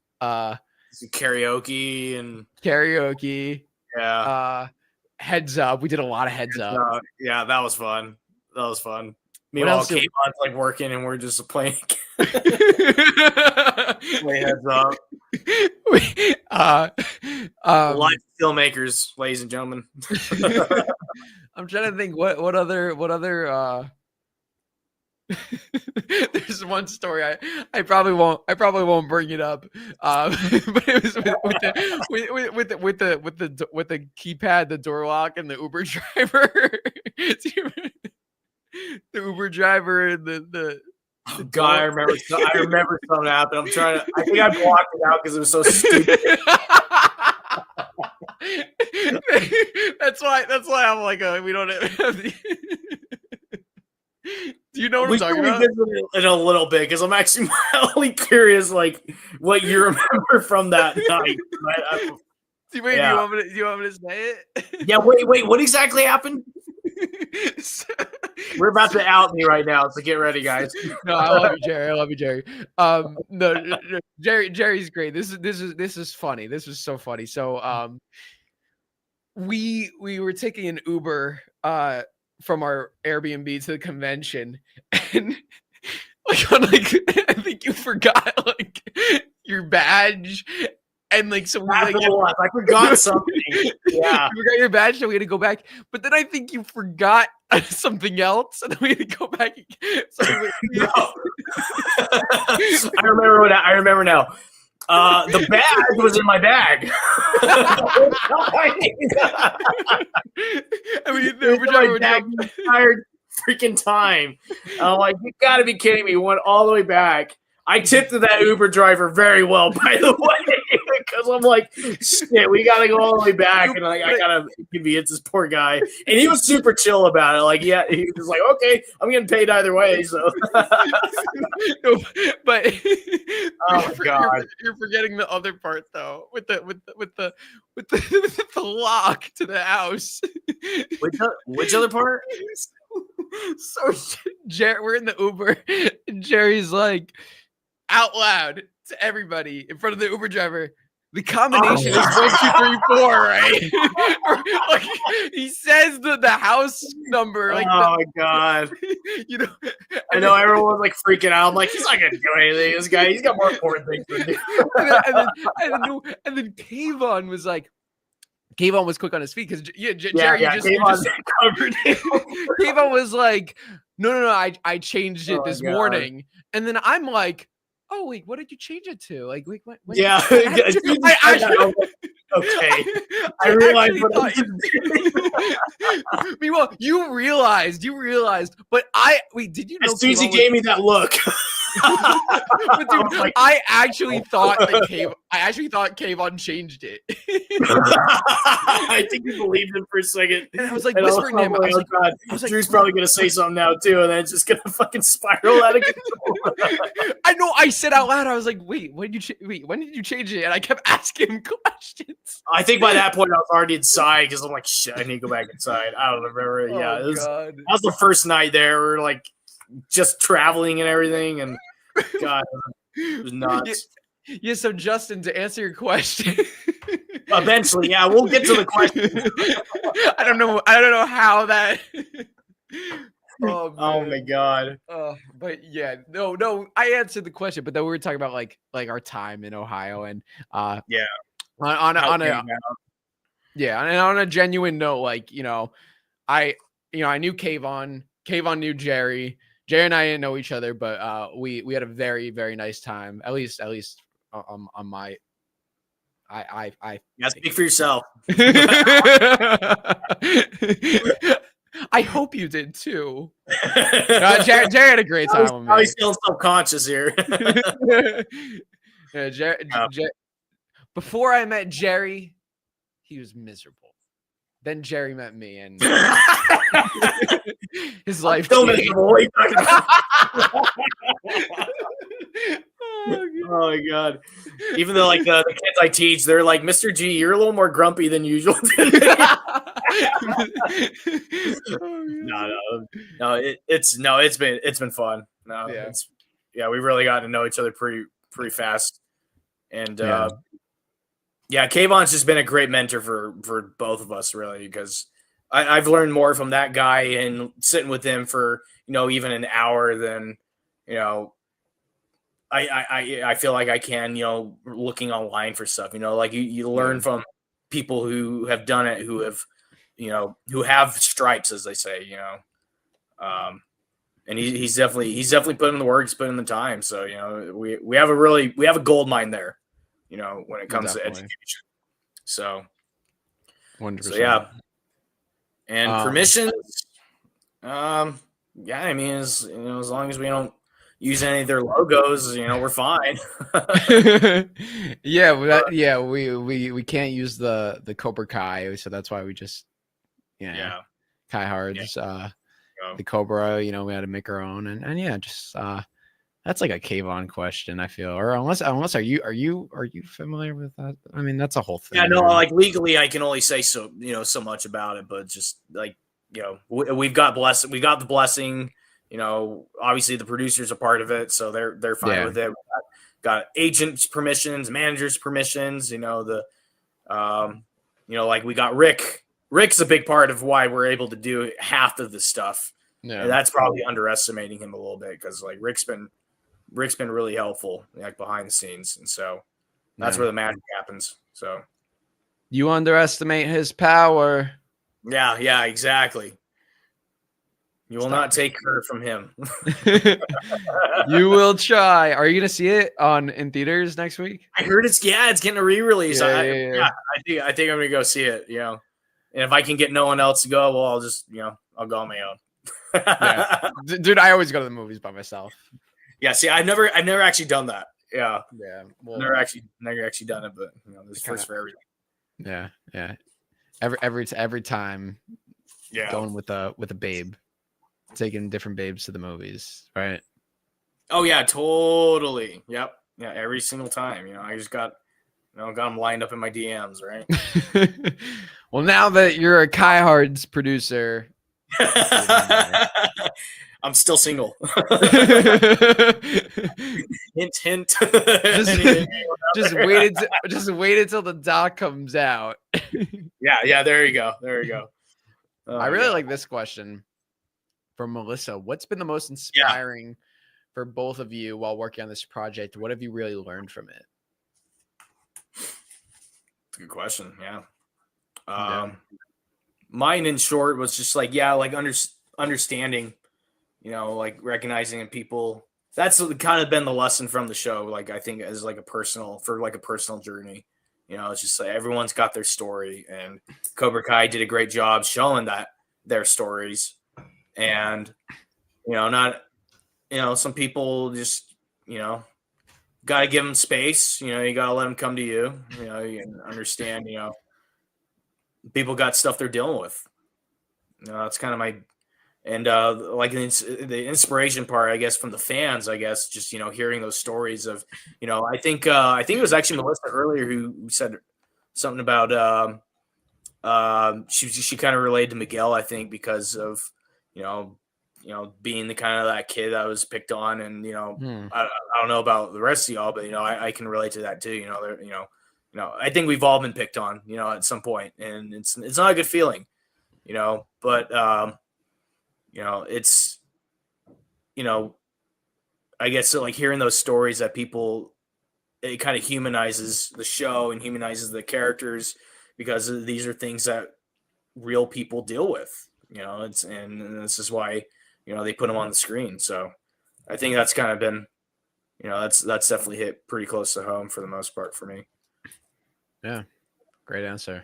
Karaoke. Yeah. Heads Up. We did a lot of Heads Up. Yeah, that was fun. Meanwhile, Kate was like working and we're just playing. Play Heads Up. Live filmmakers, ladies and gentlemen. I'm trying to think what other there's one story I probably won't bring it up, but it was with the keypad, the door lock, and the Uber driver. The Uber driver and the God, I remember something happened. I think I blocked it out because it was so stupid. That's why I'm like, we don't have the. Do you know what I'm talking about? In a little bit because I'm actually mildly curious, like what you remember from that night. Do you want me to say it? Yeah. Wait. What exactly happened? We're about to out me right now, so get ready, guys. No, I love you, Gerry. No, Jerry's great. This is funny. This was so funny. So, we were taking an Uber from our Airbnb to the convention, and I think you forgot like your badge. And like, so I forgot something. Yeah, you forgot your badge, so we had to go back. But then I think you forgot something else, and then we had to go back. No. I remember now. The bag was in my bag. I mean, the Uber driver the entire freaking time. I'm like, you got to be kidding me! We went all the way back. I tipped that Uber driver very well, by the way, because I'm like, shit, we got to go all the way back, and like, I got to inconvenience this poor guy. And he was super chill about it. Like, yeah, he was like, okay, I'm getting paid either way. So, no, but oh God, you're forgetting the other part though, with the lock to the house. Which other part? So we're in the Uber, and Jerry's like, out loud to everybody in front of the Uber driver, the combination is 1, 2, 3, 4, right? Like, he says the house number. Like, oh my God! I know everyone was like freaking out. I'm like, he's not gonna do anything. This guy, he's got more important things to do. and then Kayvon was like. Kayvon was quick on his feet because Gerry, you just covered. Kayvon was like, no, I changed it this morning, and then I'm like, oh wait, what did you change it to? Like, wait, what? Yeah, okay. I realized. Meanwhile, you realized, but did you know? As soon as he gave me that look. But dude, I actually thought Kayvon changed it. I think you believed him for a second. And I was like whispering to him. I was like, Drew's probably gonna say something now too, and then it's just gonna fucking spiral out of control. I know. I said out loud, I was like, wait, when did you change it? And I kept asking him questions. I think by that point I was already inside because I'm like, shit, I need to go back inside. I don't remember. Yeah, that was the first night there. We were like just traveling and everything, and God, it was nuts. Yeah, so Justin, to answer your question. Eventually, yeah, we'll get to the question. I don't know how that. Oh my god. But yeah, no, I answered the question, but then we were talking about like our time in Ohio and yeah, on a genuine note, like I knew Kayvon knew Gerry and I didn't know each other, but we had a very, very nice time, at least on my I yeah, speak for yourself. I hope you did too. Gerry had a great time with me. I was still subconscious here. Before I met Gerry, he was miserable. Then Gerry met me, and his life still changed. miserable. What are you talking about? Oh my god! Even though like the kids I teach, they're like, Mr. G, you're a little more grumpy than usual. No, it's been fun. No, yeah, we really got to know each other pretty fast, and Kayvon's just been a great mentor for both of us, really, because I've learned more from that guy and sitting with him for even an hour than I feel like I can looking online for stuff. Like you learn from people who have done it, who have who have stripes, as they say, and he's definitely put in the work, he's put in the time. So we have a gold mine there, when it comes to education. So 100%. So yeah, and permissions. I mean, as long as we don't use any of their logos, we're fine. We can't use the Cobra Kai, so that's why we just Kai Hards, the Cobra. We had to make our own, and just that's like a Kayvon question, I feel, or unless are you familiar with that? I mean, that's a whole thing. Yeah, no, like legally, I can only say so much about it, but just like we've got the blessing. Obviously the producers are part of it, so they're fine with it. We've got agents' permissions, managers' permissions. Like we got Rick. Rick's a big part of why we're able to do half of the stuff. Yeah, and that's probably underestimating him a little bit, because like Rick's been really helpful, like behind the scenes, and so that's where the magic happens. So you underestimate his power. Yeah, exactly. You will not take her from him. You will try. Are you gonna see it in theaters next week? I heard it's getting a re-release. Yeah. I think I'm gonna go see it. And if I can get no one else to go, well, I'll just I'll go on my own. Dude, I always go to the movies by myself. Yeah, see, I've never actually done that. Yeah. Well, never actually done it, but this is first for everything. Yeah. Every time. Yeah. Going with a babe. Taking different babes to the movies, right? Oh yeah, totally. Yep. Yeah, every single time. I just got them lined up in my DMs, right? Well, now that you're a Kai Hards producer, I'm still single. Hint. Just wait until the doc comes out. Yeah. There you go. I really like this question from Melissa. What's been the most inspiring for both of you while working on this project? What have you really learned from it? That's a good question. Yeah. Mine in short was just like, understanding, like recognizing in people. That's kind of been the lesson from the show. Like, I think as like a personal journey, it's just like everyone's got their story, and Cobra Kai did a great job showing their stories. And some people just got to give them space. You got to let them come to you. You can understand. People got stuff they're dealing with. That's kind of my like the inspiration part, I guess, from the fans. I guess just hearing those stories of I think it was actually Melissa earlier who said something about she kind of related to Miguel, I think, because of being the kind of that kid that was picked on, and I don't know about the rest of y'all, but I can relate to that too. I think we've all been picked on, at some point, and it's not a good feeling, but it's I guess so, like hearing those stories that people, it kind of humanizes the show and humanizes the characters, because these are things that real people deal with, and this is why, they put them on the screen. So I think that's kind of been, that's definitely hit pretty close to home for the most part for me. Yeah. Great answer.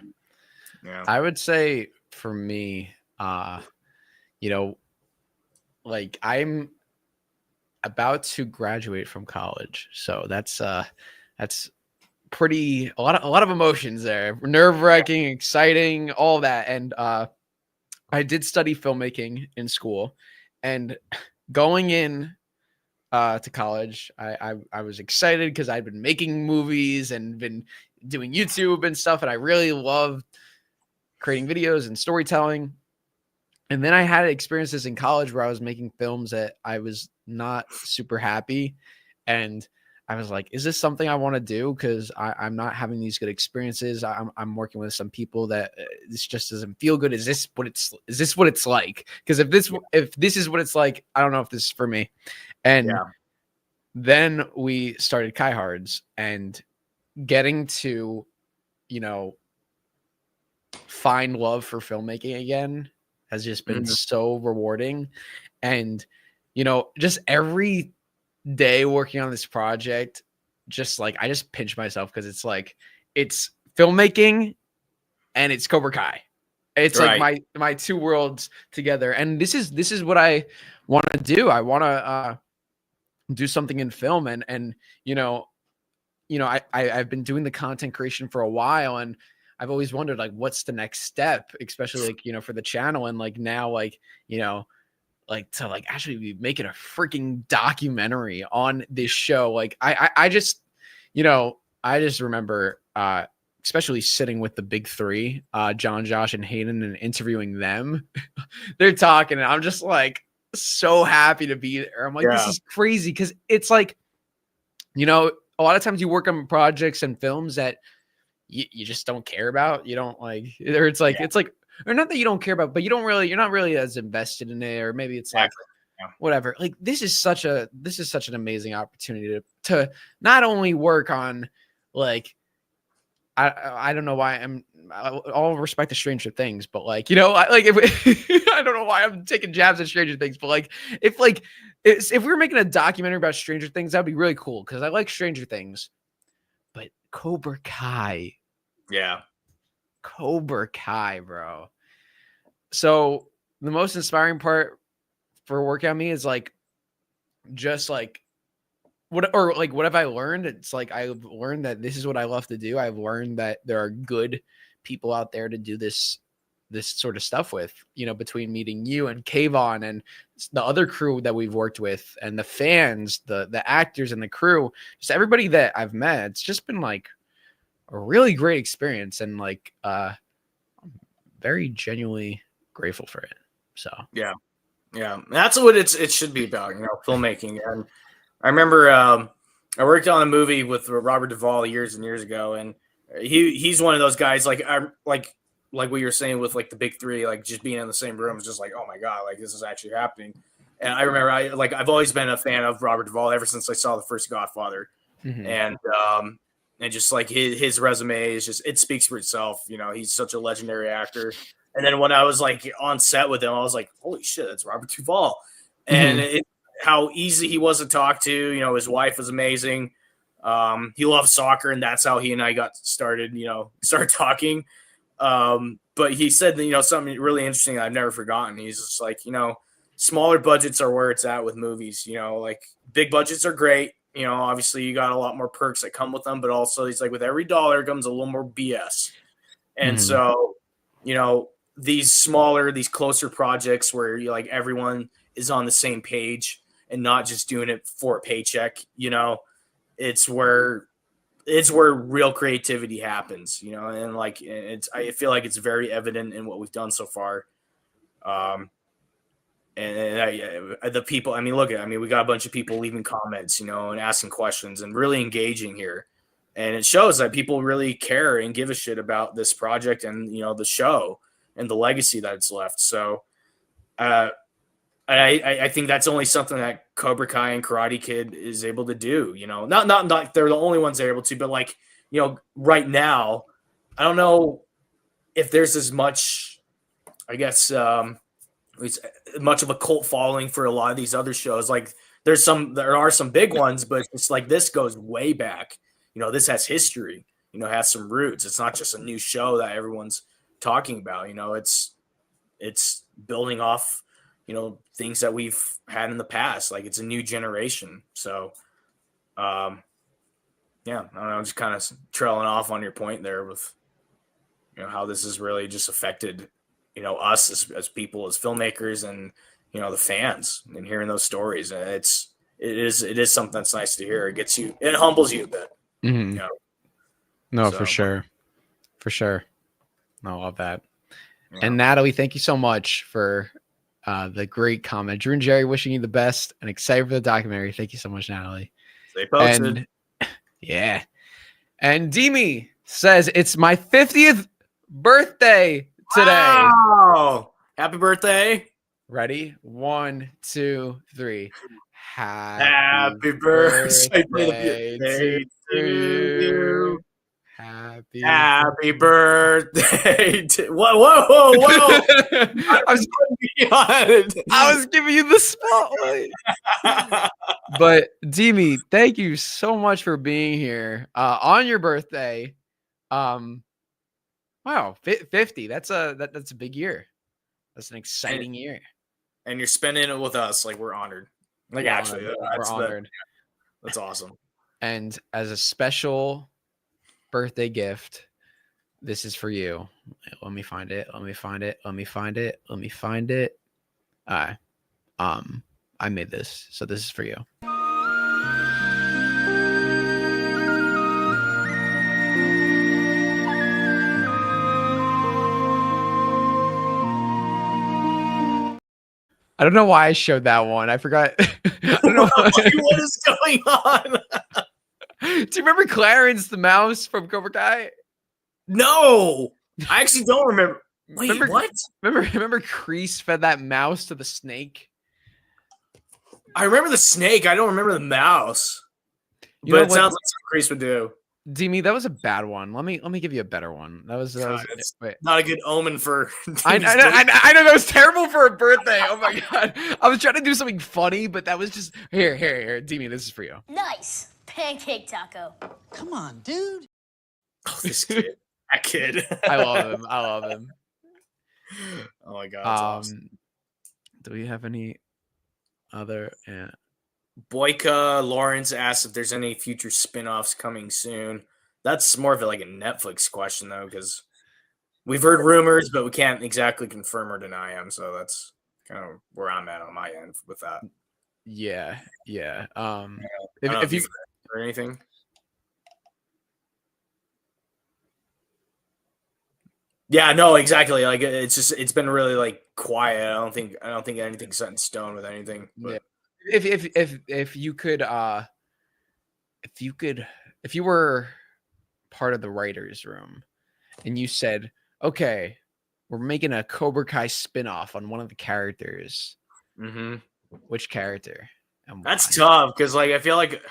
Yeah. I would say for me, like I'm about to graduate from college. So that's pretty, a lot of emotions there. Nerve-wracking, exciting, all that. And I did study filmmaking in school, and going in to college, I was excited because I'd been making movies and been doing YouTube and stuff, and I really loved creating videos and storytelling. And then I had experiences in college where I was making films that I was not super happy, and I was like, is this something I want to do? Because I'm not having these good experiences. I'm working with some people that this just doesn't feel good. Is this what it's like? Because if this is what it's like, I don't know if this is for me. And then we started Kai Hards, and getting to, find love for filmmaking again has just been so rewarding. And, just every day working on this project, just like, I just pinch myself, because it's like, it's filmmaking and it's Cobra Kai. It's like my two worlds together. And this is what I want to do. I want to do something in film, and I've been doing the content creation for a while, and I've always wondered, like, what's the next step, especially like, for the channel. And like now, like, to like actually be making a freaking documentary on this show. Like I just remember, especially sitting with the big three, John, Josh, and Hayden, and interviewing them. They're talking, and I'm just like so happy to be there. I'm like, this is crazy. Cause it's like, a lot of times you work on projects and films that you just don't care about. You don't like, or it's like, or not that you don't care about, but you're not really as invested in it, or maybe it's like whatever. Like this is such an amazing opportunity to not only work on, like, I don't know why all respect to Stranger Things, but like, if I don't know why I'm taking jabs at Stranger Things, but like, if we were making a documentary about Stranger Things, that'd be really cool, because I like Stranger Things. But Cobra Kai. Yeah. Cobra Kai, bro. So the most inspiring part for working on me is like, just like, what have I learned? It's like, I've learned that this is what I love to do. I've learned that there are good people out there to do this sort of stuff with, between meeting you and Kayvon and the other crew that we've worked with, and the fans, the actors and the crew, just everybody that I've met. It's just been like a really great experience, and like, I'm very genuinely grateful for it. So yeah, that's what it should be about, filmmaking. And I remember I worked on a movie with Robert Duvall years and years ago, and he's one of those guys, like what you're saying with like the big three, like just being in the same room is just like, oh my god, like this is actually happening. And I remember I've always been a fan of Robert Duvall ever since I saw the first Godfather, and just like his resume is just, it speaks for itself. He's such a legendary actor. And then when I was like on set with him, I was like, holy shit, that's Robert Duvall. And how easy he was to talk to. His wife was amazing. He loved soccer, and that's how he and I got started, start talking. But he said that, something really interesting that I've never forgotten. He's just like, smaller budgets are where it's at with movies. Like big budgets are great. Obviously you got a lot more perks that come with them, but also he's like, with every dollar comes a little more BS. And so, these closer projects where like everyone is on the same page and not just doing it for a paycheck, it's where real creativity happens, and like, I feel like it's very evident in what we've done so far. the people. I mean, look at. I mean, we got a bunch of people leaving comments, and asking questions and really engaging here, and it shows that people really care and give a shit about this project and the show and the legacy that it's left. So, I think that's only something that Cobra Kai and Karate Kid is able to do. Not they're the only ones they're able to, but like right now, I don't know if there's as much, I guess, it's much of a cult following for a lot of these other shows. Like there are some big ones, but it's like this goes way back. This has history. Has some roots. It's not just a new show that everyone's talking about. It's building off things that we've had in the past. Like it's a new generation. So yeah, I don't know, I'm just kind of trailing off on your point there with how this has really just affected us as people, as filmmakers, and the fans, and hearing those stories. And it is something that's nice to hear. It humbles you a bit. Mm-hmm. No, for sure. I love that. Yeah. And Natalie, thank you so much for the great comment. Drew and Gerry, wishing you the best and excited for the documentary. Thank you so much, Natalie. Stay posted. And, yeah. And Demi says it's my 50th birthday today. Wow. Happy birthday. Ready? 1, 2, 3. Happy birthday to you. Happy birthday to whoa. I was giving you the spotlight. But Demi, thank you so much for being here on your birthday. Wow, 50. That's a big year. That's an exciting year. And you're spending it with us. Like we're honored. Like actually, we're honored. That's awesome. And as a special birthday gift, this is for you. Let me find it. I made this, so this is for you. I don't know why I showed that one. I forgot. I don't know what is going on. Do you remember Clarence the mouse from Cobra Kai? No, I actually don't remember. Wait, what? Remember Kreese fed that mouse to the snake? I remember the snake. I don't remember the mouse. But it sounds like something Kreese would do. Demi, that was a bad one. Let me give you a better one. That was not a good omen for. I know that was terrible for a birthday. Oh my god! I was trying to do something funny, but that was just here. Demi, this is for you. Nice pancake taco. Come on, dude. Oh, this kid, that kid. I love him. Oh my god! That's awesome. Do we have any other? Boyka Lawrence asks if there's any future spin-offs coming soon. That's more of like a Netflix question though, because we've heard rumors, but we can't exactly confirm or deny them. So that's kind of where I'm at on my end with that. Yeah. If you or anything. Yeah, no, exactly. Like it's been really like quiet. I don't think anything's set in stone with anything. But. Yeah. If you were part of the writers' room and you said, okay, we're making a Cobra Kai spinoff on one of the characters, which character? And that's tough because like I feel like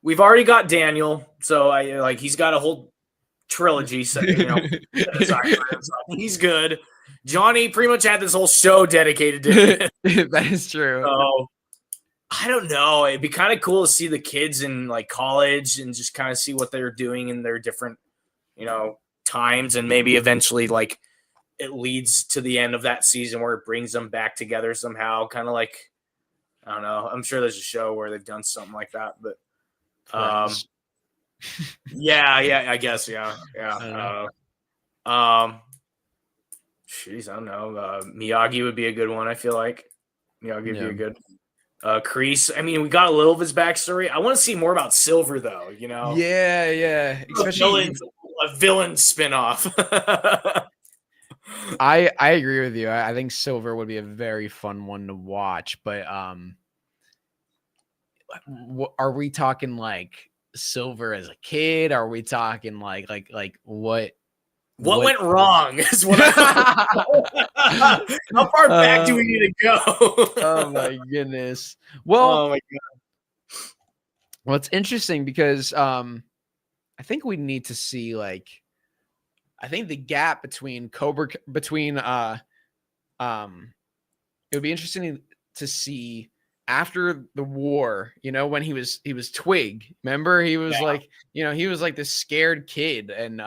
we've already got Daniel, so he's got a whole trilogy set, he's good. Johnny pretty much had this whole show dedicated to him. That is true. So I don't know. It'd be kind of cool to see the kids in like college and just kind of see what they're doing in their different, times, and maybe eventually like it leads to the end of that season where it brings them back together somehow. Kind of like, I don't know. I'm sure there's a show where they've done something like that, but yeah, I guess. Yeah. Jeez, I don't know. Miyagi would be a good one. I feel like Miyagi would be a good. Kreese. I mean, we got a little of his backstory. I want to see more about Silver, though. Yeah. Especially a villain spinoff. I agree with you. I think Silver would be a very fun one to watch, but are we talking like Silver as a kid? Are we talking like what went wrong? Is what how far back do we need to go? Oh my goodness. Well, oh my god. Well, it's interesting because I think we need to see I think the gap between it would be interesting to see after the war, when he was Twig. Remember, he was he was like this scared kid, and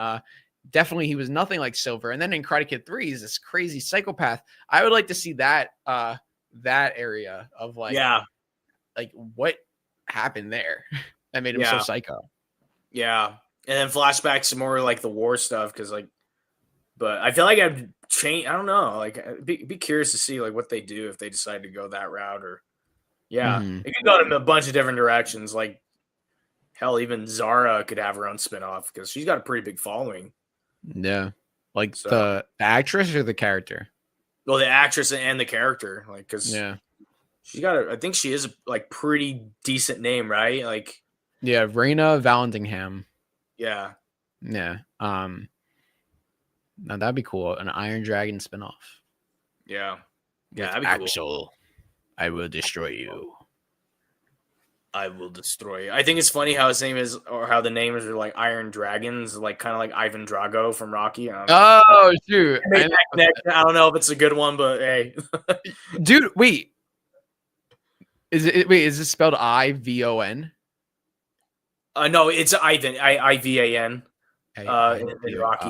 definitely he was nothing like Silver. And then in Karate Kid 3, he's this crazy psychopath. I would like to see that area of what happened there that made him so psycho. Yeah. And then flashbacks to more like the war stuff, because but I feel like I'd change. I don't know. Be curious to see what they do if they decide to go that route, or it could go in a bunch of different directions. Like hell, even Zara could have her own spinoff because she's got a pretty big following. Yeah, the actress or the character. Well, the actress and the character, because she's got I think she is a pretty decent name, right? Raina Valentingham. Yeah. Yeah. Now that'd be cool. An Iron Dragon spinoff. Yeah. Yeah, that'd be Axel, I will destroy you. I will destroy you. I think it's funny how his name is, or how the names are Iron Dragons, kind of like Ivan Drago from Rocky. Oh, shoot. I don't know if it's a good one, but hey. Dude, wait. Is this spelled I-V-O-N? No, it's Ivan. I-V-A-N. In Rocky.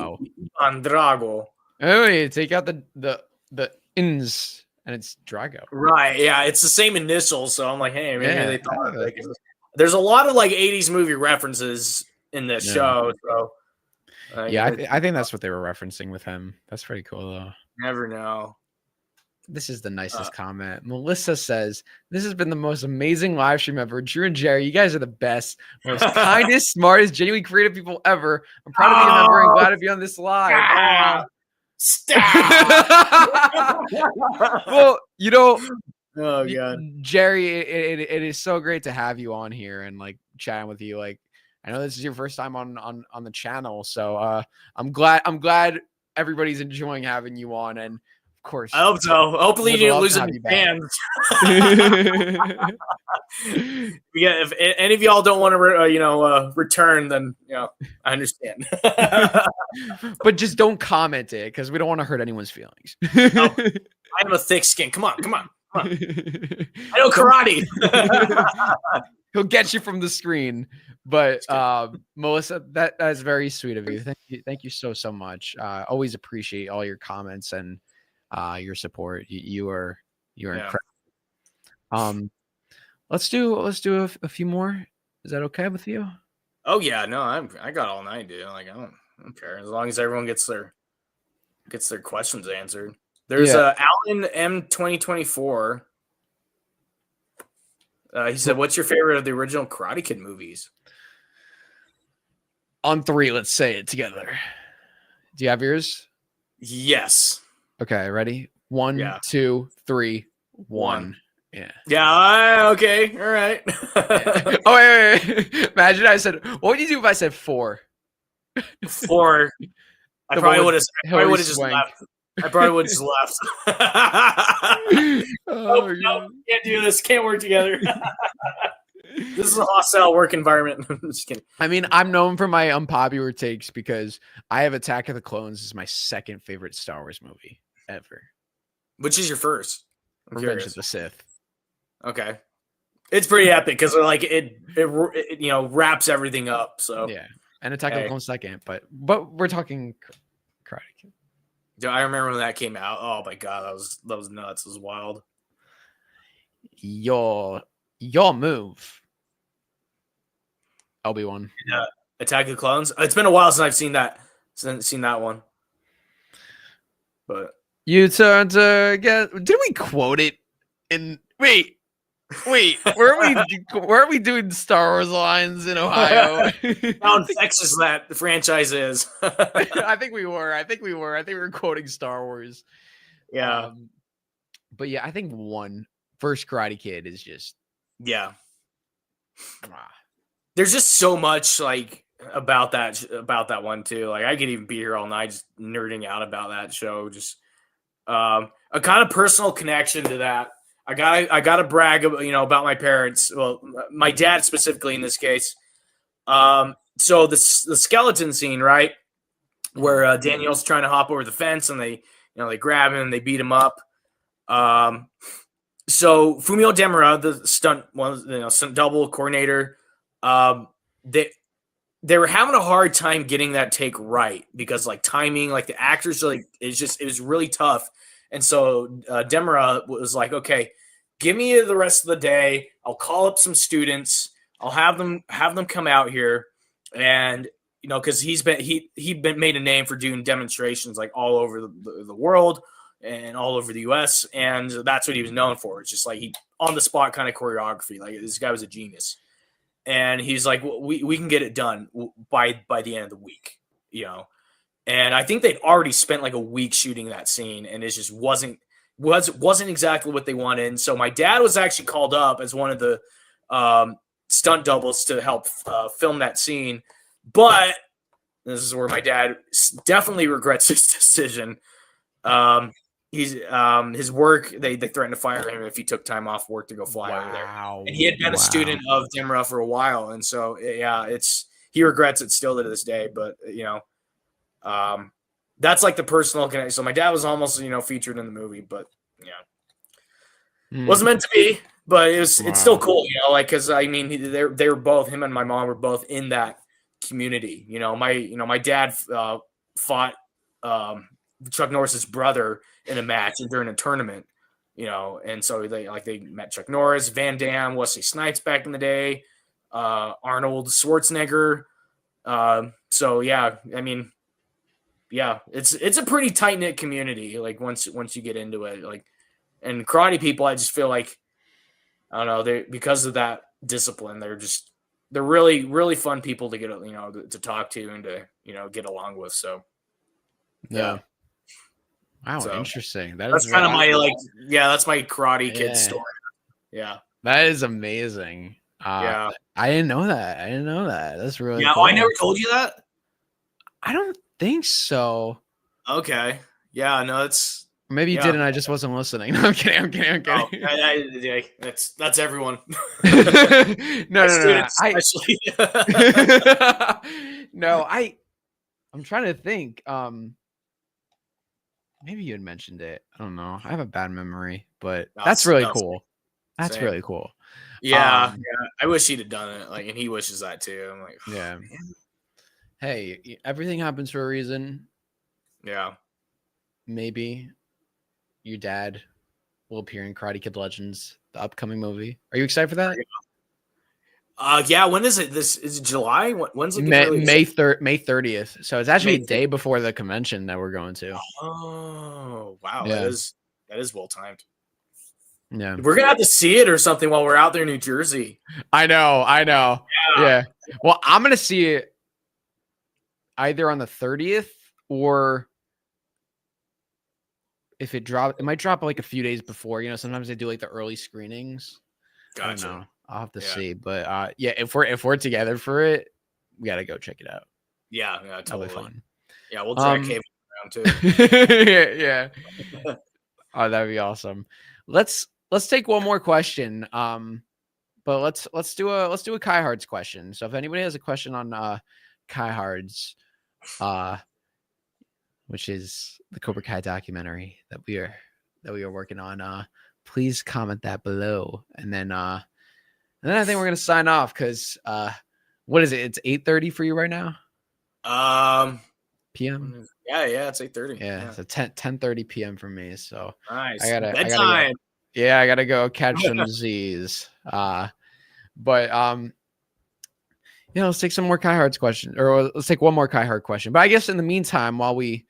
Ivan Drago. Oh, yeah, take out the ins, and it's Drago. Right, yeah, it's the same initials, so I'm like, hey, maybe they thought there's a lot of 80s movie references in this show, so I think that's what they were referencing with him. That's pretty cool, though. Never know. This is the nicest comment. Melissa says, "This has been the most amazing live stream ever. Drew and Gerry, you guys are the best, most kindest, smartest, genuinely creative people ever. I'm proud to be a member and glad to be on this live." Stop. Well, oh god, Gerry, it is so great to have you on here and chatting with you. I know this is your first time on the channel, so I'm glad everybody's enjoying having you on, and of course, I hope so. Hopefully, you didn't lose any fans. If any of y'all don't want to, return, then I understand. But just don't comment it because we don't want to hurt anyone's feelings. I have a thick skin. Come on. I know karate. He'll get you from the screen. But Melissa, that is very sweet of you. Thank you so much. Always appreciate all your comments and your support. You are incredible. Let's do a few more. Is that okay with you? Oh yeah, no, I got all night, dude. I don't care as long as everyone gets their questions answered. There's Alan M 2024. He said, "What's your favorite of the original Karate Kid movies?" On 3, let's say it together. Do you have yours? Yes. Okay, ready? 1, 2, 3, 1. Yeah. Yeah. Okay. All right. Oh wait. Imagine I said, "What would you do if I said 4?" 4. I probably would have just left. I probably would have just left. No, can't do this. Can't work together. This is a hostile work environment. I'm just kidding. I mean, I'm known for my unpopular takes because I have Attack of the Clones as my second favorite Star Wars movie ever. Which is your first? Revenge of the Sith. Okay, it's pretty epic because it wraps everything up. So yeah, and Attack of the Clones second, but we're talking Karate Kid. Dude, I remember when that came out. Oh my god, that was nuts. It was wild. Your move. Obi-Wan. Yeah, Attack of the Clones. It's been a while since I've seen that one. But you turn to get. Did we quote it? Wait. Wait, where are we doing Star Wars lines in Ohio? How infectious that franchise is. I think we were. I think we were quoting Star Wars. Yeah. But yeah, I think first Karate Kid is just yeah. There's just so much like about that one too. Like I could even be here all night just nerding out about that show. Just a kind of personal connection to that. I gotta brag, about my parents. Well, my dad specifically in this case. So the skeleton scene, right, where Daniel's trying to hop over the fence and they grab him and they beat him up. So Fumio Demura, the stunt double coordinator, they were having a hard time getting that take right because like timing, like the actors, like it was really tough. And so Demura was like, okay, give me the rest of the day. I'll call up some students. I'll have them come out here, and because he'd been made a name for doing demonstrations like all over the world and all over the U.S. And that's what he was known for. It's just like he on the spot kind of choreography. Like this guy was a genius. And he's like, we can get it done by the end of the week, And I think they'd already spent like a week shooting that scene, and it just wasn't exactly what they wanted. And so my dad was actually called up as one of the stunt doubles to help film that scene. But this is where my dad definitely regrets his decision. His work, they threatened to fire him if he took time off work to go fly over there. And he had been a student of Demura for a while, and so he regrets it still to this day. But that's like the personal connection. So my dad was almost featured in the movie, but wasn't meant to be. But it's still cool, because I mean they were both, him and my mom were both in that community. My dad fought Chuck Norris's brother in a match and during a tournament, and so they met Chuck Norris, Van Damme, Wesley Snipes back in the day, Arnold Schwarzenegger. So yeah, I mean, yeah, it's a pretty tight knit community. Like once you get into it, like, and karate people, I just feel like, I don't know, because of that discipline, they're really, really fun people to get, to talk to and to, get along with. So yeah. Wow, so interesting. That's kind of my that's my Karate Kid story. Yeah, that is amazing. I didn't know that. That's really cool. I never told you that. I don't think so. Okay. Yeah. No, it's maybe you did, and I just wasn't listening. No, I'm kidding. Oh, that's everyone. No. No, I'm trying to think. Maybe you had mentioned it. I don't know. I have a bad memory, but that's really cool. That's really cool. Yeah, I wish he'd have done it. Like, and he wishes that too. I'm like, yeah. Hey, everything happens for a reason. Yeah. Maybe your dad will appear in Karate Kid Legends, the upcoming movie. Are you excited for that? Yeah. When is it? This is July. When's it? May 30th. So it's actually a day before the convention that we're going to. Oh wow, yeah. that is well timed. Yeah, we're gonna have to see it or something while we're out there in New Jersey. I know. Yeah. Well, I'm gonna see it either on the 30th or if it might drop like a few days before. Sometimes they do like the early screenings. Gotcha. I don't know. I'll have to see, but if we're together for it, we gotta go check it out. Yeah, totally. That'll be fun. Yeah, we'll drag Kevin around too. yeah. Oh, that'd be awesome. Let's take one more question. But let's do a Kai Hards question. So if anybody has a question on Kai Hards, which is the Cobra Kai documentary that we are working on, please comment that below, and then I think we're gonna sign off because what is it? It's 8:30 for you right now. PM. Yeah, it's 8:30. Yeah, so 10:30 PM for me. So nice. I gotta go catch some Z's. But let's take some more Kai Hards question, or let's take one more Kai Hard question. But I guess in the meantime, while we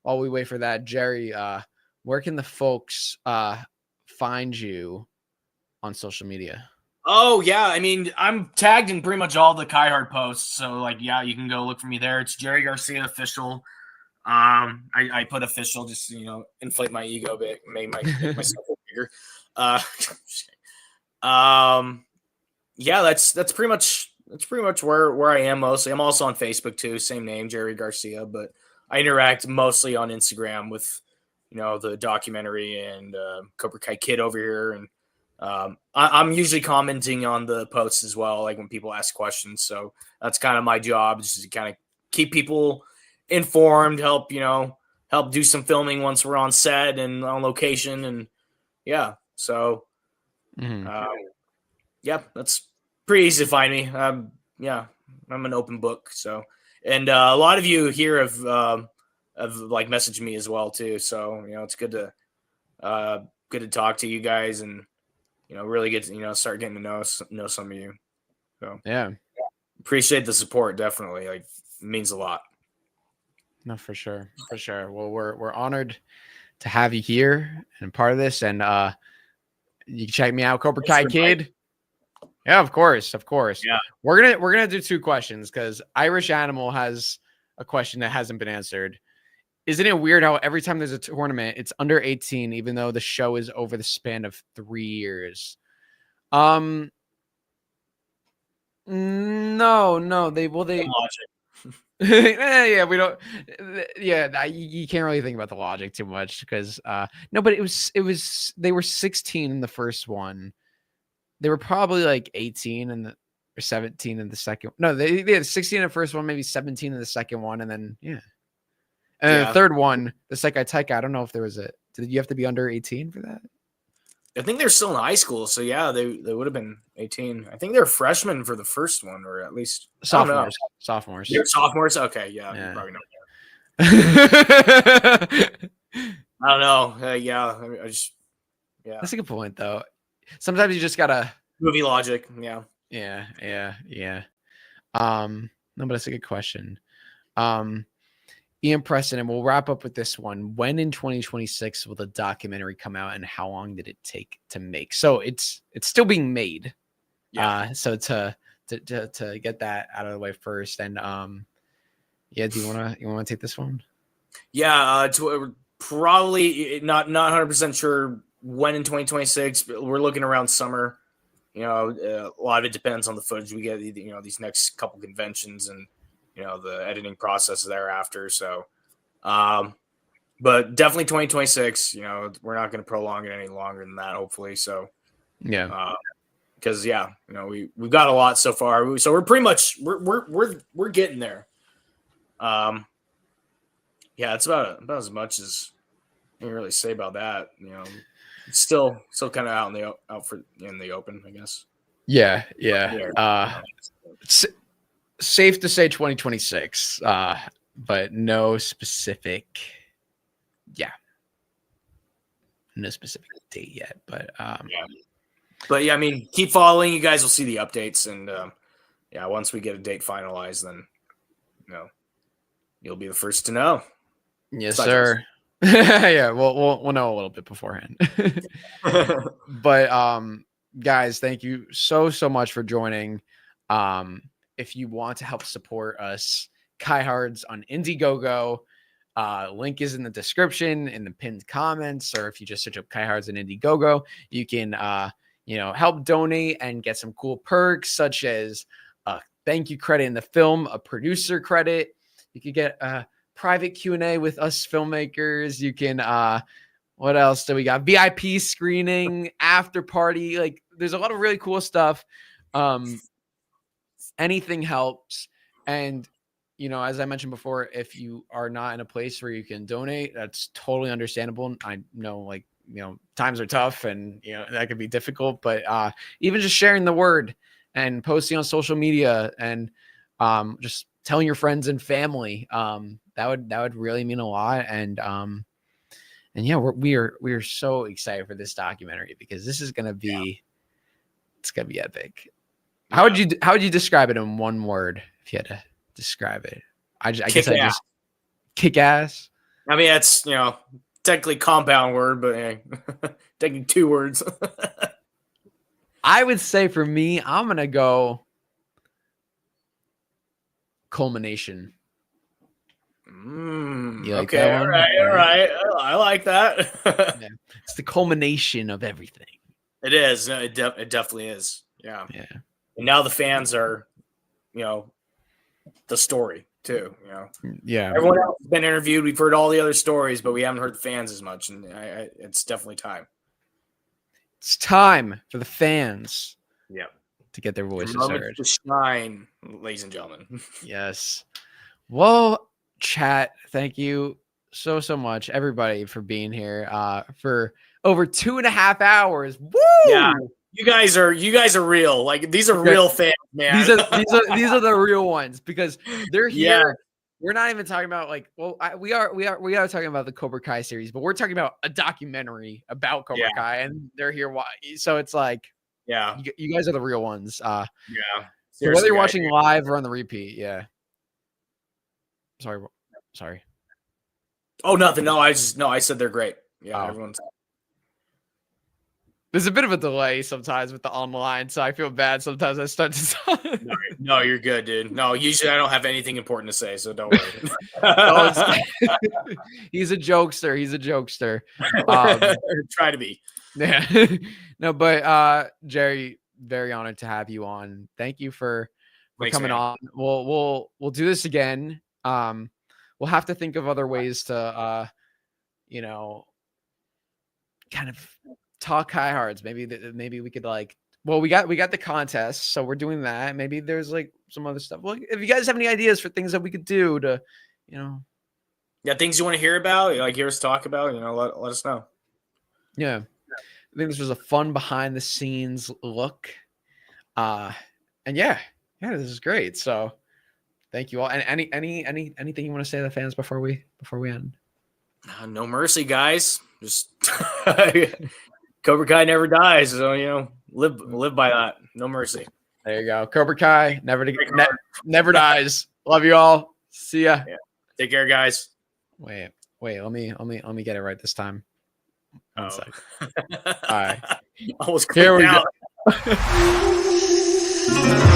wait for that, Gerry, where can the folks find you on social media? Oh yeah, I mean, I'm tagged in pretty much all the Kaihard posts, so like, yeah, you can go look for me there. It's Gerry Garcia official. I put official just inflate my ego a bit, make myself bigger. Yeah, that's pretty much where I am mostly. I'm also on Facebook too, same name, Gerry Garcia, but I interact mostly on Instagram with the documentary and Cobra Kai Kid over here, and I'm usually commenting on the posts as well, like when people ask questions. So that's kind of my job, just to kind of keep people informed, help do some filming once we're on set and on location, and yeah. So yeah, that's pretty easy to find me. Yeah, I'm an open book. So, and a lot of you here have like messaged me as well too. So it's good to talk to you guys and really get to start getting to know some of you. So yeah, appreciate the support. Definitely, like, it means a lot. No, for sure. Well, we're honored to have you here and part of this, and you can check me out, Cobra Kai Kid. Yeah, of course. Yeah, we're gonna do 2 questions because Irish Animal has a question that hasn't been answered. Isn't it weird how every time there's a tournament, it's under 18, even though the show is over the span of 3 years? No, they yeah, we don't. Yeah, you can't really think about the logic too much because no, but it was they were 16 in the first one. They were probably like 18 or 17 in the second. No, they had 16 in the first one, maybe 17 in the second one, and then yeah. And then the third one, the Sekai Taika, I don't know if there was did you have to be under 18 for that? I think they're still in high school, so yeah, they would have been 18. I think they're freshmen for the first one, or at least sophomores. They're sophomores. Okay, yeah. You probably know. I don't know. Yeah, I just That's a good point, though. Sometimes you just gotta movie logic. Yeah. No, but that's a good question. Ian Preston, and we'll wrap up with this one. When in 2026 will the documentary come out, and how long did it take to make? So it's still being made. Yeah. So to get that out of the way first, and yeah, do you wanna take this one? Yeah, probably not 100% sure when in 2026, but we're looking around summer. A lot of it depends on the footage we get. These next couple conventions and the editing process thereafter. So, but definitely 2026. We're not going to prolong it any longer than that, hopefully. So, yeah, because we've got a lot so far. So we're pretty much we're getting there. Yeah, it's about as much as I can really say about that. It's still kind of in the open, I guess. Yeah. Safe to say 2026, but no specific date yet. But I mean, keep following. You guys will see the updates, and once we get a date finalized, then you'll be the first to know. Yes, sir. Yeah, we'll know a little bit beforehand. But guys, thank you so much for joining. If you want to help support us, Kaihards on Indiegogo, link is in the description, in the pinned comments, or if you just search up Kaihards on Indiegogo, you can help donate and get some cool perks such as a thank you credit in the film, a producer credit. You could get a private Q&A with us filmmakers. You can what else do we got? VIP screening, after party. Like, there's a lot of really cool stuff. Anything helps. And, as I mentioned before, if you are not in a place where you can donate, that's totally understandable. I know, times are tough and, that could be difficult, but even just sharing the word and posting on social media and just telling your friends and family, that would really mean a lot. And yeah, we are so excited for this documentary because this is going to be, it's going to be epic. How would you describe it in one word if you had to describe it? I guess I just kick ass. I mean, it's technically compound word, but technically 2 words. I would say for me, I'm gonna go culmination. Okay, all right. I like that. Yeah. It's the culmination of everything. It is. It definitely is. Yeah. Yeah. And now the fans are, the story too. Yeah. Everyone else has been interviewed. We've heard all the other stories, but we haven't heard the fans as much. And it's definitely time. It's time for the fans. Yeah. To get their voices heard. To shine, ladies and gentlemen. Yes. Well, chat, thank you so much, everybody, for being here for over 2.5 hours. Woo! Yeah. You guys are real. Like, these are real fans, man. These are the real ones because they're here. Yeah. We're not even talking about we are talking about the Cobra Kai series, but we're talking about a documentary about Cobra Kai, and they're here. So it's like, yeah, you guys are the real ones. Yeah. So whether you're watching live or on the repeat, yeah. Sorry. Oh, nothing. No, I said they're great. Yeah, everyone's. There's a bit of a delay sometimes with the online, so I feel bad sometimes. I start to talk. No, you're good, dude. No, usually I don't have anything important to say, so don't worry. He's a jokester. He's a jokester. Try to be. Yeah. No, but Gerry, very honored to have you on. Thank you for coming on. We'll do this again. We'll have to think of other ways to kind of talk high hards. Maybe we could we got the contest, so we're doing that. Maybe there's some other stuff. Well, if you guys have any ideas for things that we could do to, things you want to hear about, hear us talk about, let us know. Yeah. I think this was a fun behind the scenes look. And yeah, this is great. So thank you all. And anything you want to say to the fans before we end? No mercy, guys. Just Cobra Kai never dies, so live by that. No mercy. There you go. Cobra Kai never dies. Love you all. See ya. Yeah. Take care, guys. Wait. Let me get it right this time. One sec. All right. I was here we out. go.